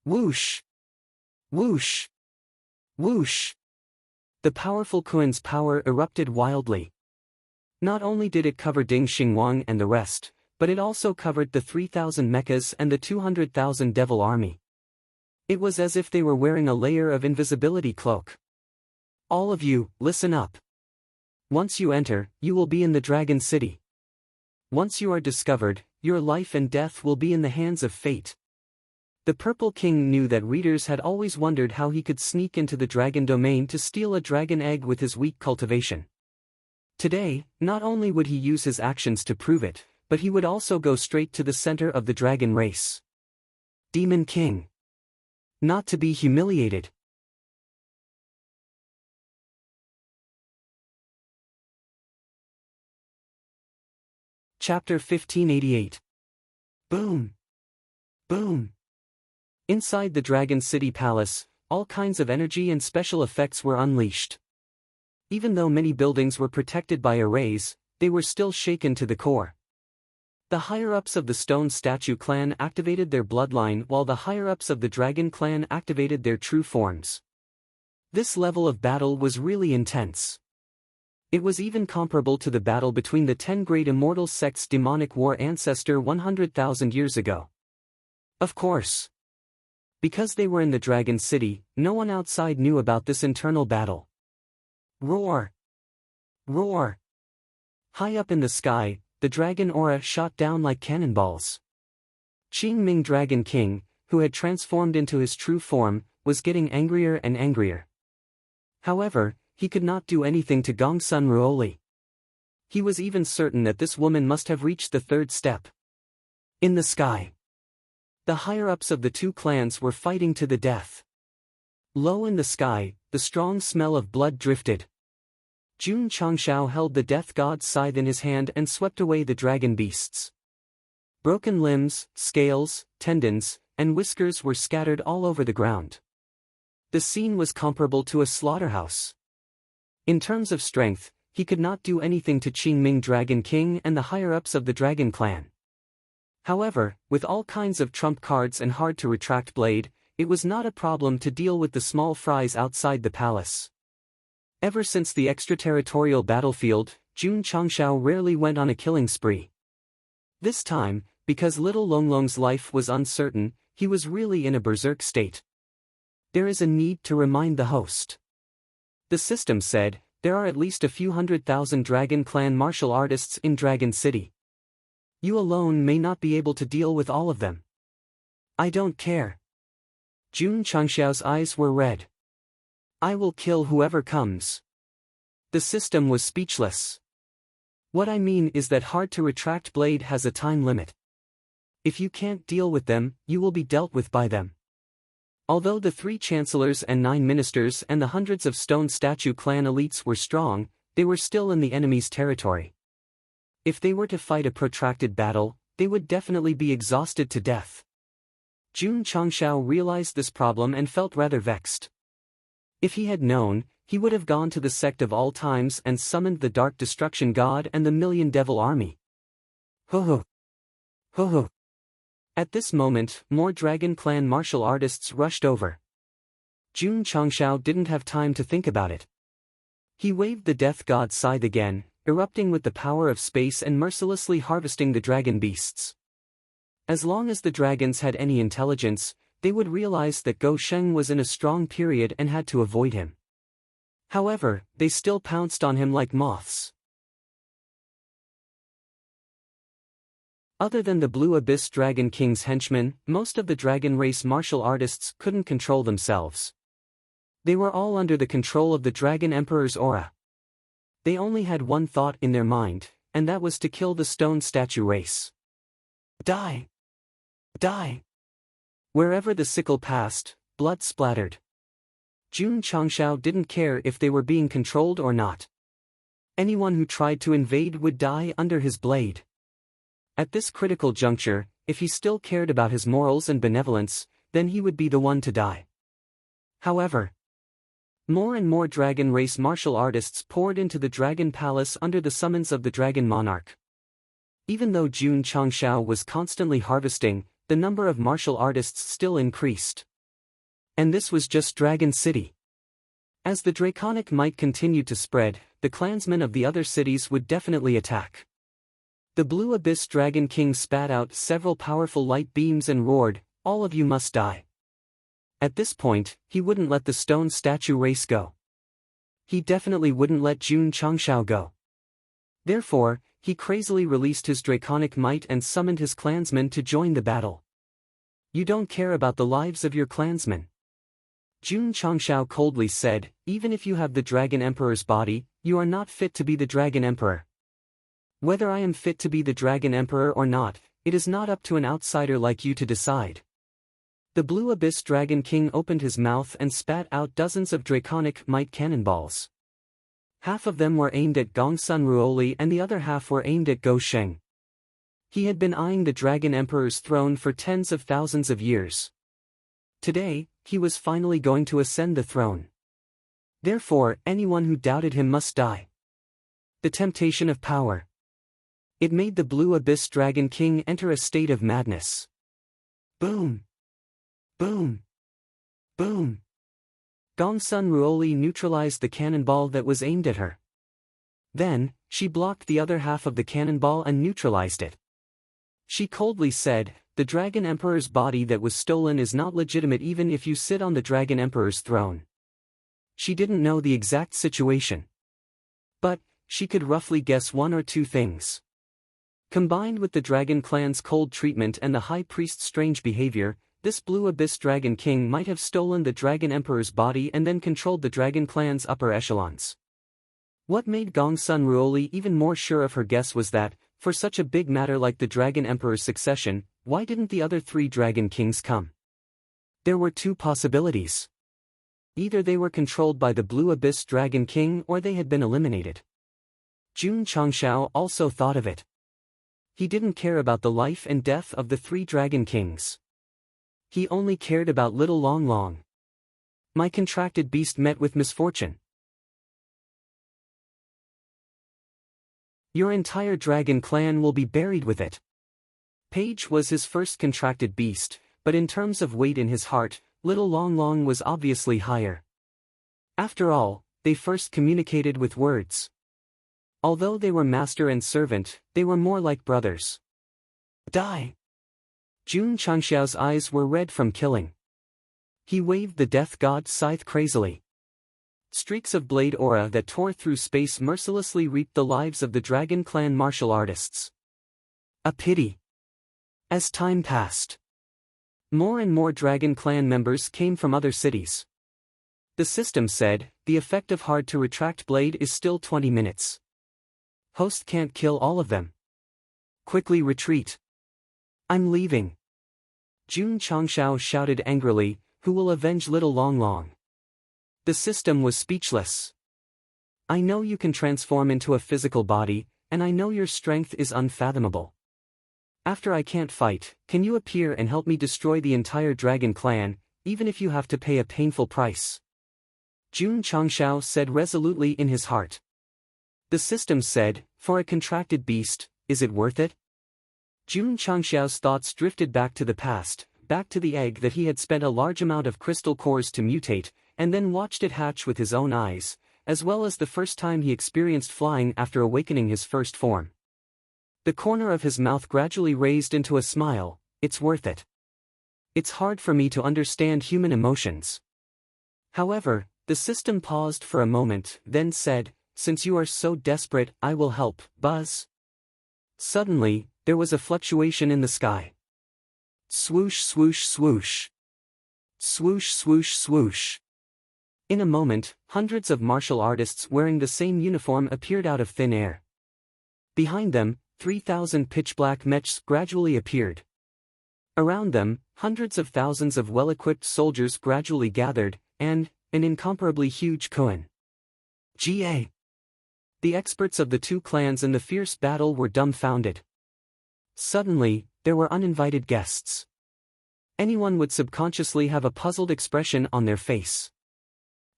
Speaker 1: Whoosh! Whoosh! Whoosh! The powerful Kuan's power erupted wildly. Not only did it cover Ding Xingwang and the rest, but it also covered the 3,000 mechas and the 200,000 devil army. It was as if they were wearing a layer of invisibility cloak. All of you, listen up. Once you enter, you will be in the Dragon City. Once you are discovered, your life and death will be in the hands of fate. The Purple King knew that readers had always wondered how he could sneak into the dragon domain to steal a dragon egg with his weak cultivation. Today, not only would he use his actions to prove it, but he would also go straight to the center of the dragon race. Demon King. Not to be humiliated. Chapter 1588. Boom! Boom! Inside the Dragon City Palace, all kinds of energy and special effects were unleashed. Even though many buildings were protected by arrays, they were still shaken to the core. The higher-ups of the Stone Statue clan activated their bloodline while the higher-ups of the Dragon clan activated their true forms. This level of battle was really intense. It was even comparable to the battle between the 10 great immortal sects' demonic war ancestor 100,000 years ago. Of course. Because they were in the Dragon City, no one outside knew about this internal battle. Roar! Roar! High up in the sky, the dragon aura shot down like cannonballs. Qing Ming Dragon King, who had transformed into his true form, was getting angrier and angrier. However, he could not do anything to Gongsun Ruoli. He was even certain that this woman must have reached the third step. In the sky. The higher-ups of the two clans were fighting to the death. Low in the sky, the strong smell of blood drifted. Jun Changshao held the death god's scythe in his hand and swept away the dragon beasts. Broken limbs, scales, tendons, and whiskers were scattered all over the ground. The scene was comparable to a slaughterhouse. In terms of strength, he could not do anything to Qing Ming Dragon King and the higher-ups of the Dragon clan. However, with all kinds of trump cards and hard-to-retract blade, it was not a problem to deal with the small fries outside the palace. Ever since the extraterritorial battlefield, Jun Changshao rarely went on a killing spree. This time, because little Longlong's life was uncertain, he was really in a berserk state. There is a need to remind the host. The system said, there are at least a few 100,000 Dragon Clan martial artists in Dragon City. You alone may not be able to deal with all of them. I don't care. Jun Changshao's eyes were red. I will kill whoever comes. The system was speechless. What I mean is that hard-to-retract blade has a time limit. If you can't deal with them, you will be dealt with by them. Although the 3 chancellors and 9 ministers and the hundreds of Stone Statue clan elites were strong, they were still in the enemy's territory. If they were to fight a protracted battle, they would definitely be exhausted to death. Jun Changshao realized this problem and felt rather vexed. If he had known, he would have gone to the Sect of all times and summoned the Dark Destruction God and the Million Devil Army. Ho ho. Ho ho. At this moment, more Dragon Clan martial artists rushed over. Jun Changshao didn't have time to think about it. He waved the Death God's scythe again, erupting with the power of space and mercilessly harvesting the dragon beasts. As long as the dragons had any intelligence, they would realize that Go Sheng was in a strong period and had to avoid him. However, they still pounced on him like moths. Other than the Blue Abyss Dragon King's henchmen, most of the dragon race martial artists couldn't control themselves. They were all under the control of the Dragon Emperor's aura. They only had one thought in their mind, and that was to kill the Stone Statue race. Die! Die! Wherever the sickle passed, blood splattered. Jun Changshao didn't care if they were being controlled or not. Anyone who tried to invade would die under his blade. At this critical juncture, if he still cared about his morals and benevolence, then he would be the one to die. However, more and more dragon race martial artists poured into the Dragon Palace under the summons of the Dragon Monarch. Even though Jun Changshao was constantly harvesting, the number of martial artists still increased. And this was just Dragon City. As the draconic might continued to spread, the clansmen of the other cities would definitely attack. The Blue Abyss Dragon King spat out several powerful light beams and roared, "All of you must die." At this point, he wouldn't let the stone statue race go. He definitely wouldn't let Jun Changshao go. Therefore, he crazily released his draconic might and summoned his clansmen to join the battle. You don't care about the lives of your clansmen. Jun Changshao coldly said, even if you have the Dragon Emperor's body, you are not fit to be the Dragon Emperor. Whether I am fit to be the Dragon Emperor or not, it is not up to an outsider like you to decide. The Blue Abyss Dragon King opened his mouth and spat out dozens of draconic might cannonballs. Half of them were aimed at Gongsun Ruoli and the other half were aimed at Go Sheng. He had been eyeing the Dragon Emperor's throne for tens of thousands of years. Today, he was finally going to ascend the throne. Therefore, anyone who doubted him must die. The temptation of power. It made the Blue Abyss Dragon King enter a state of madness. Boom! Boom! Boom! Gongsun Ruoli neutralized the cannonball that was aimed at her. Then, she blocked the other half of the cannonball and neutralized it. She coldly said, the Dragon Emperor's body that was stolen is not legitimate even if you sit on the Dragon Emperor's throne. She didn't know the exact situation. But, she could roughly guess one or two things. Combined with the Dragon Clan's cold treatment and the High Priest's strange behavior, this Blue Abyss Dragon King might have stolen the Dragon Emperor's body and then controlled the Dragon Clan's upper echelons. What made Gongsun Ruoli even more sure of her guess was that, for such a big matter like the Dragon Emperor's succession, why didn't the other three Dragon Kings come? There were two possibilities. Either they were controlled by the Blue Abyss Dragon King or they had been eliminated. Jun Changshao also thought of it. He didn't care about the life and death of the three Dragon Kings. He only cared about little Long Long. My contracted beast met with misfortune. Your entire Dragon Clan will be buried with it. Page was his first contracted beast, but in terms of weight in his heart, little Long Long was obviously higher. After all, they first communicated with words. Although they were master and servant, they were more like brothers. Die! Jun Changshao's eyes were red from killing. He waved the death god's scythe crazily. Streaks of blade aura that tore through space mercilessly reaped the lives of the Dragon Clan martial artists. A pity. As time passed, more and more Dragon Clan members came from other cities. The system said, the effect of hard to retract blade is still 20 minutes. Host can't kill all of them. Quickly retreat. I'm leaving. Jun Changshao shouted angrily, who will avenge little Long Long? The system was speechless. I know you can transform into a physical body, and I know your strength is unfathomable. After I can't fight, can you appear and help me destroy the entire Dragon Clan, even if you have to pay a painful price? Jun Changshao said resolutely in his heart. The system said, for a contracted beast, is it worth it? Jun Changshao's thoughts drifted back to the past, back to the egg that he had spent a large amount of crystal cores to mutate, and then watched it hatch with his own eyes, as well as the first time he experienced flying after awakening his first form. The corner of his mouth gradually raised into a smile. It's worth it. It's hard for me to understand human emotions. However, the system paused for a moment, then said, since you are so desperate, I will help, Buzz. Suddenly, there was a fluctuation in the sky. Swoosh swoosh swoosh. Swoosh swoosh swoosh. In a moment, hundreds of martial artists wearing the same uniform appeared out of thin air. Behind them, 3,000 pitch-black mechs gradually appeared. Around them, hundreds of thousands of well-equipped soldiers gradually gathered, and, an incomparably huge koan. GA. The experts of the two clans in the fierce battle were dumbfounded. Suddenly, there were uninvited guests. Anyone would subconsciously have a puzzled expression on their face.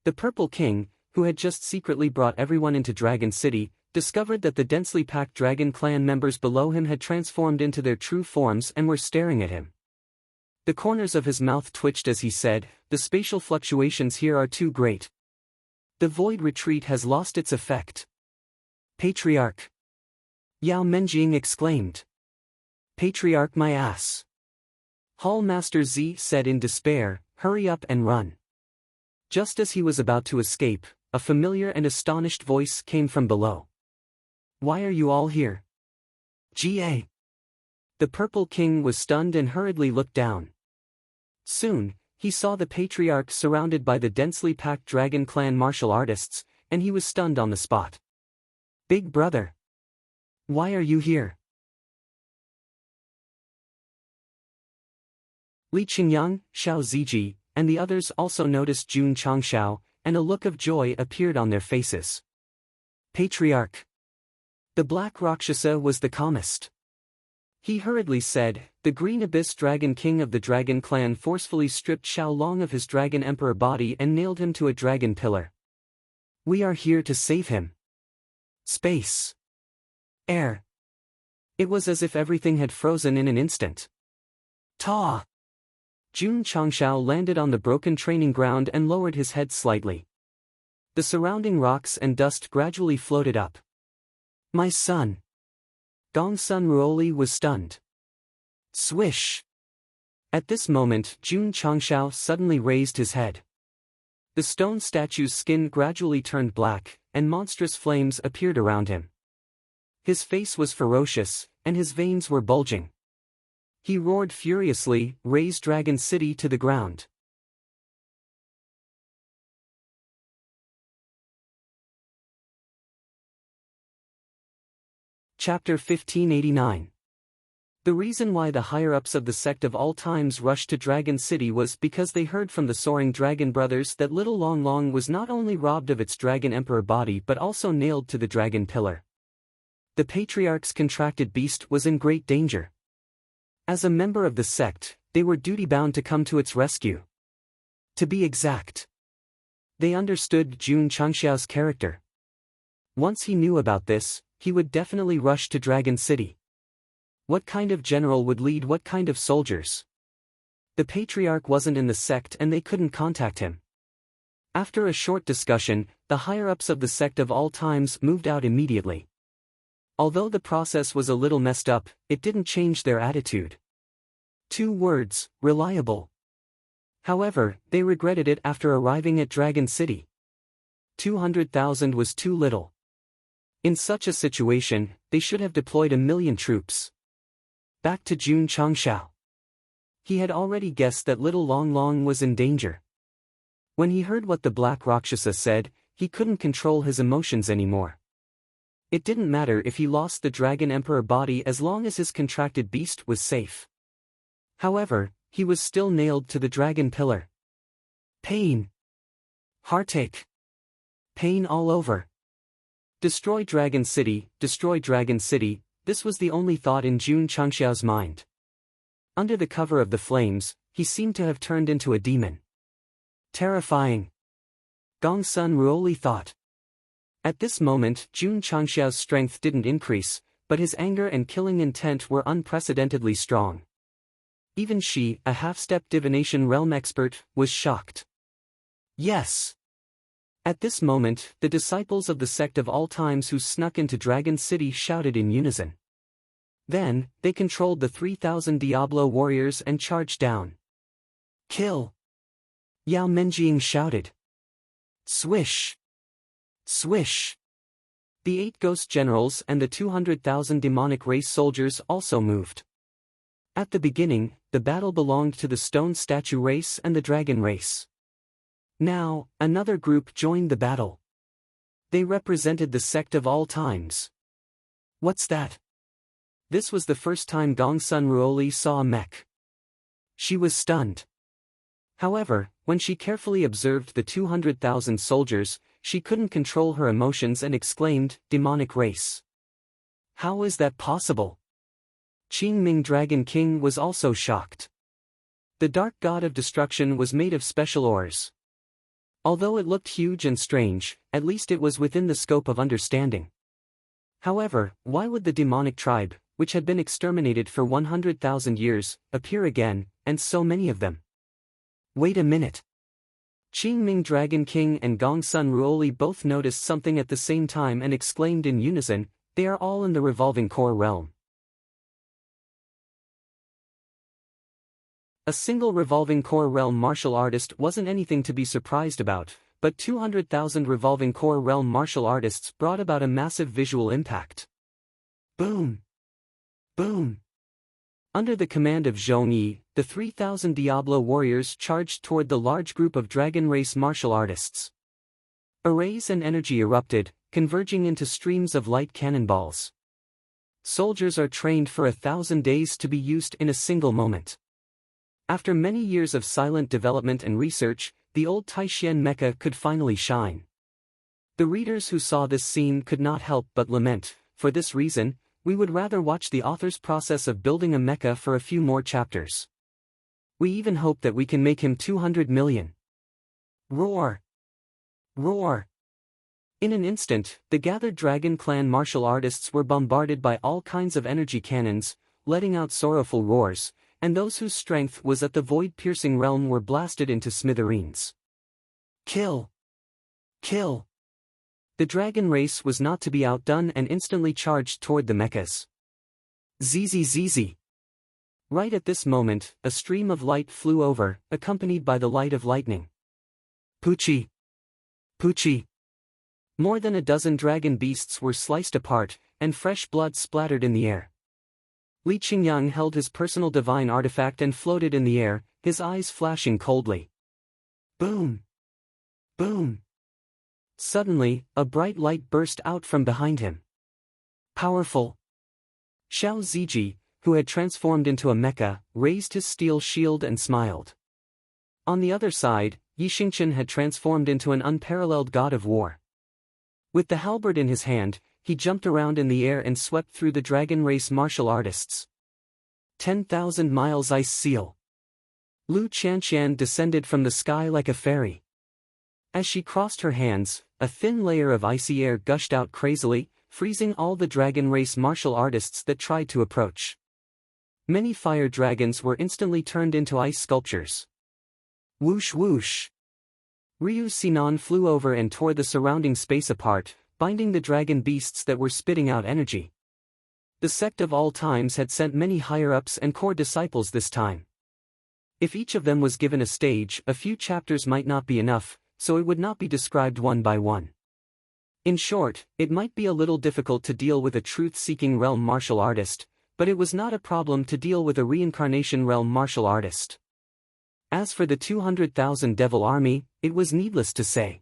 Speaker 1: The Purple King, who had just secretly brought everyone into Dragon City, discovered that the densely packed Dragon Clan members below him had transformed into their true forms and were staring at him. The corners of his mouth twitched as he said, the spatial fluctuations here are too great. The void retreat has lost its effect. Patriarch. Yao Menjing exclaimed. Patriarch my ass. Hall Master Z said in despair, hurry up and run." Just as he was about to escape, a familiar and astonished voice came from below. "Why are you all here?" "Ga." The Purple King was stunned and hurriedly looked down. Soon, he saw the Patriarch surrounded by the densely packed Dragon Clan martial artists, and he was stunned on the spot. "Big brother. Why are you here?" Li Qingyang, Xiao Ziji, and the others also noticed Jun Changshao, and a look of joy appeared on their faces. "Patriarch." The Black Rakshasa was the calmest. He hurriedly said, "The Green Abyss Dragon King of the Dragon Clan forcefully stripped Xiao Long of his Dragon Emperor body and nailed him to a dragon pillar. We are here to save him." Space. Air. It was as if everything had frozen in an instant. Ta! Jun Changshao landed on the broken training ground and lowered his head slightly. The surrounding rocks and dust gradually floated up. "My son." Gongsun Ruoli was stunned. Swish! At this moment Jun Changshao suddenly raised his head. The stone statue's skin gradually turned black, and monstrous flames appeared around him. His face was ferocious, and his veins were bulging. He roared furiously, "Raze Dragon City to the ground." Chapter 1589. The reason why the higher-ups of the Sect of all times rushed to Dragon City was because they heard from the soaring dragon brothers that Little Long Long was not only robbed of its Dragon Emperor body but also nailed to the dragon pillar. The Patriarch's contracted beast was in great danger. As a member of the Sect, they were duty-bound to come to its rescue. To be exact. They understood Jun Changshao's character. Once he knew about this, he would definitely rush to Dragon City. What kind of general would lead what kind of soldiers? The Patriarch wasn't in the Sect and they couldn't contact him. After a short discussion, the higher-ups of the Sect of all times moved out immediately. Although the process was a little messed up, it didn't change their attitude. 2 words, reliable. However, they regretted it after arriving at Dragon City. 200,000 was too little. In such a situation, they should have deployed 1,000,000 troops. Back to Jun Changshao. He had already guessed that Little Long Long was in danger. When he heard what the Black Rakshasa said, he couldn't control his emotions anymore. It didn't matter if he lost the Dragon Emperor body as long as his contracted beast was safe. However, he was still nailed to the dragon pillar. Pain. Heartache. Pain all over. Destroy Dragon City, this was the only thought in Jun Changshao's mind. Under the cover of the flames, he seemed to have turned into a demon. Terrifying. Gongsun Ruoli thought. At this moment Jun Changshao's strength didn't increase, but his anger and killing intent were unprecedentedly strong. Even she, a half-step divination realm expert, was shocked. Yes. At this moment, the disciples of the Sect of all times who snuck into Dragon City shouted in unison. Then, they controlled the 3,000 Diablo warriors and charged down. Kill! Yao Menjing shouted. Swish! Swish! The 8 ghost generals and the 200,000 demonic race soldiers also moved. At the beginning, the battle belonged to the stone statue race and the dragon race. Now, another group joined the battle. They represented the Sect of all times. What's that? This was the first time Gongsun Ruoli saw a mech. She was stunned. However, when she carefully observed the 200,000 soldiers, she couldn't control her emotions and exclaimed, "Demonic race. How is that possible?" Qingming Dragon King was also shocked. The dark god of destruction was made of special ores. Although it looked huge and strange, at least it was within the scope of understanding. However, why would the demonic tribe, which had been exterminated for 100,000 years, appear again, and so many of them? Wait a minute. Qingming Dragon King and Gongsun Ruoli both noticed something at the same time and exclaimed in unison, "They are all in the revolving core realm." A single revolving core realm martial artist wasn't anything to be surprised about, but 200,000 revolving core realm martial artists brought about a massive visual impact. Boom! Boom! Under the command of Zhong Yi, the 3,000 Diablo warriors charged toward the large group of dragon race martial artists. Arrays and energy erupted, converging into streams of light cannonballs. Soldiers are trained for 1,000 days to be used in a single moment. After many years of silent development and research, the old Taishian mecha could finally shine. The readers who saw this scene could not help but lament. For this reason, we would rather watch the author's process of building a mecha for a few more chapters. We even hope that we can make him 200 million. Roar! Roar! In an instant, the gathered Dragon Clan martial artists were bombarded by all kinds of energy cannons, letting out sorrowful roars, and those whose strength was at the void-piercing realm were blasted into smithereens. Kill! Kill! The dragon race was not to be outdone and instantly charged toward the mechas. ZZZZ! Right at this moment, a stream of light flew over, accompanied by the light of lightning. Poochie! Poochie! More than a dozen dragon beasts were sliced apart, and fresh blood splattered in the air. Li Qingyang held his personal divine artifact and floated in the air, his eyes flashing coldly. Boom! Boom! Suddenly, a bright light burst out from behind him. Powerful! Xiao Ziji, who had transformed into a mecha, raised his steel shield and smiled. On the other side, Yi Xingqian had transformed into an unparalleled god of war. With the halberd in his hand, he jumped around in the air and swept through the dragon race martial artists. 10,000 miles ice seal. Lu Qianqian descended from the sky like a fairy. As she crossed her hands, a thin layer of icy air gushed out crazily, freezing all the dragon race martial artists that tried to approach. Many fire dragons were instantly turned into ice sculptures. Whoosh whoosh! Ryu Sinan flew over and tore the surrounding space apart, binding the dragon beasts that were spitting out energy. The Sect of all times had sent many higher-ups and core disciples this time. If each of them was given a stage, a few chapters might not be enough, so it would not be described one by one. In short, it might be a little difficult to deal with a truth-seeking realm martial artist, but it was not a problem to deal with a reincarnation realm martial artist. As for the 200,000 devil army, it was needless to say.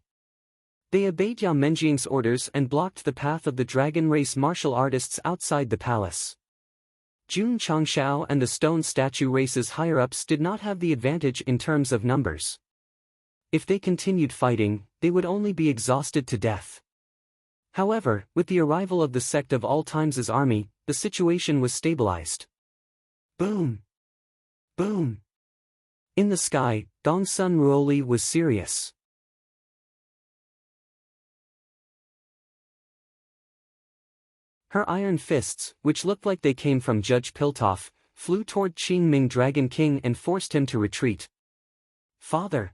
Speaker 1: They obeyed Yao Menjing's orders and blocked the path of the dragon race martial artists outside the palace. Jun Changshao and the stone statue race's higher-ups did not have the advantage in terms of numbers. If they continued fighting, they would only be exhausted to death. However, with the arrival of the Sect of all times' army, the situation was stabilized. Boom! Boom! In the sky, Gongsun Ruoli was serious. Her iron fists, which looked like they came from Judge Piltoff, flew toward Qingming Dragon King and forced him to retreat. Father!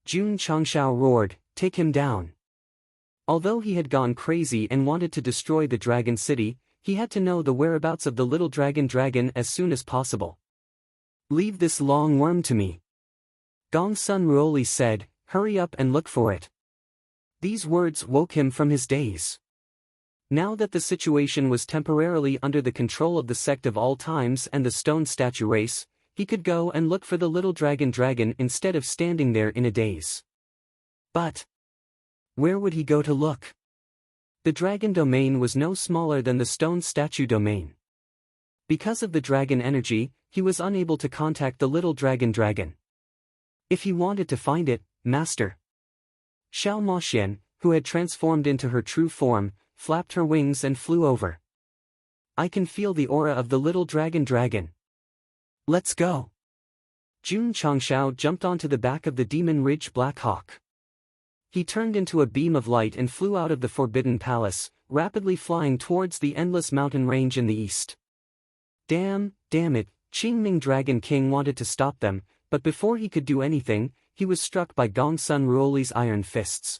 Speaker 1: Jun Changshao roared, "Take him down." Although he had gone crazy and wanted to destroy the dragon city, he had to know the whereabouts of the little dragon as soon as possible. "Leave this long worm to me," Gongsun Ruoli said, "hurry up and look for it." These words woke him from his daze. Now that the situation was temporarily under the control of the Sect of all times and the stone statue race, he could go and look for the little dragon instead of standing there in a daze. But where would he go to look? The dragon domain was no smaller than the stone statue domain. Because of the dragon energy, he was unable to contact the little dragon. If he wanted to find it, Master Xiao Moxian, who had transformed into her true form, flapped her wings and flew over. "I can feel the aura of the little dragon. Let's go." Jun Changshao jumped onto the back of the Demon Ridge Black Hawk. He turned into a beam of light and flew out of the Forbidden Palace, rapidly flying towards the endless mountain range in the east. Damn it, Qingming Dragon King wanted to stop them, but before he could do anything, he was struck by Gongsun Ruoli's iron fists.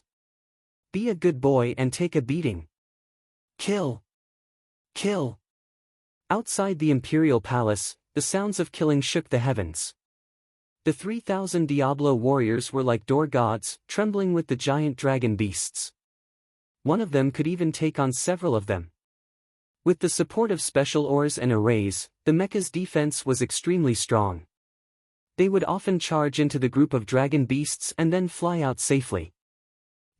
Speaker 1: "Be a good boy and take a beating. Kill! Kill!" Outside the imperial palace, the sounds of killing shook the heavens. The 3,000 Diablo warriors were like door gods, trembling with the giant dragon beasts. One of them could even take on several of them. With the support of special ores and arrays, the mecha's defense was extremely strong. They would often charge into the group of dragon beasts and then fly out safely.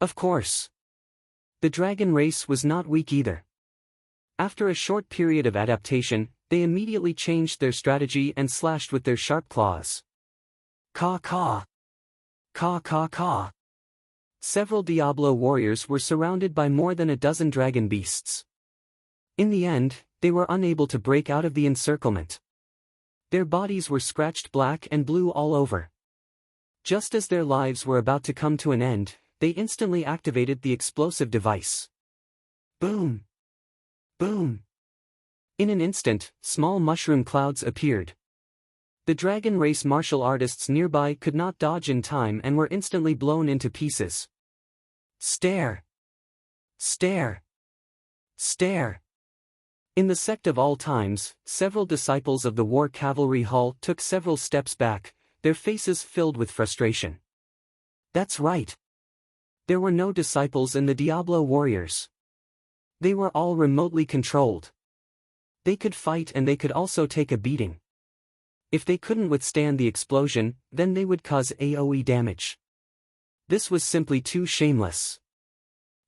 Speaker 1: Of course, the dragon race was not weak either. After a short period of adaptation, they immediately changed their strategy and slashed with their sharp claws. Caw caw. Caw caw caw. Several Diablo warriors were surrounded by more than a dozen dragon beasts. In the end, they were unable to break out of the encirclement. Their bodies were scratched black and blue all over. Just as their lives were about to come to an end, they instantly activated the explosive device. Boom! Boom! In an instant, small mushroom clouds appeared. The dragon race martial artists nearby could not dodge in time and were instantly blown into pieces. Stare! Stare! Stare! In the Sect of all times, several disciples of the war cavalry hall took several steps back, their faces filled with frustration. That's right. There were no disciples in the Diablo warriors. They were all remotely controlled. They could fight and they could also take a beating. If they couldn't withstand the explosion, then they would cause AoE damage. This was simply too shameless.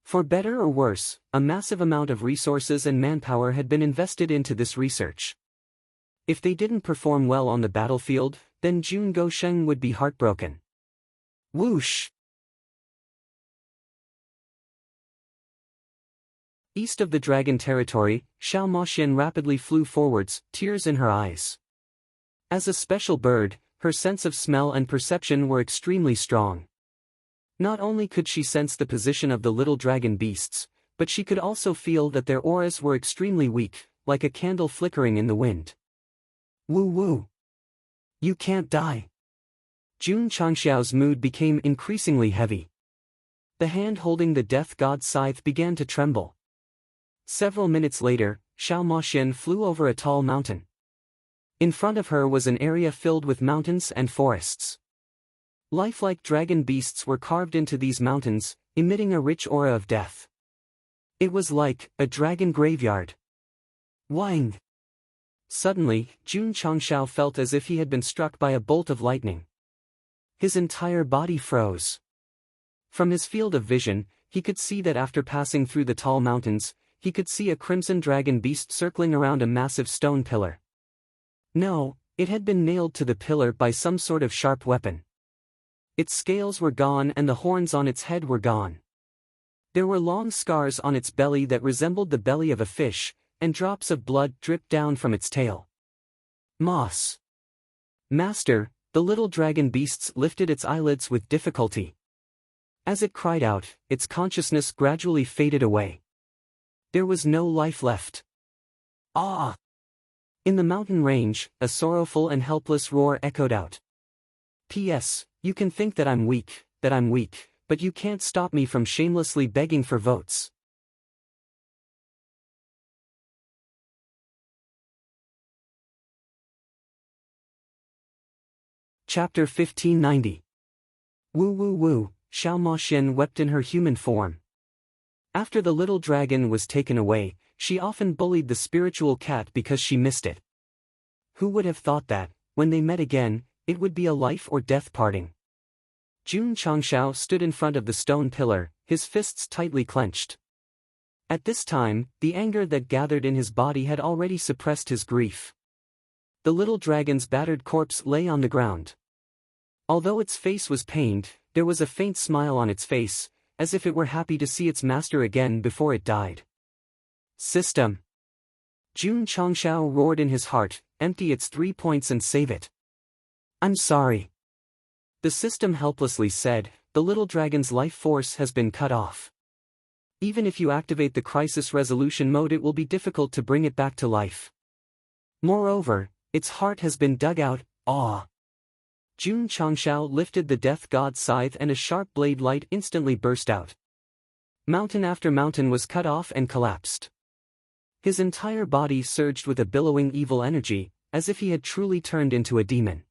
Speaker 1: For better or worse, a massive amount of resources and manpower had been invested into this research. If they didn't perform well on the battlefield, then Jun Gosheng would be heartbroken. Whoosh! East of the dragon territory, Xiao Moxian rapidly flew forwards, tears in her eyes. As a special bird, her sense of smell and perception were extremely strong. Not only could she sense the position of the little dragon beasts, but she could also feel that their auras were extremely weak, like a candle flickering in the wind. Woo woo! You can't die. Jun Changxiao's mood became increasingly heavy. The hand holding the death god's scythe began to tremble. Several minutes later, Xiao Moxian flew over a tall mountain. In front of her was an area filled with mountains and forests. Lifelike dragon beasts were carved into these mountains, emitting a rich aura of death. It was like a dragon graveyard. Wang! Suddenly, Jun Changxiao felt as if he had been struck by a bolt of lightning. His entire body froze. From his field of vision, he could see that after passing through the tall mountains, he could see a crimson dragon beast circling around a massive stone pillar. No, it had been nailed to the pillar by some sort of sharp weapon. Its scales were gone and the horns on its head were gone. There were long scars on its belly that resembled the belly of a fish, and drops of blood dripped down from its tail. Moss! Master, the little dragon beast lifted its eyelids with difficulty. As it cried out, its consciousness gradually faded away. There was no life left. Ah! In the mountain range, a sorrowful and helpless roar echoed out. P.S. You can think that I'm weak, but you can't stop me from shamelessly begging for votes. Chapter 1590. Woo woo woo, Xiao Moxian wept in her human form. After the little dragon was taken away, she often bullied the spiritual cat because she missed it. Who would have thought that, when they met again, it would be a life or death parting. Jun Changxiao stood in front of the stone pillar, his fists tightly clenched. At this time, the anger that gathered in his body had already suppressed his grief. The little dragon's battered corpse lay on the ground. Although its face was pained, there was a faint smile on its face, as if it were happy to see its master again before it died. System! Jun Changxiao roared in his heart, empty its 3 points and save it. I'm sorry. The system helplessly said, the little dragon's life force has been cut off. Even if you activate the crisis resolution mode, it will be difficult to bring it back to life. Moreover, its heart has been dug out. Jun Changxiao lifted the death god's scythe and a sharp blade light instantly burst out. Mountain after mountain was cut off and collapsed. His entire body surged with a billowing evil energy, as if he had truly turned into a demon.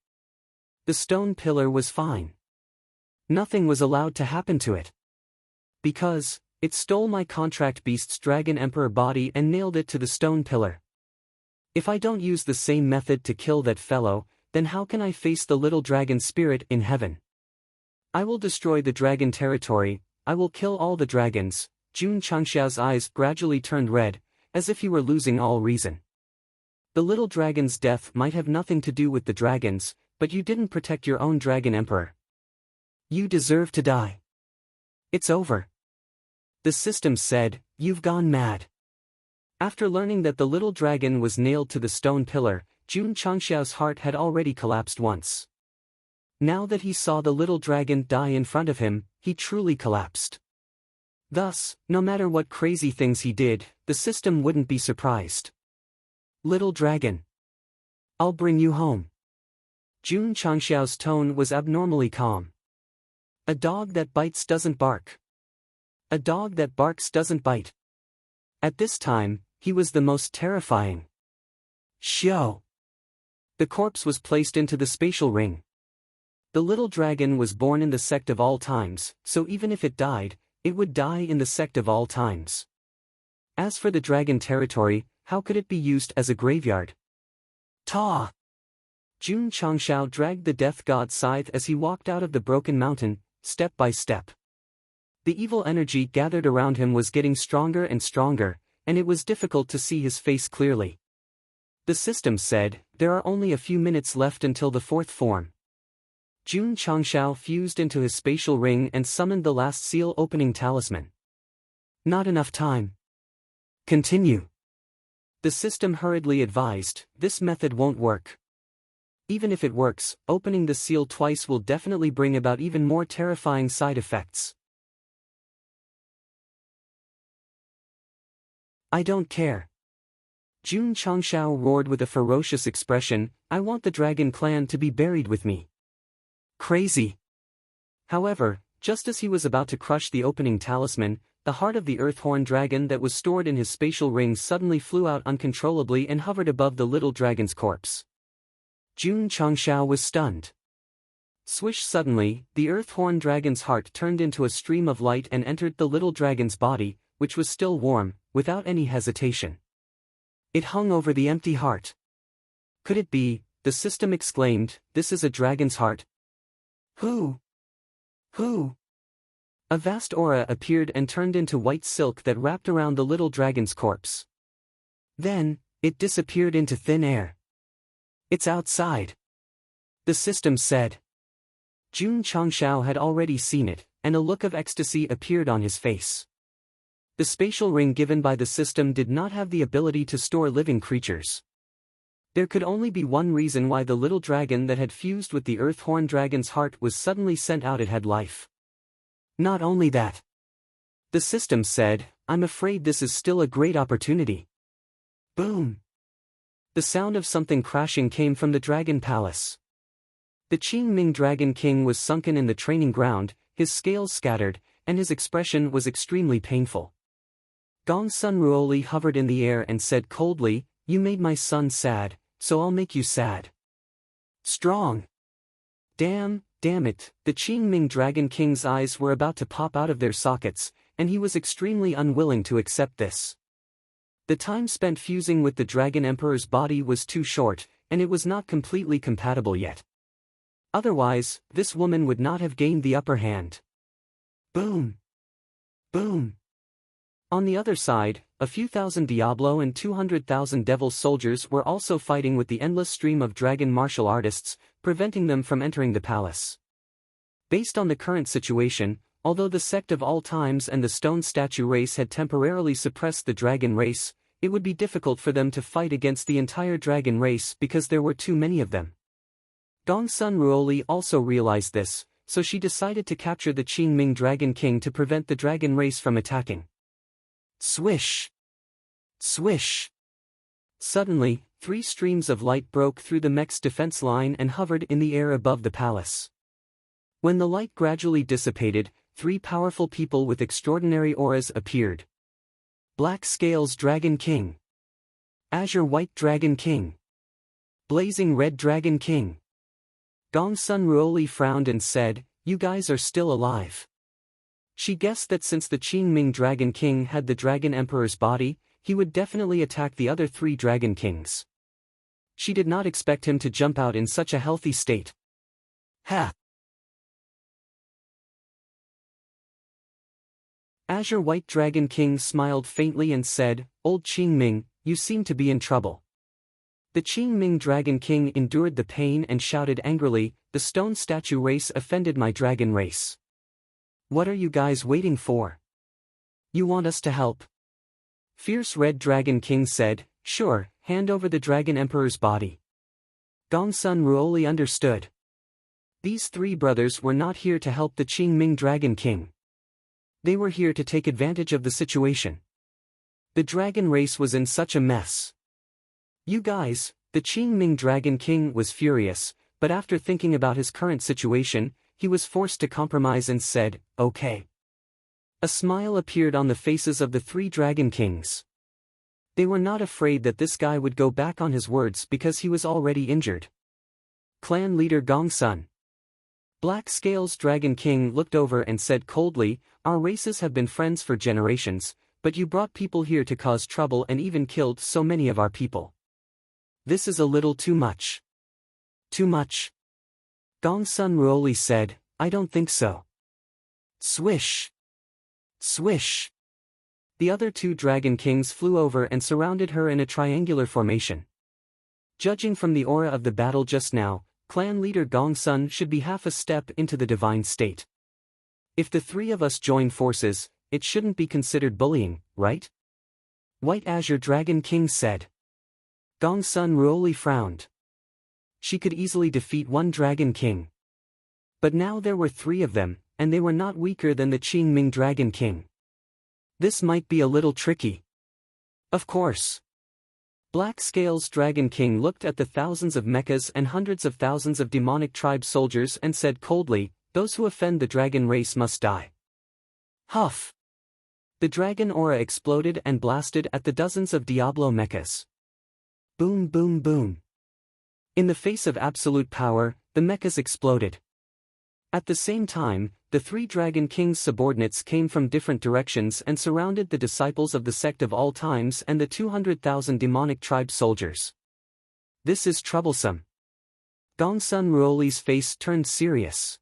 Speaker 1: The stone pillar was fine. Nothing was allowed to happen to it. Because, it stole my contract beast's dragon emperor body and nailed it to the stone pillar. If I don't use the same method to kill that fellow, then how can I face the little dragon spirit in heaven? I will destroy the dragon territory, I will kill all the dragons. Jun Changxiao's eyes gradually turned red, as if he were losing all reason. The little dragon's death might have nothing to do with the dragons, but you didn't protect your own dragon emperor. You deserve to die. It's over. The system said, "You've gone mad." After learning that the little dragon was nailed to the stone pillar, Jun Changxiao's heart had already collapsed once. Now that he saw the little dragon die in front of him, he truly collapsed. Thus, no matter what crazy things he did, the system wouldn't be surprised. Little dragon, I'll bring you home. Jun Changxiao's tone was abnormally calm. A dog that bites doesn't bark. A dog that barks doesn't bite. At this time, he was the most terrifying. Xiao. The corpse was placed into the spatial ring. The little dragon was born in the Sect of all times, so even if it died, it would die in the Sect of all times. As for the dragon territory, how could it be used as a graveyard? Ta! Jun Changxiao dragged the death god scythe as he walked out of the broken mountain, step by step. The evil energy gathered around him was getting stronger and stronger, and it was difficult to see his face clearly. The system said, "There are only a few minutes left until the fourth form." Jun Changxiao fused into his spatial ring and summoned the last seal opening talisman. Not enough time. Continue. The system hurriedly advised, "This method won't work. Even if it works, opening the seal twice will definitely bring about even more terrifying side effects." I don't care. Jun Changxiao roared with a ferocious expression, "I want the dragon clan to be buried with me." Crazy. However, just as he was about to crush the opening talisman, the heart of the earthhorn dragon that was stored in his spatial ring suddenly flew out uncontrollably and hovered above the little dragon's corpse. Jun Changxiao was stunned. Swish! Suddenly, the earthhorn dragon's heart turned into a stream of light and entered the little dragon's body, which was still warm, without any hesitation. It hung over the empty heart. Could it be? The system exclaimed, "This is a dragon's heart." Who? A vast aura appeared and turned into white silk that wrapped around the little dragon's corpse. Then, it disappeared into thin air. It's outside. The system said. Jun Changxiao had already seen it, and a look of ecstasy appeared on his face. The spatial ring given by the system did not have the ability to store living creatures. There could only be one reason why the little dragon that had fused with the earthhorn dragon's heart was suddenly sent out. It had life. Not only that. The system said, "I'm afraid this is still a great opportunity." Boom! The sound of something crashing came from the dragon palace. The Qingming Dragon King was sunken in the training ground, his scales scattered, and his expression was extremely painful. Gongsun Ruoli hovered in the air and said coldly, "You made my son sad, so I'll make you sad." Strong. Damn it, the Qingming Dragon King's eyes were about to pop out of their sockets, and he was extremely unwilling to accept this. The time spent fusing with the Dragon Emperor's body was too short, and it was not completely compatible yet. Otherwise, this woman would not have gained the upper hand. Boom! Boom! On the other side, a few thousand Diablo and 200,000 Devil soldiers were also fighting with the endless stream of dragon martial artists, preventing them from entering the palace. Based on the current situation, although the Sect of all times and the stone statue race had temporarily suppressed the dragon race, it would be difficult for them to fight against the entire dragon race because there were too many of them. Gongsun Ruoli also realized this, so she decided to capture the Qingming Dragon King to prevent the dragon race from attacking. Swish! Swish! Suddenly, 3 streams of light broke through the mech's defense line and hovered in the air above the palace. When the light gradually dissipated, 3 powerful people with extraordinary auras appeared. Black Scales Dragon King. Azure White Dragon King. Blazing Red Dragon King. Gongsun Ruoli frowned and said, "You guys are still alive." She guessed that since the Qingming Dragon King had the Dragon Emperor's body, he would definitely attack the other 3 Dragon Kings. She did not expect him to jump out in such a healthy state. Ha! Azure White Dragon King smiled faintly and said, "Old Qingming, you seem to be in trouble." The Qingming Dragon King endured the pain and shouted angrily, "The stone statue race offended my dragon race. What are you guys waiting for? You want us to help?" Fierce Red Dragon King said, "Sure, hand over the Dragon Emperor's body." Gongsun Ruoli understood. These 3 brothers were not here to help the Qingming Dragon King. They were here to take advantage of the situation. The dragon race was in such a mess. "You guys," the Qingming Dragon King was furious, but after thinking about his current situation, he was forced to compromise and said, "Okay." A smile appeared on the faces of the 3 Dragon Kings. They were not afraid that this guy would go back on his words because he was already injured. Clan leader Gongsun. Black Scales Dragon King looked over and said coldly, "Our races have been friends for generations, but you brought people here to cause trouble and even killed so many of our people. This is a little too much." "Too much?" Gongsun Ruoli said, "I don't think so." Swish! Swish! The other 2 Dragon Kings flew over and surrounded her in a triangular formation. Judging from the aura of the battle just now, clan leader Gongsun should be half a step into the divine state. If the 3 of us join forces, it shouldn't be considered bullying, right? White Azure Dragon King said. Gongsun Ruoli frowned. She could easily defeat 1 Dragon King. But now there were 3 of them, and they were not weaker than the Qingming Dragon King. This might be a little tricky. Of course. Black Scales Dragon King looked at the thousands of mechas and hundreds of thousands of demonic tribe soldiers and said coldly, "Those who offend the dragon race must die." Huff! The dragon aura exploded and blasted at the dozens of Diablo mechas. Boom boom boom. In the face of absolute power, the mechas exploded. At the same time, the 3 Dragon Kings' subordinates came from different directions and surrounded the disciples of the Sect of all times and the 200,000 demonic tribe soldiers. This is troublesome. Gongsun Ruoli's face turned serious.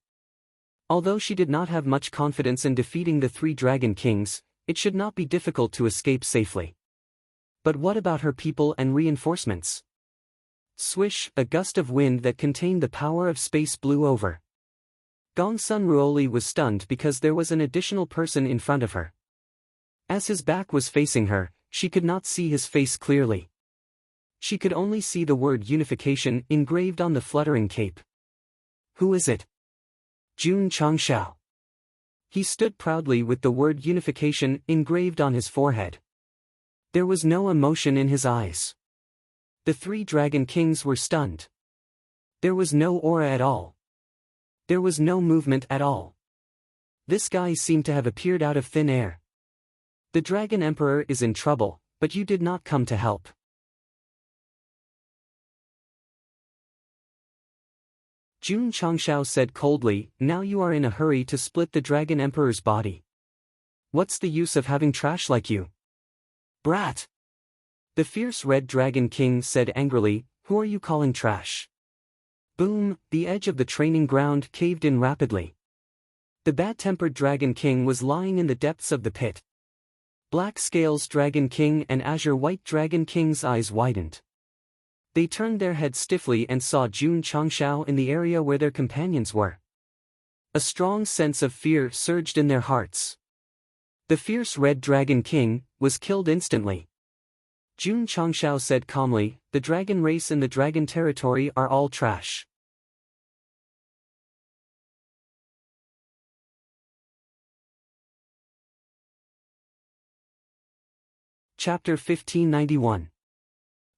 Speaker 1: Although she did not have much confidence in defeating the 3 Dragon Kings, it should not be difficult to escape safely. But what about her people and reinforcements? Swish! A gust of wind that contained the power of space blew over. Gongsun Ruoli was stunned because there was an additional person in front of her. As his back was facing her, she could not see his face clearly. She could only see the word unification engraved on the fluttering cape. Who is it? Jun Changshao. He stood proudly with the word unification engraved on his forehead. There was no emotion in his eyes. The 3 Dragon Kings were stunned. There was no aura at all. There was no movement at all. This guy seemed to have appeared out of thin air. The Dragon Emperor is in trouble, but you did not come to help. Jun Changshao said coldly, "Now you are in a hurry to split the Dragon Emperor's body. What's the use of having trash like you? Brat!" The fierce Red Dragon King said angrily, "Who are you calling trash?" Boom! The edge of the training ground caved in rapidly. The bad-tempered Dragon King was lying in the depths of the pit. Black Scales Dragon King and Azure White Dragon King's eyes widened. They turned their heads stiffly and saw Jun Changshao in the area where their companions were. A strong sense of fear surged in their hearts. The fierce Red Dragon King was killed instantly. Jun Changshao said calmly, "The dragon race and the dragon territory are all trash." Chapter 1591.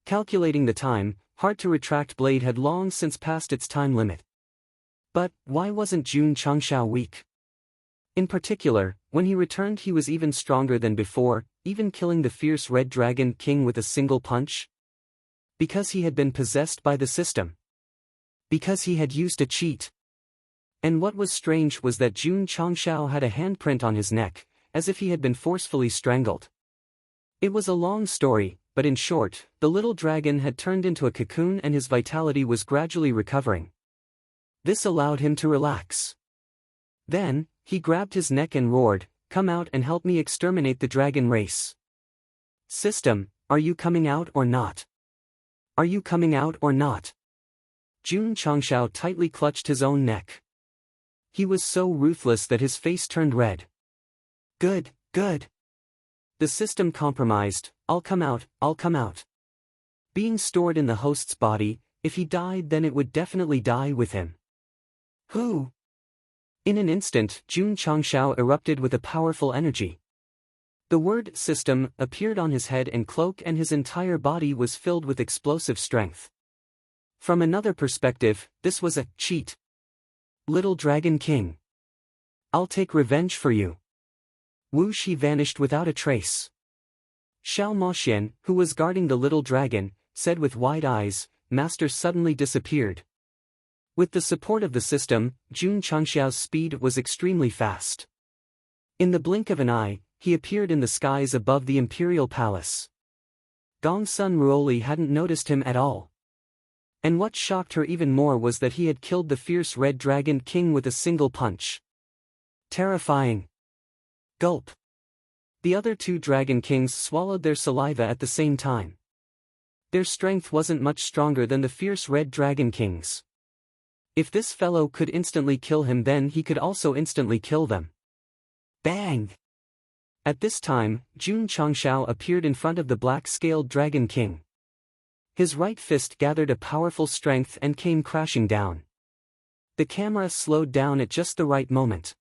Speaker 1: Calculating the time, Hard to Retract Blade had long since passed its time limit. But, why wasn't Jun Changshao weak? In particular, when he returned he was even stronger than before, even killing the fierce Red Dragon King with a single punch? Because he had been possessed by the system. Because he had used a cheat. And what was strange was that Jun Changshao had a handprint on his neck, as if he had been forcefully strangled. It was a long story, but in short, the little dragon had turned into a cocoon and his vitality was gradually recovering. This allowed him to relax. Then, he grabbed his neck and roared, "Come out and help me exterminate the dragon race. System, are you coming out or not? Are you coming out or not?" Jun Changshao tightly clutched his own neck. He was so ruthless that his face turned red. Good, good. The system compromised, I'll come out, I'll come out. Being stored in the host's body, if he died then it would definitely die with him. Who? In an instant, Jun Changshao erupted with a powerful energy. The word system appeared on his head and cloak and his entire body was filled with explosive strength. From another perspective, this was a cheat. Little Dragon King. I'll take revenge for you. Wu Shi vanished without a trace. Xiao Moxian, who was guarding the little dragon, said with wide eyes, "Master suddenly disappeared." With the support of the system, Jun Changshao's speed was extremely fast. In the blink of an eye, he appeared in the skies above the imperial palace. Gongsun Ruoli hadn't noticed him at all. And what shocked her even more was that he had killed the fierce red dragon king with a single punch. Terrifying. Gulp. The other two dragon kings swallowed their saliva at the same time. Their strength wasn't much stronger than the fierce red dragon king's. If this fellow could instantly kill him then he could also instantly kill them. Bang! At this time, Jun Changshao appeared in front of the black-scaled dragon king. His right fist gathered a powerful strength and came crashing down. The camera slowed down at just the right moment.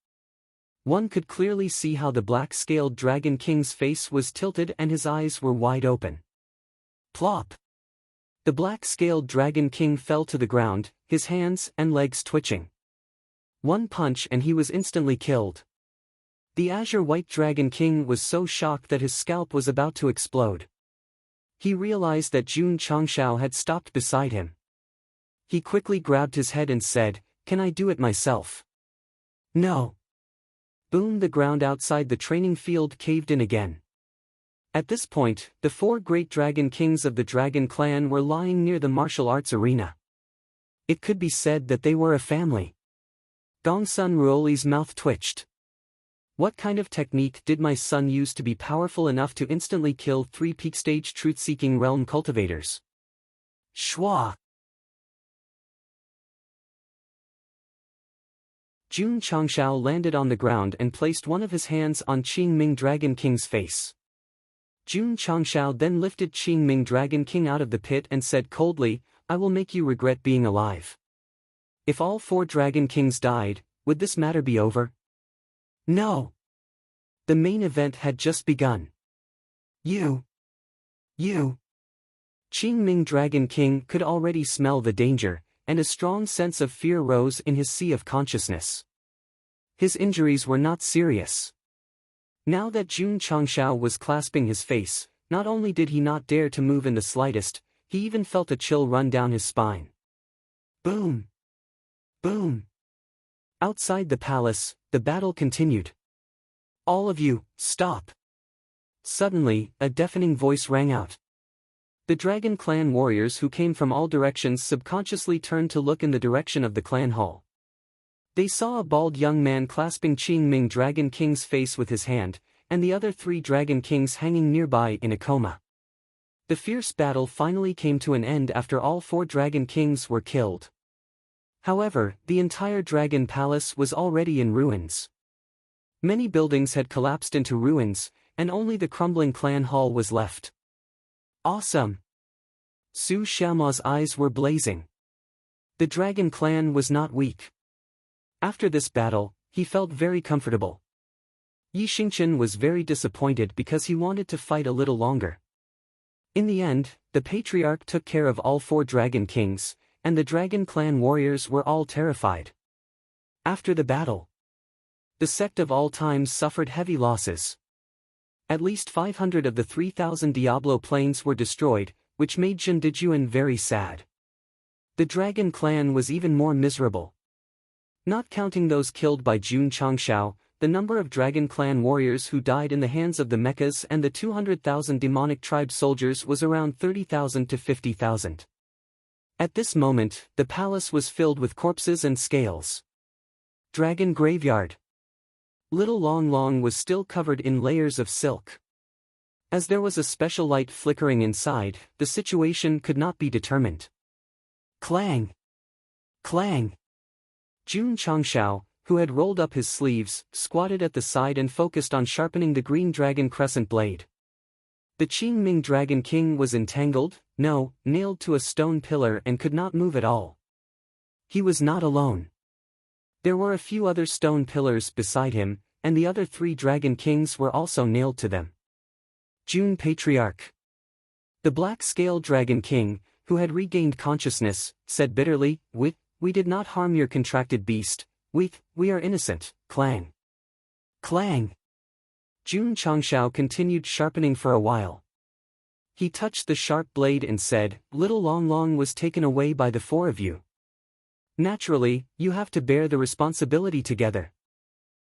Speaker 1: One could clearly see how the black-scaled dragon king's face was tilted and his eyes were wide open. Plop! The black-scaled dragon king fell to the ground, his hands and legs twitching. One punch and he was instantly killed. The azure white dragon king was so shocked that his scalp was about to explode. He realized that Jun Changshao had stopped beside him. He quickly grabbed his head and said, "Can I do it myself?" No. Boom! The ground outside the training field caved in again. At this point, the four great dragon kings of the dragon clan were lying near the martial arts arena. It could be said that they were a family. Gongsun Ruoli's mouth twitched. What kind of technique did my son use to be powerful enough to instantly kill 3 peak-stage truth-seeking realm cultivators? Shwa! Jun Changshao landed on the ground and placed one of his hands on Qingming Dragon King's face. Jun Changshao then lifted Qingming Dragon King out of the pit and said coldly, "I will make you regret being alive." If all 4 Dragon Kings died, would this matter be over? No. The main event had just begun. You. Qingming Dragon King could already smell the danger, and a strong sense of fear rose in his sea of consciousness. His injuries were not serious. Now that Jun Changshao was clasping his face, not only did he not dare to move in the slightest, he even felt a chill run down his spine. Boom! Boom! Outside the palace, the battle continued. "All of you, stop!" Suddenly, a deafening voice rang out. The Dragon Clan warriors who came from all directions subconsciously turned to look in the direction of the clan hall. They saw a bald young man clasping Qingming Dragon King's face with his hand, and the other 3 Dragon Kings hanging nearby in a coma. The fierce battle finally came to an end after all 4 Dragon Kings were killed. However, the entire Dragon Palace was already in ruins. Many buildings had collapsed into ruins, and only the crumbling clan hall was left. Awesome! Su Xiaoma's eyes were blazing. The Dragon Clan was not weak. After this battle, he felt very comfortable. Yi Xingchen was very disappointed because he wanted to fight a little longer. In the end, the Patriarch took care of all 4 Dragon Kings, and the Dragon Clan warriors were all terrified. After the battle, the Sect of all times suffered heavy losses. At least 500 of the 3,000 Diablo planes were destroyed, which made Zhendijuan very sad. The dragon clan was even more miserable. Not counting those killed by Jun Changshao, the number of Dragon Clan warriors who died in the hands of the mechas and the 200,000 demonic tribe soldiers was around 30,000 to 50,000. At this moment, the palace was filled with corpses and scales. Dragon Graveyard. Little Long Long was still covered in layers of silk. As there was a special light flickering inside, the situation could not be determined. Clang! Clang! Jun Changshao, who had rolled up his sleeves, squatted at the side and focused on sharpening the green dragon crescent blade. The Qingming Dragon King was entangled, nailed to a stone pillar and could not move at all. He was not alone. There were a few other stone pillars beside him, and the other 3 Dragon Kings were also nailed to them. Jun Patriarch. The Black-Scaled Dragon King, who had regained consciousness, said bitterly, We did not harm your contracted beast, we are innocent, clang. Clang! Jun Changshao continued sharpening for a while. He touched the sharp blade and said, Little Long Long was taken away by the 4 of you. Naturally, you have to bear the responsibility together.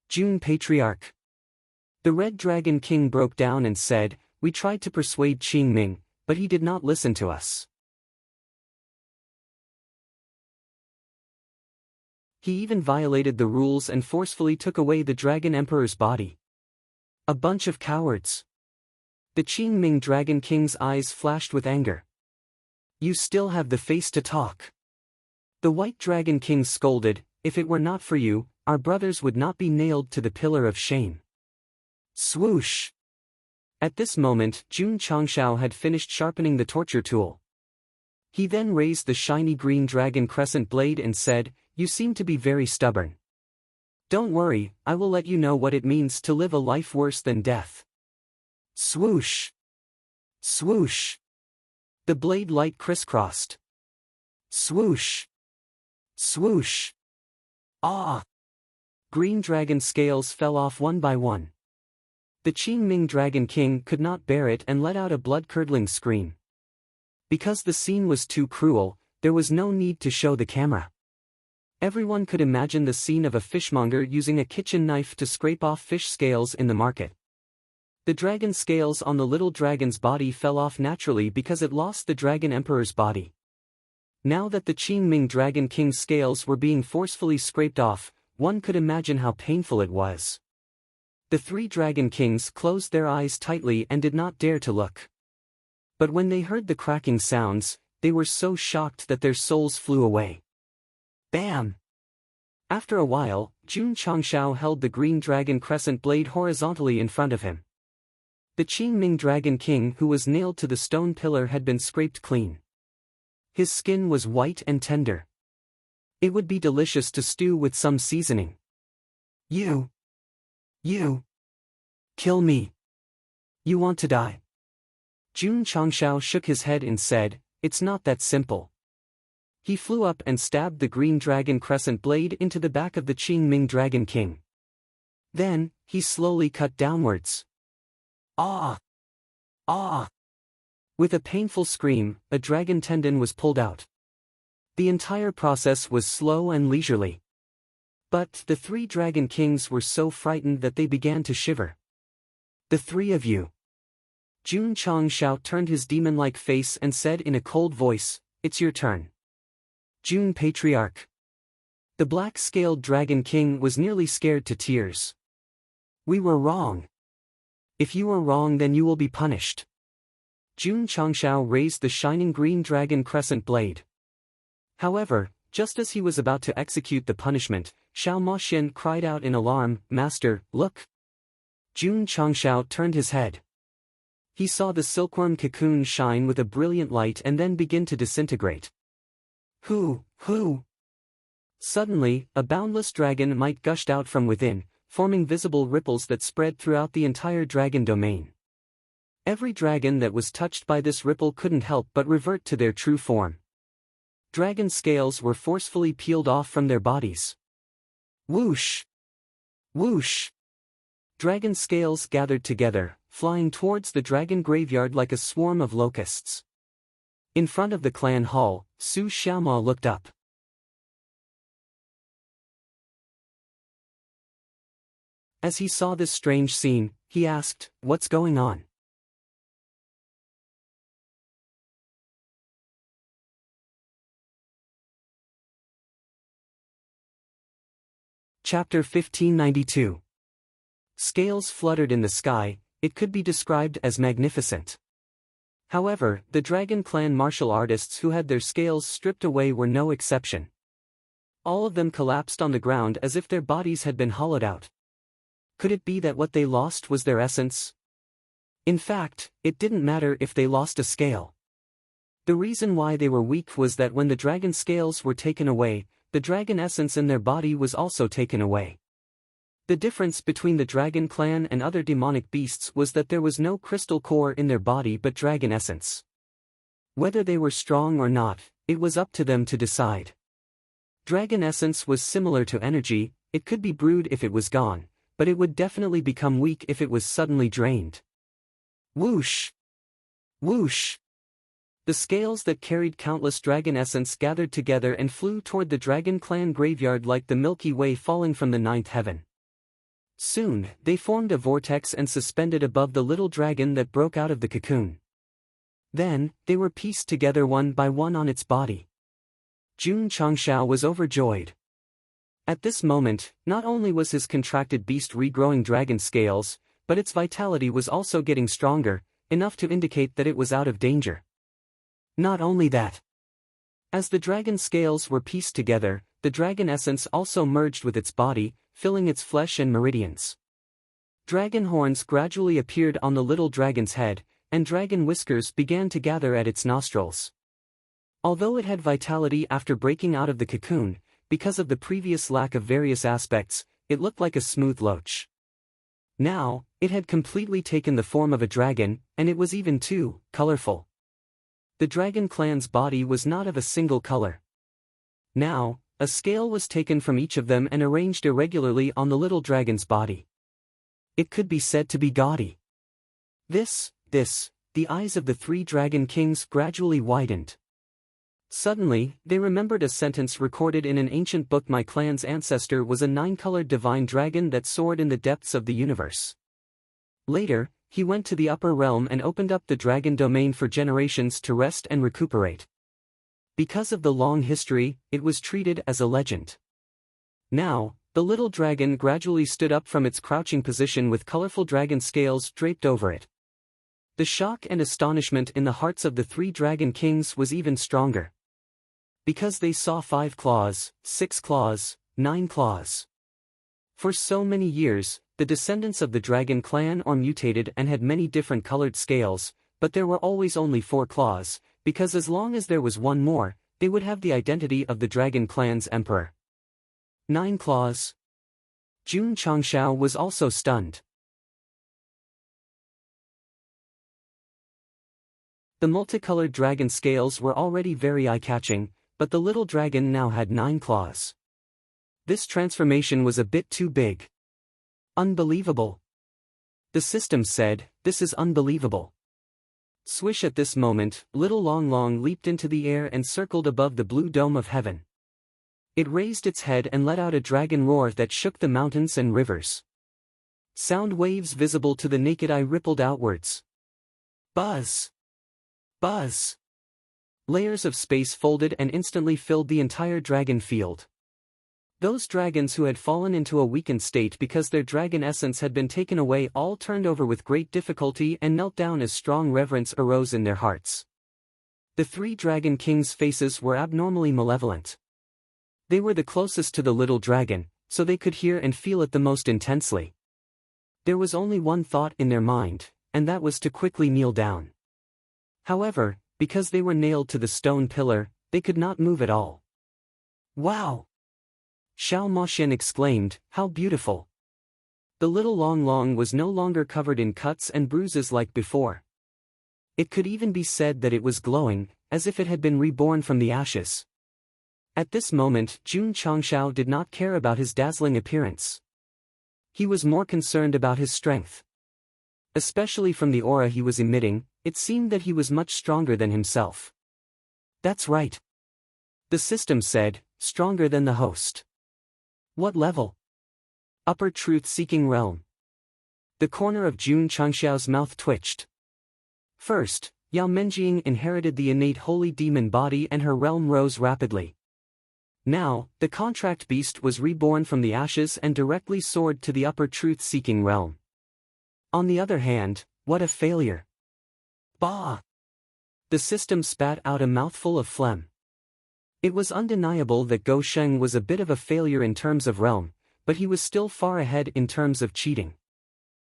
Speaker 1: Jun Patriarch. The Red Dragon King broke down and said, We tried to persuade Qingming, but he did not listen to us. He even violated the rules and forcefully took away the Dragon Emperor's body. A bunch of cowards. The Qingming Dragon King's eyes flashed with anger. You still have the face to talk. The White Dragon King scolded, If it were not for you, our brothers would not be nailed to the pillar of shame. Swoosh! At this moment, Jun Changshao had finished sharpening the torture tool. He then raised the shiny green dragon crescent blade and said, You seem to be very stubborn. Don't worry, I will let you know what it means to live a life worse than death. Swoosh! Swoosh! The blade light crisscrossed. Swoosh! Swoosh! Ah! Green dragon scales fell off one by one. The Qingming Dragon King could not bear it and let out a blood-curdling scream. Because the scene was too cruel, there was no need to show the camera. Everyone could imagine the scene of a fishmonger using a kitchen knife to scrape off fish scales in the market. The dragon scales on the little dragon's body fell off naturally because it lost the Dragon Emperor's body. Now that the Qingming Dragon King's scales were being forcefully scraped off, one could imagine how painful it was. The 3 Dragon Kings closed their eyes tightly and did not dare to look. But when they heard the cracking sounds, they were so shocked that their souls flew away. Bam! After a while, Jun Changshao held the green dragon crescent blade horizontally in front of him. The Qingming Dragon King who was nailed to the stone pillar had been scraped clean. His skin was white and tender. It would be delicious to stew with some seasoning. You! Kill me! You want to die? Jun Changshao shook his head and said, It's not that simple. He flew up and stabbed the green dragon crescent blade into the back of the Qingming Dragon King. Then, he slowly cut downwards. Ah! Ah! With a painful scream, a dragon tendon was pulled out. The entire process was slow and leisurely. But the 3 Dragon Kings were so frightened that they began to shiver. The 3 of you. Jun Changshao turned his demon-like face and said in a cold voice, It's your turn. Jun Patriarch. The Black-Scaled Dragon King was nearly scared to tears. We were wrong. If you are wrong then you will be punished. Jun Changshao raised the shining green dragon crescent blade. However, just as he was about to execute the punishment, Xiao Moxian cried out in alarm, Master, look! Jun Changshao turned his head. He saw the silkworm cocoon shine with a brilliant light and then begin to disintegrate. Who? Suddenly, a boundless dragon might gushed out from within, forming visible ripples that spread throughout the entire dragon domain. Every dragon that was touched by this ripple couldn't help but revert to their true form. Dragon scales were forcefully peeled off from their bodies. Whoosh! Whoosh! Dragon scales gathered together, flying towards the dragon graveyard like a swarm of locusts. In front of the clan hall, Su Xiaoma looked up. As he saw this strange scene, he asked, "What's going on?" Chapter 1592. Scales fluttered in the sky. It could be described as magnificent. However, the Dragon Clan martial artists who had their scales stripped away were no exception. All of them collapsed on the ground as if their bodies had been hollowed out. Could it be that what they lost was their essence? In fact, it didn't matter if they lost a scale. The reason why they were weak was that when the dragon scales were taken away, the dragon essence in their body was also taken away. The difference between the Dragon Clan and other demonic beasts was that there was no crystal core in their body but dragon essence. Whether they were strong or not, it was up to them to decide. Dragon essence was similar to energy. It could be brewed if it was gone, but it would definitely become weak if it was suddenly drained. Whoosh! Whoosh! The scales that carried countless dragon essence gathered together and flew toward the Dragon Clan graveyard like the Milky Way falling from the ninth heaven. Soon, they formed a vortex and suspended above the little dragon that broke out of the cocoon. Then, they were pieced together one by one on its body. Jun Changshao was overjoyed. At this moment, not only was his contracted beast regrowing dragon scales, but its vitality was also getting stronger, enough to indicate that it was out of danger. Not only that. As the dragon scales were pieced together, the dragon essence also merged with its body, filling its flesh and meridians. Dragon horns gradually appeared on the little dragon's head, and dragon whiskers began to gather at its nostrils. Although it had vitality after breaking out of the cocoon, because of the previous lack of various aspects, it looked like a smooth loach. Now, it had completely taken the form of a dragon, and it was even too colorful. The Dragon Clan's body was not of a single color. Now, a scale was taken from each of them and arranged irregularly on the little dragon's body. It could be said to be gaudy. The eyes of the three dragon kings gradually widened. Suddenly, they remembered a sentence recorded in an ancient book. My clan's ancestor was a nine-colored divine dragon that soared in the depths of the universe. Later, he went to the upper realm and opened up the dragon domain for generations to rest and recuperate. Because of the long history, it was treated as a legend. Now, the little dragon gradually stood up from its crouching position with colorful dragon scales draped over it. The shock and astonishment in the hearts of the three dragon kings was even stronger. Because they saw 5 claws, 6 claws, 9 claws. For so many years, the descendants of the Dragon Clan are mutated and had many different colored scales, but there were always only 4 claws, because as long as there was one more, they would have the identity of the Dragon Clan's emperor. 9 claws. Jun Changshao was also stunned. The multicolored dragon scales were already very eye-catching, but the little dragon now had 9 claws. This transformation was a bit too big. Unbelievable. The system said, "This is unbelievable." Swish! At this moment, little Long Long leaped into the air and circled above the blue dome of heaven. It raised its head and let out a dragon roar that shook the mountains and rivers. Sound waves visible to the naked eye rippled outwards. Buzz! Buzz! Layers of space folded and instantly filled the entire dragon field. Those dragons who had fallen into a weakened state because their dragon essence had been taken away all turned over with great difficulty and knelt down as strong reverence arose in their hearts. The 3 dragon kings' faces were abnormally malevolent. They were the closest to the little dragon, so they could hear and feel it the most intensely. There was only one thought in their mind, and that was to quickly kneel down. However, because they were nailed to the stone pillar, they could not move at all. Wow! Xiao Moxian exclaimed, "How beautiful!" The little Long Long was no longer covered in cuts and bruises like before. It could even be said that it was glowing, as if it had been reborn from the ashes. At this moment, Jun Changshao did not care about his dazzling appearance. He was more concerned about his strength. Especially from the aura he was emitting, it seemed that he was much stronger than himself. That's right. The system said, stronger than the host. What level? Upper truth-seeking realm. The corner of Jun Changxiao's mouth twitched. First, Yao Menjing inherited the innate holy demon body and her realm rose rapidly. Now, the contract beast was reborn from the ashes and directly soared to the upper truth-seeking realm. On the other hand, what a failure. Bah! The system spat out a mouthful of phlegm. It was undeniable that Go Sheng was a bit of a failure in terms of realm, but he was still far ahead in terms of cheating.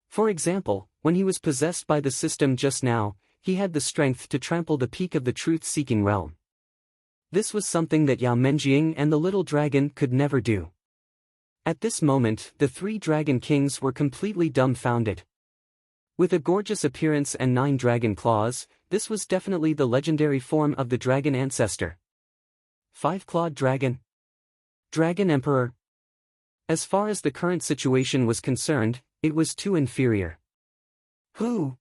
Speaker 1: For example, when he was possessed by the system just now, he had the strength to trample the peak of the truth-seeking realm. This was something that Yao Menjing and the little dragon could never do. At this moment, the three dragon kings were completely dumbfounded. With a gorgeous appearance and 9 dragon claws, this was definitely the legendary form of the dragon ancestor. 5-clawed dragon. Dragon Emperor. As far as the current situation was concerned, it was too inferior. Who?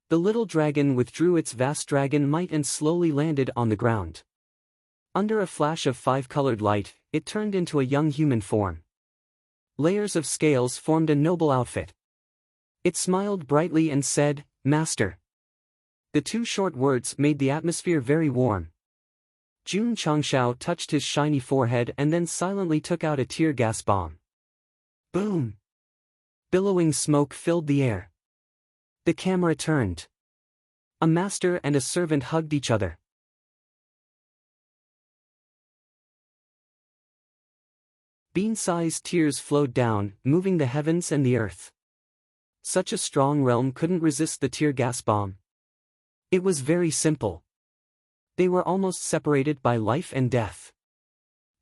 Speaker 1: The little dragon withdrew its vast dragon might and slowly landed on the ground. Under a flash of 5-colored light, it turned into a young human form. Layers of scales formed a noble outfit. It smiled brightly and said, "Master." The 2 short words made the atmosphere very warm. Jun Changxiao touched his shiny forehead and then silently took out a tear gas bomb. Boom! Billowing smoke filled the air. The camera turned. A master and a servant hugged each other. Bean-sized tears flowed down, moving the heavens and the earth. Such a strong realm couldn't resist the tear gas bomb. It was very simple. They were almost separated by life and death.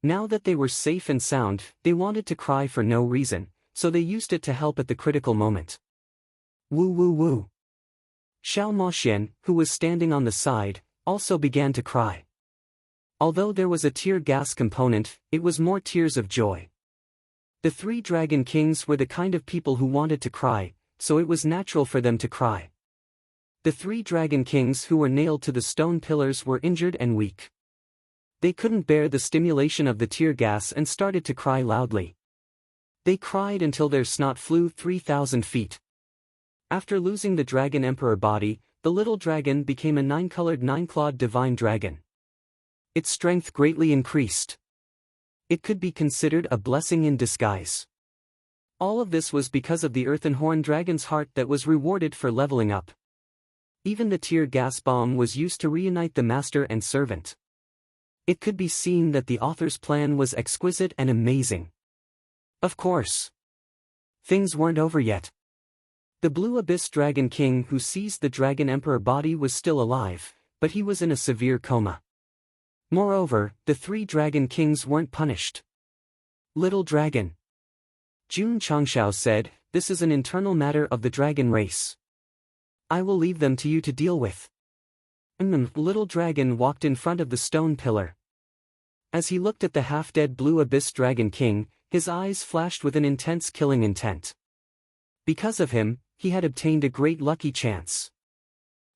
Speaker 1: Now that they were safe and sound, they wanted to cry for no reason, so they used it to help at the critical moment. Woo woo woo. Xiao Moxian, who was standing on the side, also began to cry. Although there was a tear gas component, it was more tears of joy. The 3 dragon kings were the kind of people who wanted to cry, so it was natural for them to cry. The 3 dragon kings who were nailed to the stone pillars were injured and weak. They couldn't bear the stimulation of the tear gas and started to cry loudly. They cried until their snot flew 3,000 feet. After losing the dragon emperor body, the little dragon became a 9-colored 9-clawed divine dragon. Its strength greatly increased. It could be considered a blessing in disguise. All of this was because of the earthen-horn dragon's heart that was rewarded for leveling up. Even the tear gas bomb was used to reunite the master and servant. It could be seen that the author's plan was exquisite and amazing. Of course, things weren't over yet. The Blue Abyss Dragon King who seized the Dragon Emperor body was still alive, but he was in a severe coma. Moreover, the 3 Dragon Kings weren't punished. Little Dragon. Jun Changxiao said, "This is an internal matter of the dragon race. I will leave them to you to deal with." Little Dragon walked in front of the stone pillar. As he looked at the half-dead Blue Abyss Dragon King, his eyes flashed with an intense killing intent. Because of him, he had obtained a great lucky chance.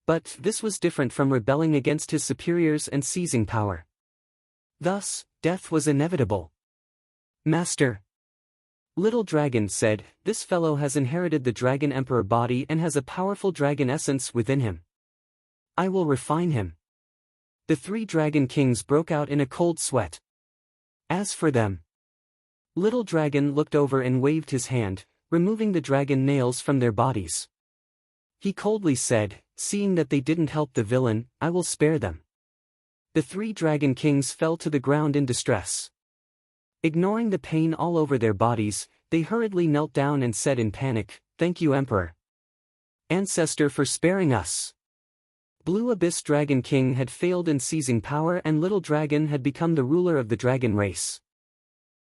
Speaker 1: But this was different from rebelling against his superiors and seizing power. Thus, death was inevitable. "Master," Little Dragon said, "This fellow has inherited the Dragon Emperor body and has a powerful dragon essence within him. I will refine him." The 3 Dragon Kings broke out in a cold sweat. As for them, Little Dragon looked over and waved his hand, removing the dragon nails from their bodies. He coldly said, "Seeing that they didn't help the villain, I will spare them." The 3 Dragon Kings fell to the ground in distress. Ignoring the pain all over their bodies, they hurriedly knelt down and said in panic, "Thank you, Emperor Ancestor, for sparing us." Blue Abyss Dragon King had failed in seizing power and Little Dragon had become the ruler of the dragon race.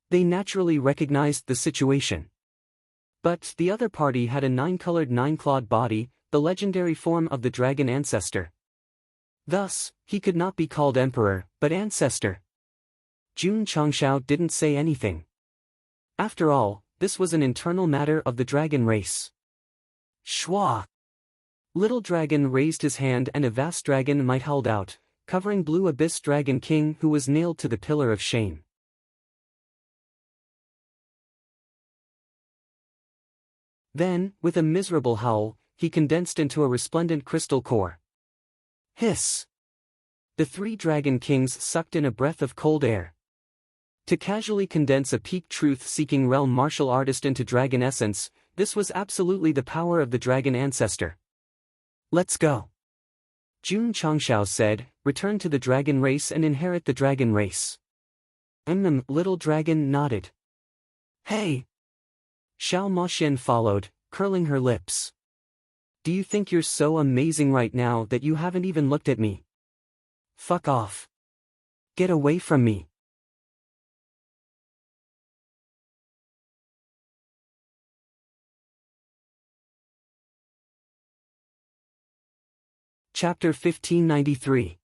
Speaker 1: They naturally recognized the situation. But the other party had a 9-colored 9-clawed body, the legendary form of the dragon ancestor. Thus, he could not be called emperor, but ancestor. Jun Changxiao didn't say anything. After all, this was an internal matter of the dragon race. Shwa! Little Dragon raised his hand and a vast dragon might held out, covering Blue Abyss Dragon King who was nailed to the pillar of shame. Then, with a miserable howl, he condensed into a resplendent crystal core. Hiss! The 3 Dragon Kings sucked in a breath of cold air. To casually condense a peak truth-seeking realm martial artist into dragon essence, this was absolutely the power of the dragon ancestor. Let's go. Jun Changshao said, return to the dragon race and inherit the dragon race. Little dragon nodded. Hey! Xiao Moxian followed, curling her lips. Do you think you're so amazing right now that you haven't even looked at me? Fuck off. Get away from me. Chapter 1593.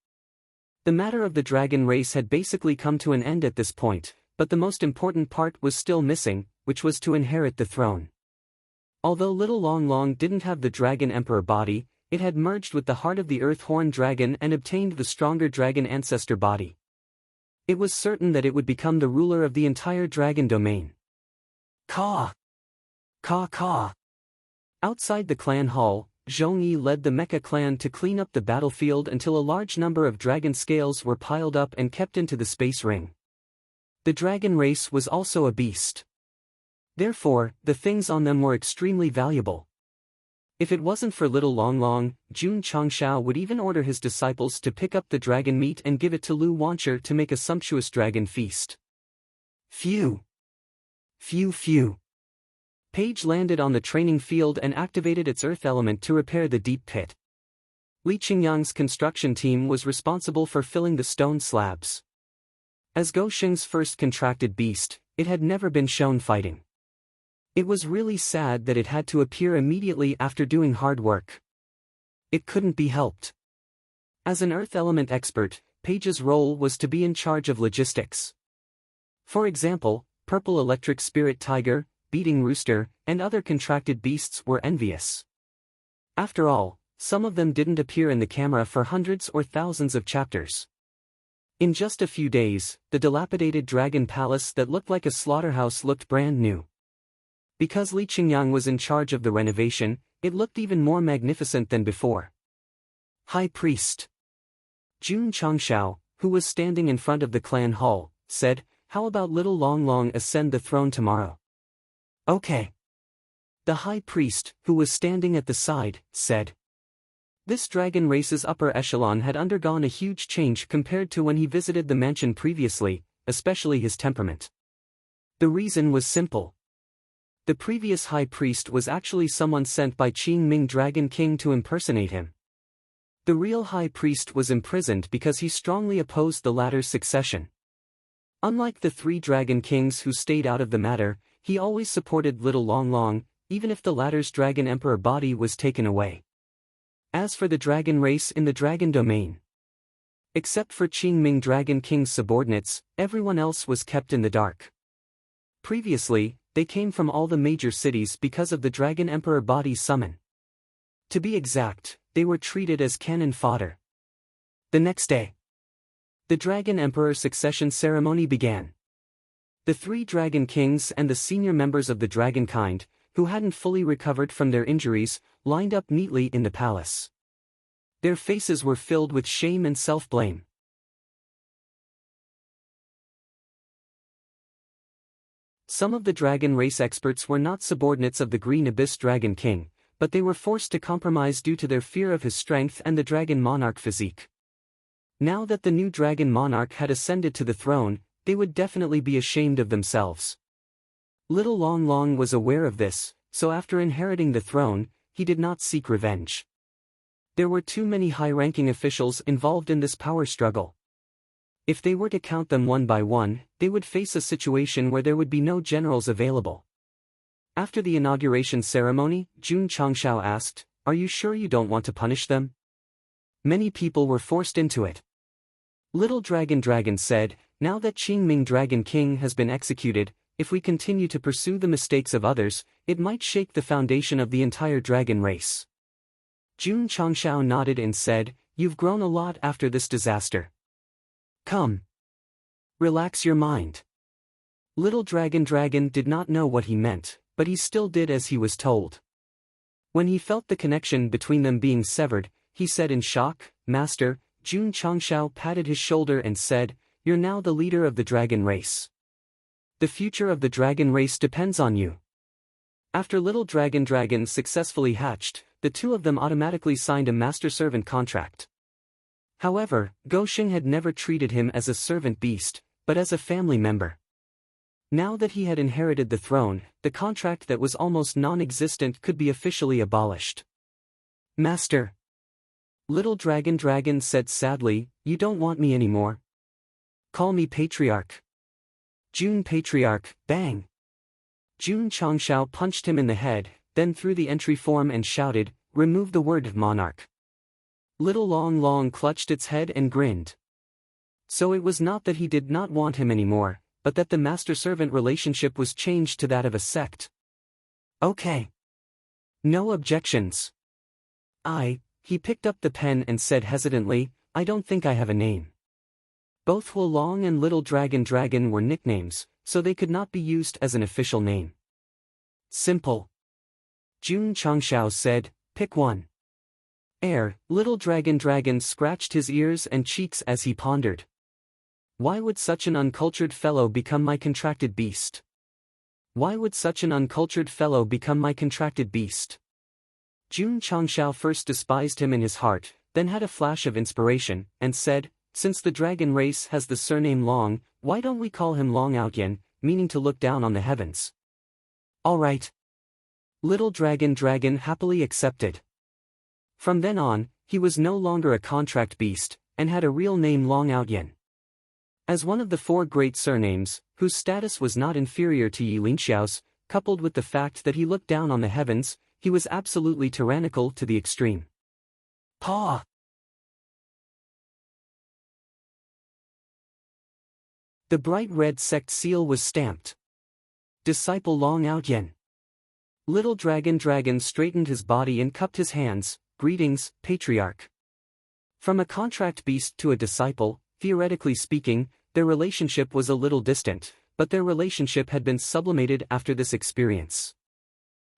Speaker 1: The matter of the dragon race had basically come to an end at this point, but the most important part was still missing, which was to inherit the throne. Although Little Long Long didn't have the Dragon Emperor body, it had merged with the heart of the Earth Horn Dragon and obtained the stronger Dragon Ancestor body. It was certain that it would become the ruler of the entire dragon domain. Caw! Caw caw! Outside the clan hall, Zhongyi led the Mecha clan to clean up the battlefield until a large number of dragon scales were piled up and kept into the space ring. The dragon race was also a beast. Therefore, the things on them were extremely valuable. If it wasn't for Little Long Long, Jun Changshao would even order his disciples to pick up the dragon meat and give it to Lu Wancher to make a sumptuous dragon feast. Phew! Phew phew! Paige landed on the training field and activated its earth element to repair the deep pit. Li Qingyang's construction team was responsible for filling the stone slabs. As Go Sheng's first contracted beast, it had never been shown fighting. It was really sad that it had to appear immediately after doing hard work. It couldn't be helped. As an earth element expert, Paige's role was to be in charge of logistics. For example, Purple Electric Spirit Tiger, Beating Rooster, and other contracted beasts were envious. After all, some of them didn't appear in the camera for hundreds or thousands of chapters. In just a few days, the dilapidated dragon palace that looked like a slaughterhouse looked brand new. Because Li Qingyang was in charge of the renovation, it looked even more magnificent than before. High Priest Jun Changshao, who was standing in front of the clan hall, said, "How about Little Long Long ascend the throne tomorrow?" Okay. The High Priest, who was standing at the side, said. This dragon race's upper echelon had undergone a huge change compared to when he visited the mansion previously, especially his temperament. The reason was simple. The previous High Priest was actually someone sent by Qing Ming Dragon King to impersonate him. The real High Priest was imprisoned because he strongly opposed the latter's succession. Unlike the 3 Dragon Kings who stayed out of the matter, he always supported Little Long Long, even if the latter's Dragon Emperor body was taken away. As for the dragon race in the dragon domain, except for Qing Ming Dragon King's subordinates, everyone else was kept in the dark. Previously, they came from all the major cities because of the Dragon Emperor body summon. To be exact, they were treated as cannon fodder. The next day, the Dragon Emperor succession ceremony began. The 3 Dragon Kings and the senior members of the dragonkind, who hadn't fully recovered from their injuries, lined up neatly in the palace. Their faces were filled with shame and self-blame. Some of the dragon race experts were not subordinates of the Green Abyss Dragon King, but they were forced to compromise due to their fear of his strength and the Dragon Monarch physique. Now that the new Dragon Monarch had ascended to the throne, they would definitely be ashamed of themselves. Little Long Long was aware of this, so after inheriting the throne, he did not seek revenge. There were too many high-ranking officials involved in this power struggle. If they were to count them one by one, they would face a situation where there would be no generals available. After the inauguration ceremony, Jun Changshao asked, "Are you sure you don't want to punish them?" Many people were forced into it. Little Dragon said, "Now that Qing Ming Dragon King has been executed, if we continue to pursue the mistakes of others, it might shake the foundation of the entire dragon race." Jun Changshao nodded and said, you've grown a lot after this disaster. Come. Relax your mind. Little Dragon did not know what he meant, but he still did as he was told. When he felt the connection between them being severed, he said in shock, Master. Jun Changshao patted his shoulder and said, You're now the leader of the dragon race. The future of the dragon race depends on you. After Little Dragon successfully hatched, the two of them automatically signed a master-servant contract. However, Gosheng had never treated him as a servant beast, but as a family member. Now that he had inherited the throne, the contract that was almost non-existent could be officially abolished. Master. Little Dragon said sadly, You don't want me anymore. Call me Patriarch. Jun Patriarch, bang! Jun Changshao punched him in the head, then threw the entry form and shouted, Remove the word monarch. Little Long clutched its head and grinned. So it was not that he did not want him anymore, but that the master-servant relationship was changed to that of a sect. Okay. No objections. He picked up the pen and said hesitantly, I don't think I have a name. Both Long and Little Dragon were nicknames, so they could not be used as an official name. Simple. Jun Changshao said, Pick one. Little Dragon scratched his ears and cheeks as he pondered. Why would such an uncultured fellow become my contracted beast? Why would such an uncultured fellow become my contracted beast? Jun Changshao first despised him in his heart, then had a flash of inspiration, and said, Since the dragon race has the surname Long, why don't we call him Long Outyen, meaning to look down on the heavens? All right. Little Dragon happily accepted. From then on, he was no longer a contract beast, and had a real name Long Outyen. As one of the four great surnames, whose status was not inferior to Yi Lingxiao's, coupled with the fact that he looked down on the heavens, he was absolutely tyrannical to the extreme. Paw! The bright red sect seal was stamped. Disciple Long Outyen. Little Dragon straightened his body and cupped his hands, Greetings, Patriarch. From a contract beast to a disciple, theoretically speaking, their relationship was a little distant, but their relationship had been sublimated after this experience.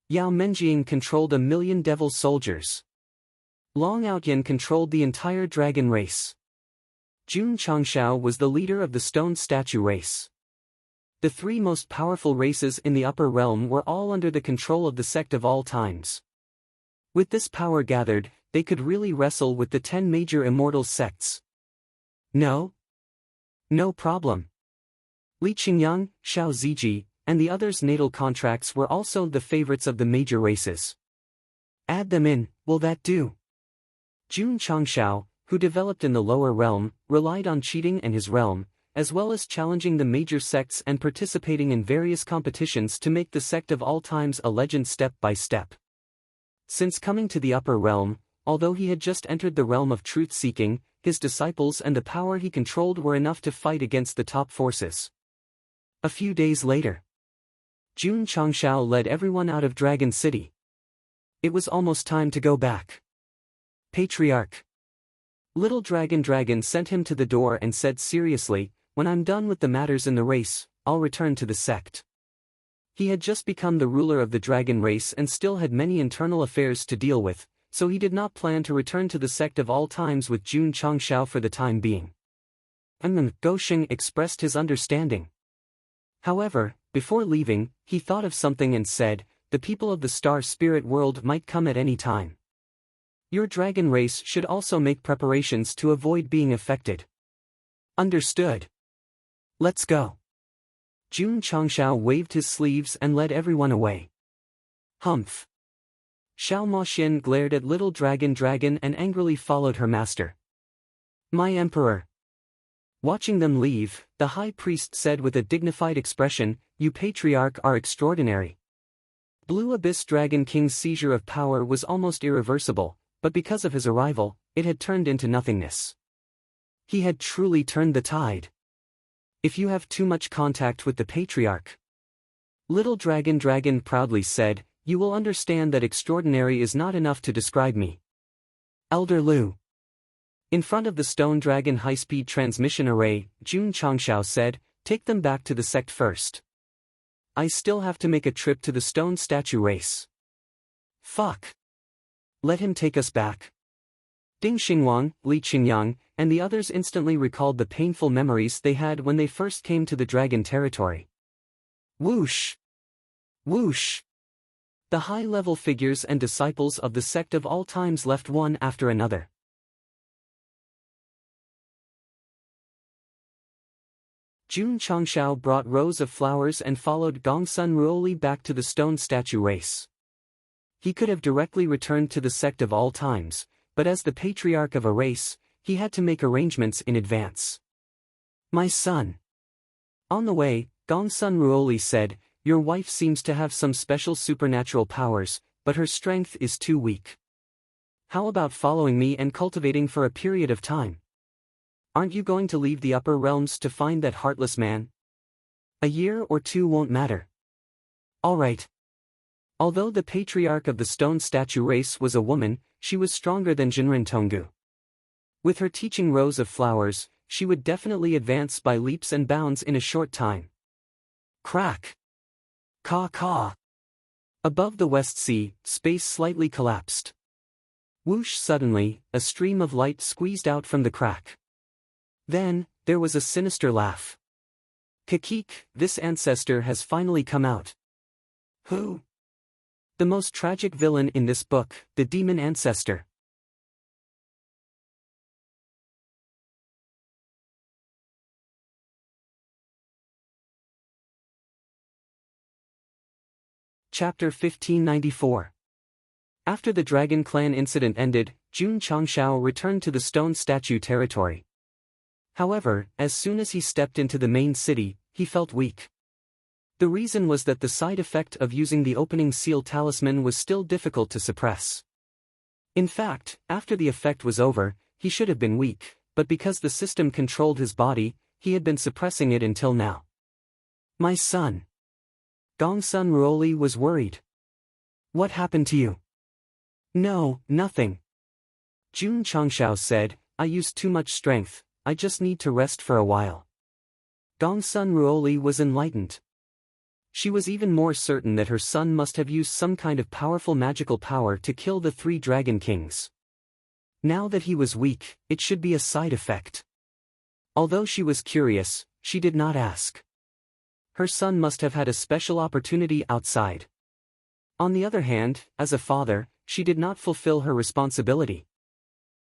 Speaker 1: Yao Menjing controlled 1,000,000 devil soldiers. Long Outyen controlled the entire dragon race. Jun Changshao was the leader of the stone statue race. The three most powerful races in the upper realm were all under the control of the sect of all times. With this power gathered, they could really wrestle with the 10 major immortal sects. No problem. Li Qingyang, Xiao Ziji, and the others' natal contracts were also the favorites of the major races. Add them in, will that do? Jun Changshao, who developed in the lower realm, relied on cheating and his realm, as well as challenging the major sects and participating in various competitions to make the sect of all times a legend step by step. Since coming to the upper realm, although he had just entered the realm of truth-seeking, his disciples and the power he controlled were enough to fight against the top forces. A few days later, Jun Changshao led everyone out of Dragon City. It was almost time to go back. Patriarch. Little Dragon sent him to the door and said seriously, When I'm done with the matters in the race, I'll return to the sect. He had just become the ruler of the dragon race and still had many internal affairs to deal with, so he did not plan to return to the sect of all times with Jun Changshao for the time being. Gosheng expressed his understanding. However, before leaving, he thought of something and said, The people of the star spirit world might come at any time. Your dragon race should also make preparations to avoid being affected. Understood. Let's go. Jun Changshao waved his sleeves and led everyone away. Humph. Xiao Moxian glared at Little Dragon and angrily followed her master. My emperor. Watching them leave, the high priest said with a dignified expression, You patriarch are extraordinary. Blue Abyss Dragon King's seizure of power was almost irreversible, but because of his arrival, it had turned into nothingness. He had truly turned the tide. If you have too much contact with the patriarch, Little Dragon proudly said, you will understand that extraordinary is not enough to describe me. Elder Lu. In front of the stone dragon high-speed transmission array, Jun Changshao said, "Take them back to the sect first. I still have to make a trip to the stone statue race." "Fuck. Let him take us back." Ding Xingwang, Li Qingyang, and the others instantly recalled the painful memories they had when they first came to the dragon territory. Whoosh! Whoosh! The high-level figures and disciples of the sect of all times left one after another. Jun Changshao brought rows of flowers and followed Gongsun Ruoli back to the stone statue race. He could have directly returned to the sect of all times, but as the patriarch of a race, he had to make arrangements in advance. "My son." On the way, Gongsun Ruoli said, "Your wife seems to have some special supernatural powers, but her strength is too weak. How about following me and cultivating for a period of time? Aren't you going to leave the upper realms to find that heartless man? A year or two won't matter." "All right." Although the patriarch of the stone statue race was a woman, she was stronger than Jinren Tonggu. With her teaching rows of flowers, she would definitely advance by leaps and bounds in a short time. Crack! Caw-caw! Above the West Sea, space slightly collapsed. Whoosh! Suddenly, a stream of light squeezed out from the crack. Then, there was a sinister laugh. "Kakik, this ancestor has finally come out." "Who?" "The most tragic villain in this book, the demon ancestor." Chapter 1594. After the Dragon Clan incident ended, Jun Changshao returned to the stone statue territory. However, as soon as he stepped into the main city, he felt weak. The reason was that the side effect of using the opening seal talisman was still difficult to suppress. In fact, after the effect was over, he should have been weak, but because the system controlled his body, he had been suppressing it until now. "My son." Gongsun Ruoli was worried. "What happened to you?" "No, nothing." Jun Changshao said, "I used too much strength, I just need to rest for a while." Gongsun Ruoli was enlightened. She was even more certain that her son must have used some kind of powerful magical power to kill the 3 dragon kings. Now that he was weak, it should be a side effect. Although she was curious, she did not ask. Her son must have had a special opportunity outside. On the other hand, as a father, she did not fulfill her responsibility.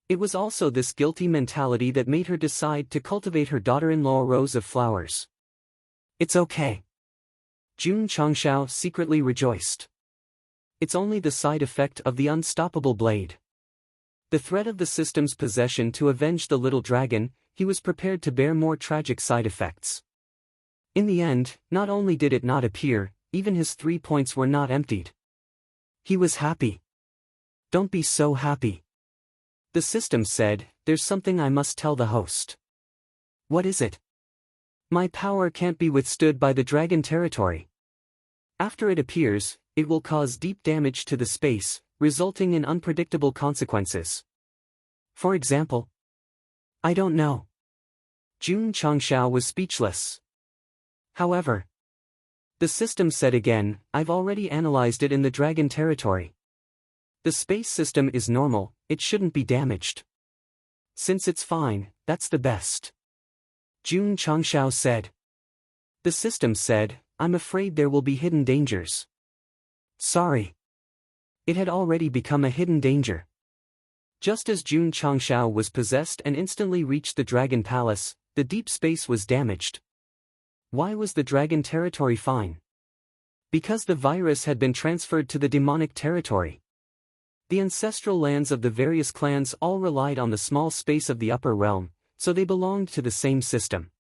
Speaker 1: It was also this guilty mentality that made her decide to cultivate her daughter-in-law rows of flowers. "It's okay." Jun Changshao secretly rejoiced. It's only the side effect of the unstoppable blade. The threat of the system's possession to avenge the little dragon, he was prepared to bear more tragic side effects. In the end, not only did it not appear, even his 3 points were not emptied. He was happy. "Don't be so happy." The system said, "There's something I must tell the host." "What is it?" "My power can't be withstood by the dragon territory. After it appears, it will cause deep damage to the space, resulting in unpredictable consequences." "For example?" "I don't know." Jun Changshao was speechless. However, the system said again, "I've already analyzed it in the dragon territory. The space system is normal, it shouldn't be damaged. Since it's fine, that's the best." Jun Changshao said. The system said, "I'm afraid there will be hidden dangers." "Sorry." It had already become a hidden danger. Just as Jun Changshao was possessed and instantly reached the dragon palace, the deep space was damaged. Why was the dragon territory fine? Because the virus had been transferred to the demonic territory. The ancestral lands of the various clans all relied on the small space of the upper realm, so they belonged to the same system.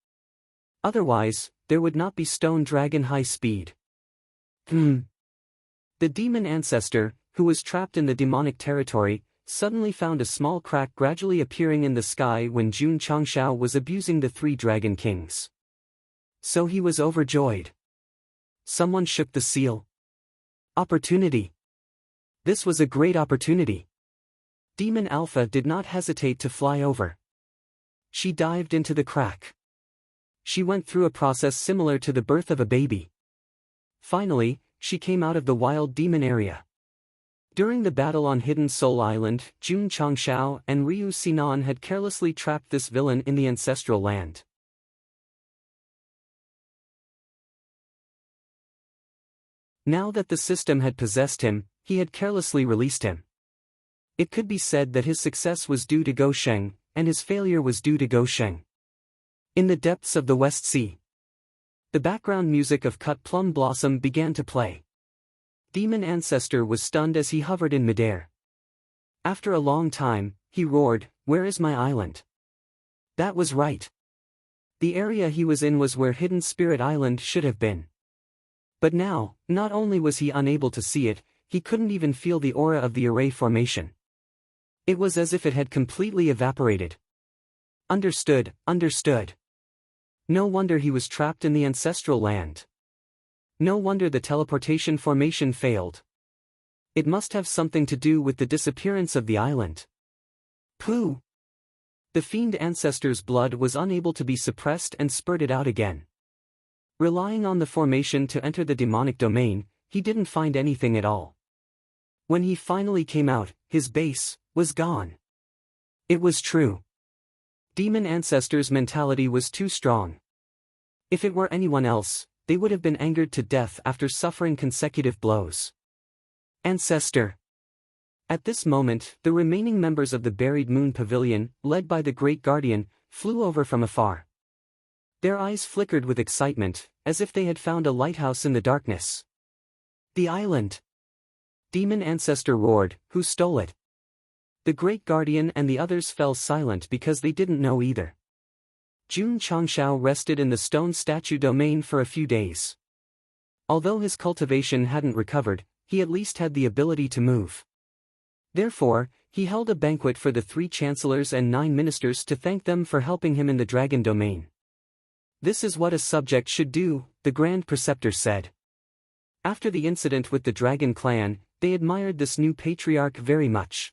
Speaker 1: Otherwise, there would not be stone dragon high speed. The demon ancestor, who was trapped in the demonic territory, suddenly found a small crack gradually appearing in the sky when Jun Changshao was abusing the 3 dragon kings. So he was overjoyed. Someone shook the seal. Opportunity. This was a great opportunity. Demon Alpha did not hesitate to fly over. She dived into the crack. She went through a process similar to the birth of a baby. Finally, she came out of the wild demon area. During the battle on Hidden Soul Island, Jun Changshao and Ryu Sinan had carelessly trapped this villain in the ancestral land. Now that the system had possessed him, he had carelessly released him. It could be said that his success was due to Go Sheng, and his failure was due to Go Sheng. In the depths of the West Sea, the background music of Cut Plum Blossom began to play. Demon Ancestor was stunned as he hovered in midair. After a long time, he roared, "Where is my island?" That was right. The area he was in was where Hidden Spirit Island should have been. But now, not only was he unable to see it, he couldn't even feel the aura of the array formation. It was as if it had completely evaporated. Understood. No wonder he was trapped in the ancestral land. No wonder the teleportation formation failed. It must have something to do with the disappearance of the island. Pooh! The fiend ancestor's blood was unable to be suppressed and spurted out again. Relying on the formation to enter the demonic domain, he didn't find anything at all. When he finally came out, his base was gone. It was true. Demon Ancestor's mentality was too strong. If it were anyone else, they would have been angered to death after suffering consecutive blows. Ancestor. At this moment, the remaining members of the Buried Moon Pavilion, led by the Great Guardian, flew over from afar. Their eyes flickered with excitement, as if they had found a lighthouse in the darkness. The island! Demon Ancestor roared, "Who stole it?" The Great Guardian and the others fell silent because they didn't know either. Jun Changshao rested in the stone statue domain for a few days. Although his cultivation hadn't recovered, he at least had the ability to move. Therefore, he held a banquet for the 3 chancellors and 9 ministers to thank them for helping him in the dragon domain. "This is what a subject should do," the Grand Preceptor said. After the incident with the Dragon Clan, they admired this new patriarch very much.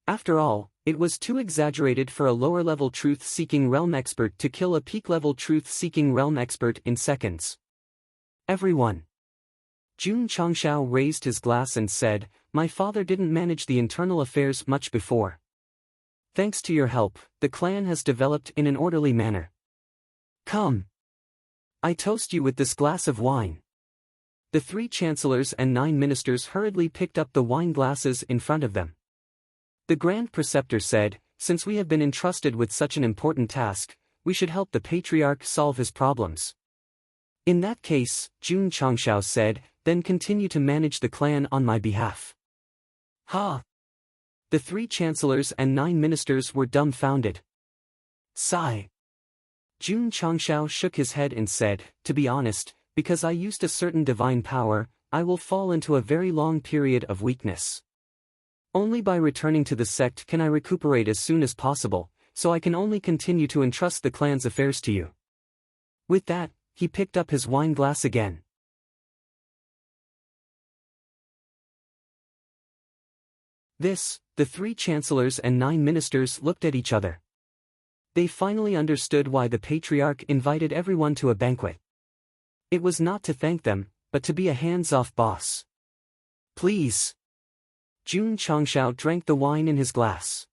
Speaker 1: After all, it was too exaggerated for a lower-level truth-seeking realm expert to kill a peak-level truth-seeking realm expert in seconds. Everyone. Jun Changshao raised his glass and said, "My father didn't manage the internal affairs much before. Thanks to your help, the clan has developed in an orderly manner. Come. I toast you with this glass of wine." The 3 chancellors and 9 ministers hurriedly picked up the wine glasses in front of them. The Grand Preceptor said, "Since we have been entrusted with such an important task, we should help the Patriarch solve his problems." "In that case," Jun Changshao said, "then continue to manage the clan on my behalf." Ha! The 3 chancellors and 9 ministers were dumbfounded. Sigh. Jun Changshao shook his head and said, "To be honest, because I used a certain divine power, I will fall into a very long period of weakness. Only by returning to the sect can I recuperate as soon as possible, so I can only continue to entrust the clan's affairs to you." With that, he picked up his wine glass again. The 3 chancellors and 9 ministers looked at each other. They finally understood why the Patriarch invited everyone to a banquet. It was not to thank them, but to be a hands-off boss. "Please." Jun Changshao drank the wine in his glass.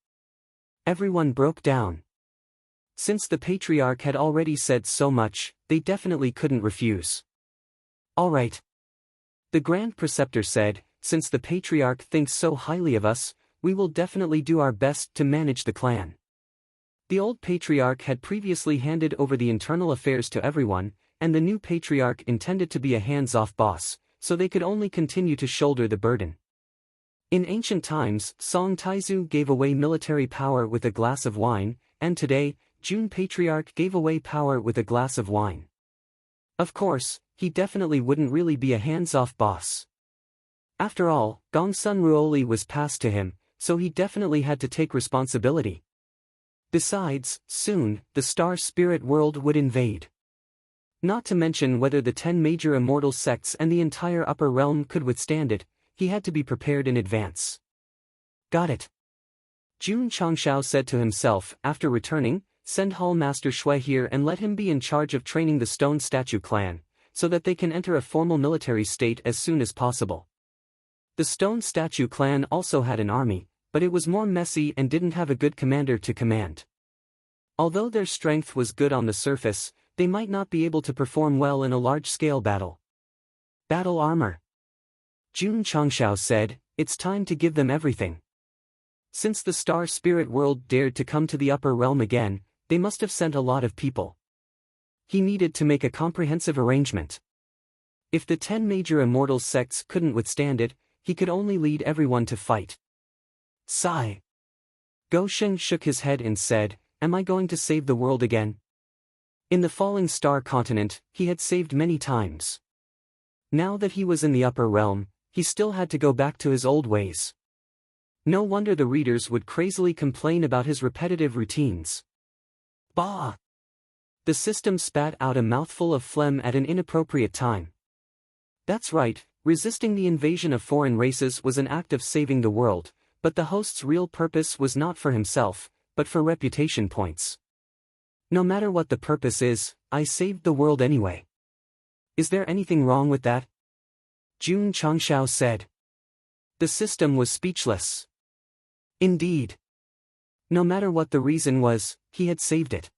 Speaker 1: Everyone broke down. Since the Patriarch had already said so much, they definitely couldn't refuse. "All right." The Grand Preceptor said, "Since the Patriarch thinks so highly of us, we will definitely do our best to manage the clan." The old Patriarch had previously handed over the internal affairs to everyone, and the new Patriarch intended to be a hands-off boss, so they could only continue to shoulder the burden. In ancient times, Song Taizu gave away military power with a glass of wine, and today, Jun Patriarch gave away power with a glass of wine. Of course, he definitely wouldn't really be a hands-off boss. After all, Gongsun Ruoli was passed to him, so he definitely had to take responsibility. Besides, soon, the Star Spirit world would invade. Not to mention whether the 10 major immortal sects and the entire upper realm could withstand it, he had to be prepared in advance. Got it. Jun Changshao said to himself after returning, send Hall Master Shui here and let him be in charge of training the Stone Statue clan, so that they can enter a formal military state as soon as possible. The Stone Statue clan also had an army, but it was more messy and didn't have a good commander to command. Although their strength was good on the surface, they might not be able to perform well in a large-scale battle. Battle armor. Jun Changshao said, it's time to give them everything. Since the Star Spirit World dared to come to the upper realm again, they must have sent a lot of people. He needed to make a comprehensive arrangement. If the 10 major immortal sects couldn't withstand it, he could only lead everyone to fight. Sigh. Gosheng shook his head and said, am I going to save the world again? In the Falling Star continent, he had saved many times. Now that he was in the upper realm, he still had to go back to his old ways. No wonder the readers would crazily complain about his repetitive routines. Bah! The system spat out a mouthful of phlegm at an inappropriate time. That's right, resisting the invasion of foreign races was an act of saving the world, but the host's real purpose was not for himself, but for reputation points. No matter what the purpose is, I saved the world anyway. Is there anything wrong with that? Jun Changshao said. The system was speechless. Indeed. No matter what the reason was, he had saved it.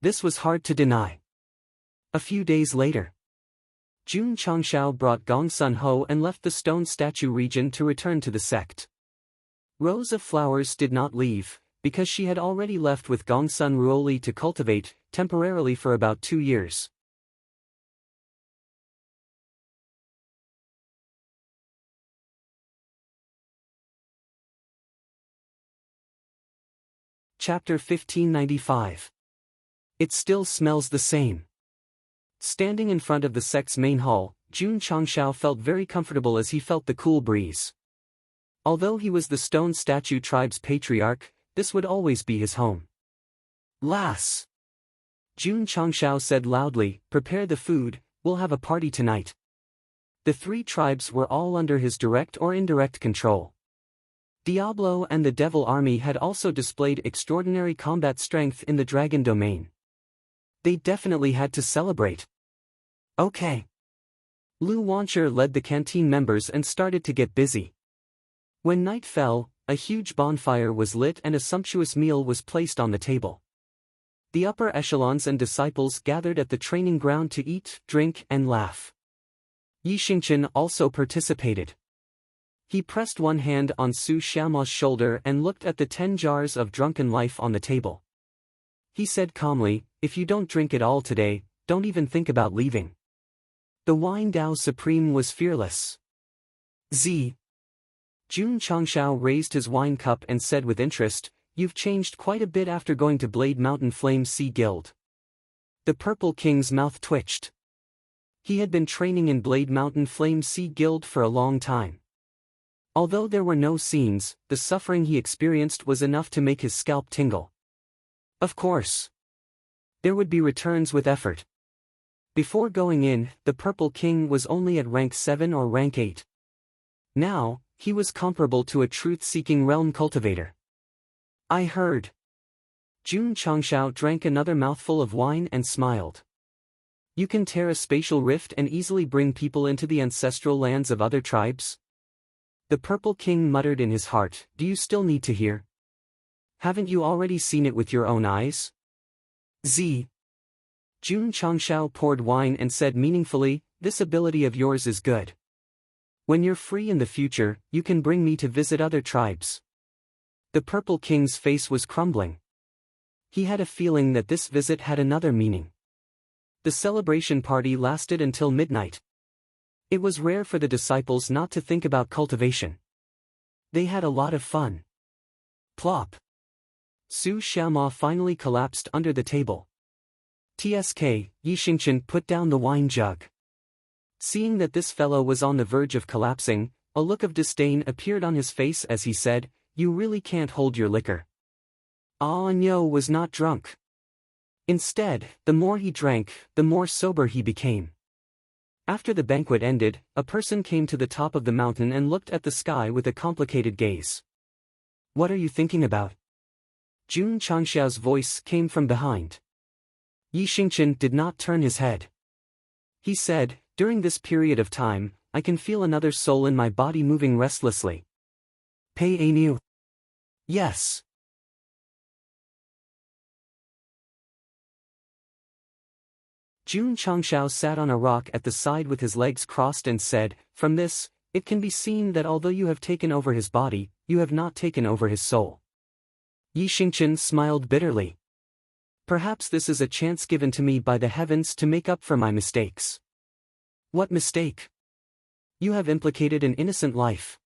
Speaker 1: This was hard to deny. A few days later, Jun Changshao brought Gong Sun Ho and left the Stone Statue region to return to the sect. Rose of Flowers did not leave, because she had already left with Gong Sun Ruoli to cultivate, temporarily for about 2 years. Chapter 1595. It still smells the same. Standing in front of the sect's main hall, Jun Changshao felt very comfortable as he felt the cool breeze. Although he was the Stone Statue tribe's patriarch, this would always be his home. Lass! Jun Changshao said loudly, prepare the food, we'll have a party tonight. The 3 tribes were all under his direct or indirect control. Diablo and the Devil Army had also displayed extraordinary combat strength in the Dragon domain. They definitely had to celebrate. Okay. Lu Wancher led the canteen members and started to get busy. When night fell, a huge bonfire was lit and a sumptuous meal was placed on the table. The upper echelons and disciples gathered at the training ground to eat, drink, and laugh. Yi Xingqian also participated. He pressed one hand on Su Xiaoma's shoulder and looked at the 10 jars of drunken life on the table. He said calmly, if you don't drink it all today, don't even think about leaving. The wine Dao Supreme was fearless. Z. Jun Changshao raised his wine cup and said with interest, you've changed quite a bit after going to Blade Mountain Flame Sea Guild. The Purple King's mouth twitched. He had been training in Blade Mountain Flame Sea Guild for a long time. Although there were no scenes, the suffering he experienced was enough to make his scalp tingle. Of course. There would be returns with effort. Before going in, the Purple King was only at rank 7 or rank 8. Now, he was comparable to a truth-seeking realm cultivator. I heard. Jun Changshao drank another mouthful of wine and smiled. You can tear a spatial rift and easily bring people into the ancestral lands of other tribes? The Purple King muttered in his heart, do you still need to hear? Haven't you already seen it with your own eyes? Z. Jun Changshao poured wine and said meaningfully, this ability of yours is good. When you're free in the future, you can bring me to visit other tribes. The Purple King's face was crumbling. He had a feeling that this visit had another meaning. The celebration party lasted until midnight. It was rare for the disciples not to think about cultivation. They had a lot of fun. Plop. Su Xiaoma finally collapsed under the table. Tsk, Yi Xingqian put down the wine jug. Seeing that this fellow was on the verge of collapsing, a look of disdain appeared on his face as he said, you really can't hold your liquor. Nyo was not drunk. Instead, the more he drank, the more sober he became. After the banquet ended, a person came to the top of the mountain and looked at the sky with a complicated gaze. What are you thinking about? Jun Changxiao's voice came from behind. Yi Xingqian did not turn his head. He said, during this period of time, I can feel another soul in my body moving restlessly. Pei Anu. Yes. Jun Changxiao sat on a rock at the side with his legs crossed and said, from this, it can be seen that although you have taken over his body, you have not taken over his soul. Yi Xingqian smiled bitterly. Perhaps this is a chance given to me by the heavens to make up for my mistakes. What mistake? You have implicated an innocent life.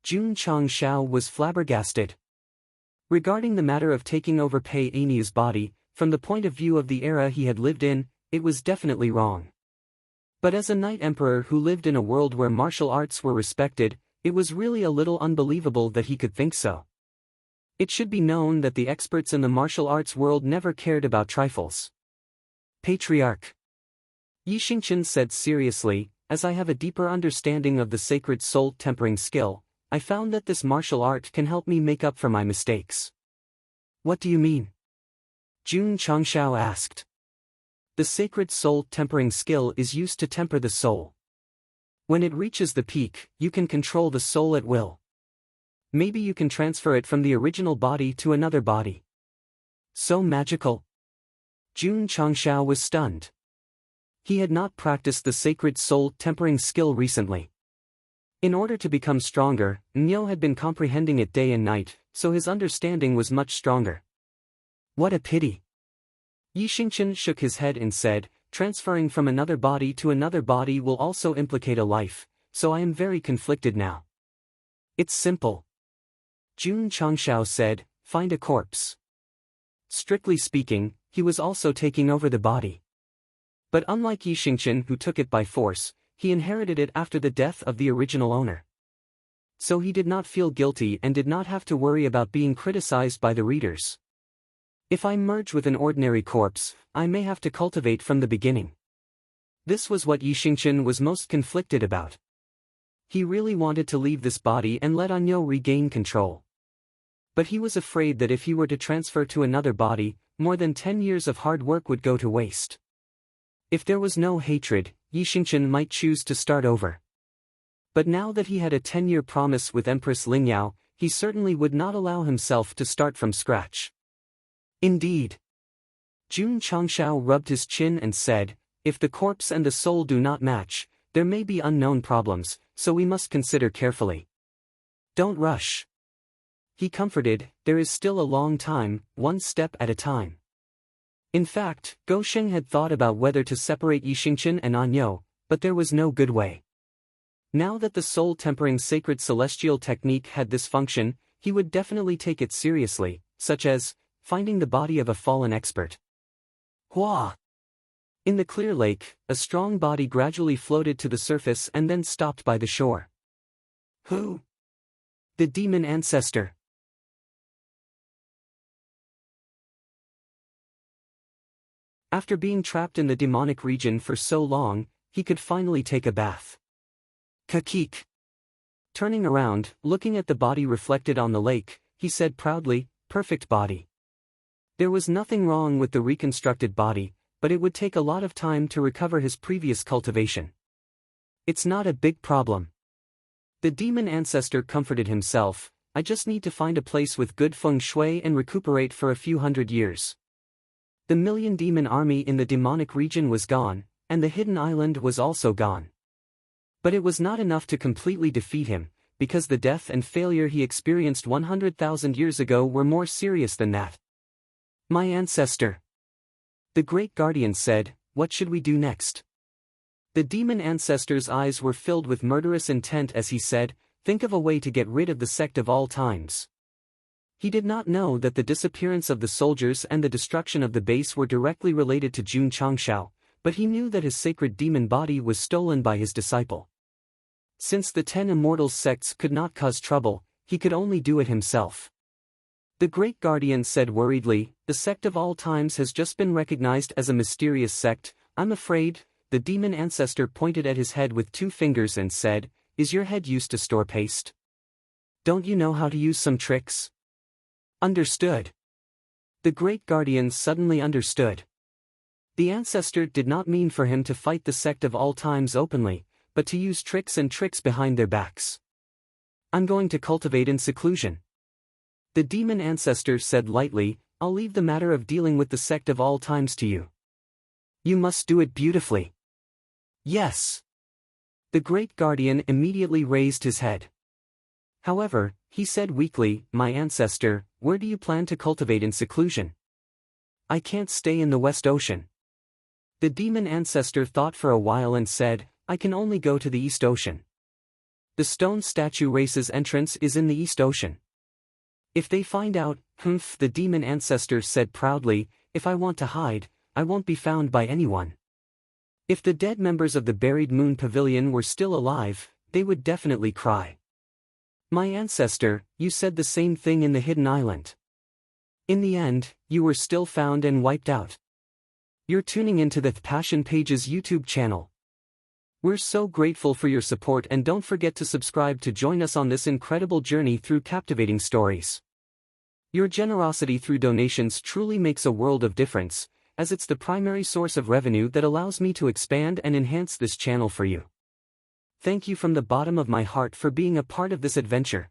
Speaker 1: Jun Changxiao was flabbergasted. Regarding the matter of taking over Pei Anu's body, from the point of view of the era he had lived in, it was definitely wrong. But as a knight emperor who lived in a world where martial arts were respected, it was really a little unbelievable that he could think so. It should be known that the experts in the martial arts world never cared about trifles. Patriarch. Yi Xingqian said seriously, as I have a deeper understanding of the sacred soul tempering skill, I found that this martial art can help me make up for my mistakes. What do you mean? Jun Changxiao asked. The sacred soul tempering skill is used to temper the soul. When it reaches the peak, you can control the soul at will. Maybe you can transfer it from the original body to another body. So magical? Jun Changxiao was stunned. He had not practiced the sacred soul tempering skill recently. In order to become stronger, Niu had been comprehending it day and night, so his understanding was much stronger. What a pity. Yi Xingqian shook his head and said, transferring from another body to another body will also implicate a life, so I am very conflicted now. It's simple. Jun Changxiao said, find a corpse. Strictly speaking, he was also taking over the body. But unlike Yi Xingqian who took it by force, he inherited it after the death of the original owner. So he did not feel guilty and did not have to worry about being criticized by the readers. If I merge with an ordinary corpse, I may have to cultivate from the beginning. This was what Yi Xingqian was most conflicted about. He really wanted to leave this body and let Anyo regain control. But he was afraid that if he were to transfer to another body, more than 10 years of hard work would go to waste. If there was no hatred, Yi Xingqian might choose to start over. But now that he had a 10-year promise with Empress Lingyao, he certainly would not allow himself to start from scratch. Indeed. Jun Changxiao rubbed his chin and said, if the corpse and the soul do not match, there may be unknown problems, so we must consider carefully. Don't rush. He comforted, there is still a long time, one step at a time. In fact, Gou Sheng had thought about whether to separate Yi Xingqian and Anyo, but there was no good way. Now that the soul-tempering sacred celestial technique had this function, he would definitely take it seriously, such as finding the body of a fallen expert. Hua! In the clear lake, a strong body gradually floated to the surface and then stopped by the shore. Who? The demon ancestor. After being trapped in the demonic region for so long, he could finally take a bath. Kakik. Turning around, looking at the body reflected on the lake, he said proudly, perfect body. There was nothing wrong with the reconstructed body, but it would take a lot of time to recover his previous cultivation. It's not a big problem. The demon ancestor comforted himself, I just need to find a place with good feng shui and recuperate for a few hundred years. The million demon army in the demonic region was gone, and the hidden island was also gone. But it was not enough to completely defeat him, because the death and failure he experienced 100,000 years ago were more serious than that. My ancestor. The great guardian said, what should we do next? The demon ancestor's eyes were filled with murderous intent as he said, think of a way to get rid of the sect of all times. He did not know that the disappearance of the soldiers and the destruction of the base were directly related to Jun Changxiao, but he knew that his sacred demon body was stolen by his disciple. Since the 10 immortal sects could not cause trouble, he could only do it himself. The great guardian said worriedly, the sect of all times has just been recognized as a mysterious sect, I'm afraid. The demon ancestor pointed at his head with 2 fingers and said, is your head used to store paste? Don't you know how to use some tricks? Understood. The great guardian suddenly understood. The ancestor did not mean for him to fight the sect of all times openly, but to use tricks and tricks behind their backs. I'm going to cultivate in seclusion. The demon ancestor said lightly, I'll leave the matter of dealing with the sect of all times to you. You must do it beautifully. Yes. The great guardian immediately raised his head. However, he said weakly, my ancestor, where do you plan to cultivate in seclusion? I can't stay in the West Ocean. The demon ancestor thought for a while and said, I can only go to the East Ocean. The stone statue race's entrance is in the East Ocean. If they find out, the demon ancestor said proudly, if I want to hide, I won't be found by anyone. If the dead members of the buried moon pavilion were still alive, they would definitely cry. My ancestor, you said the same thing in the hidden island. In the end, you were still found and wiped out. You're tuning into the Passion Pages YouTube channel. We're so grateful for your support, and don't forget to subscribe to join us on this incredible journey through captivating stories. Your generosity through donations truly makes a world of difference, as it's the primary source of revenue that allows me to expand and enhance this channel for you. Thank you from the bottom of my heart for being a part of this adventure.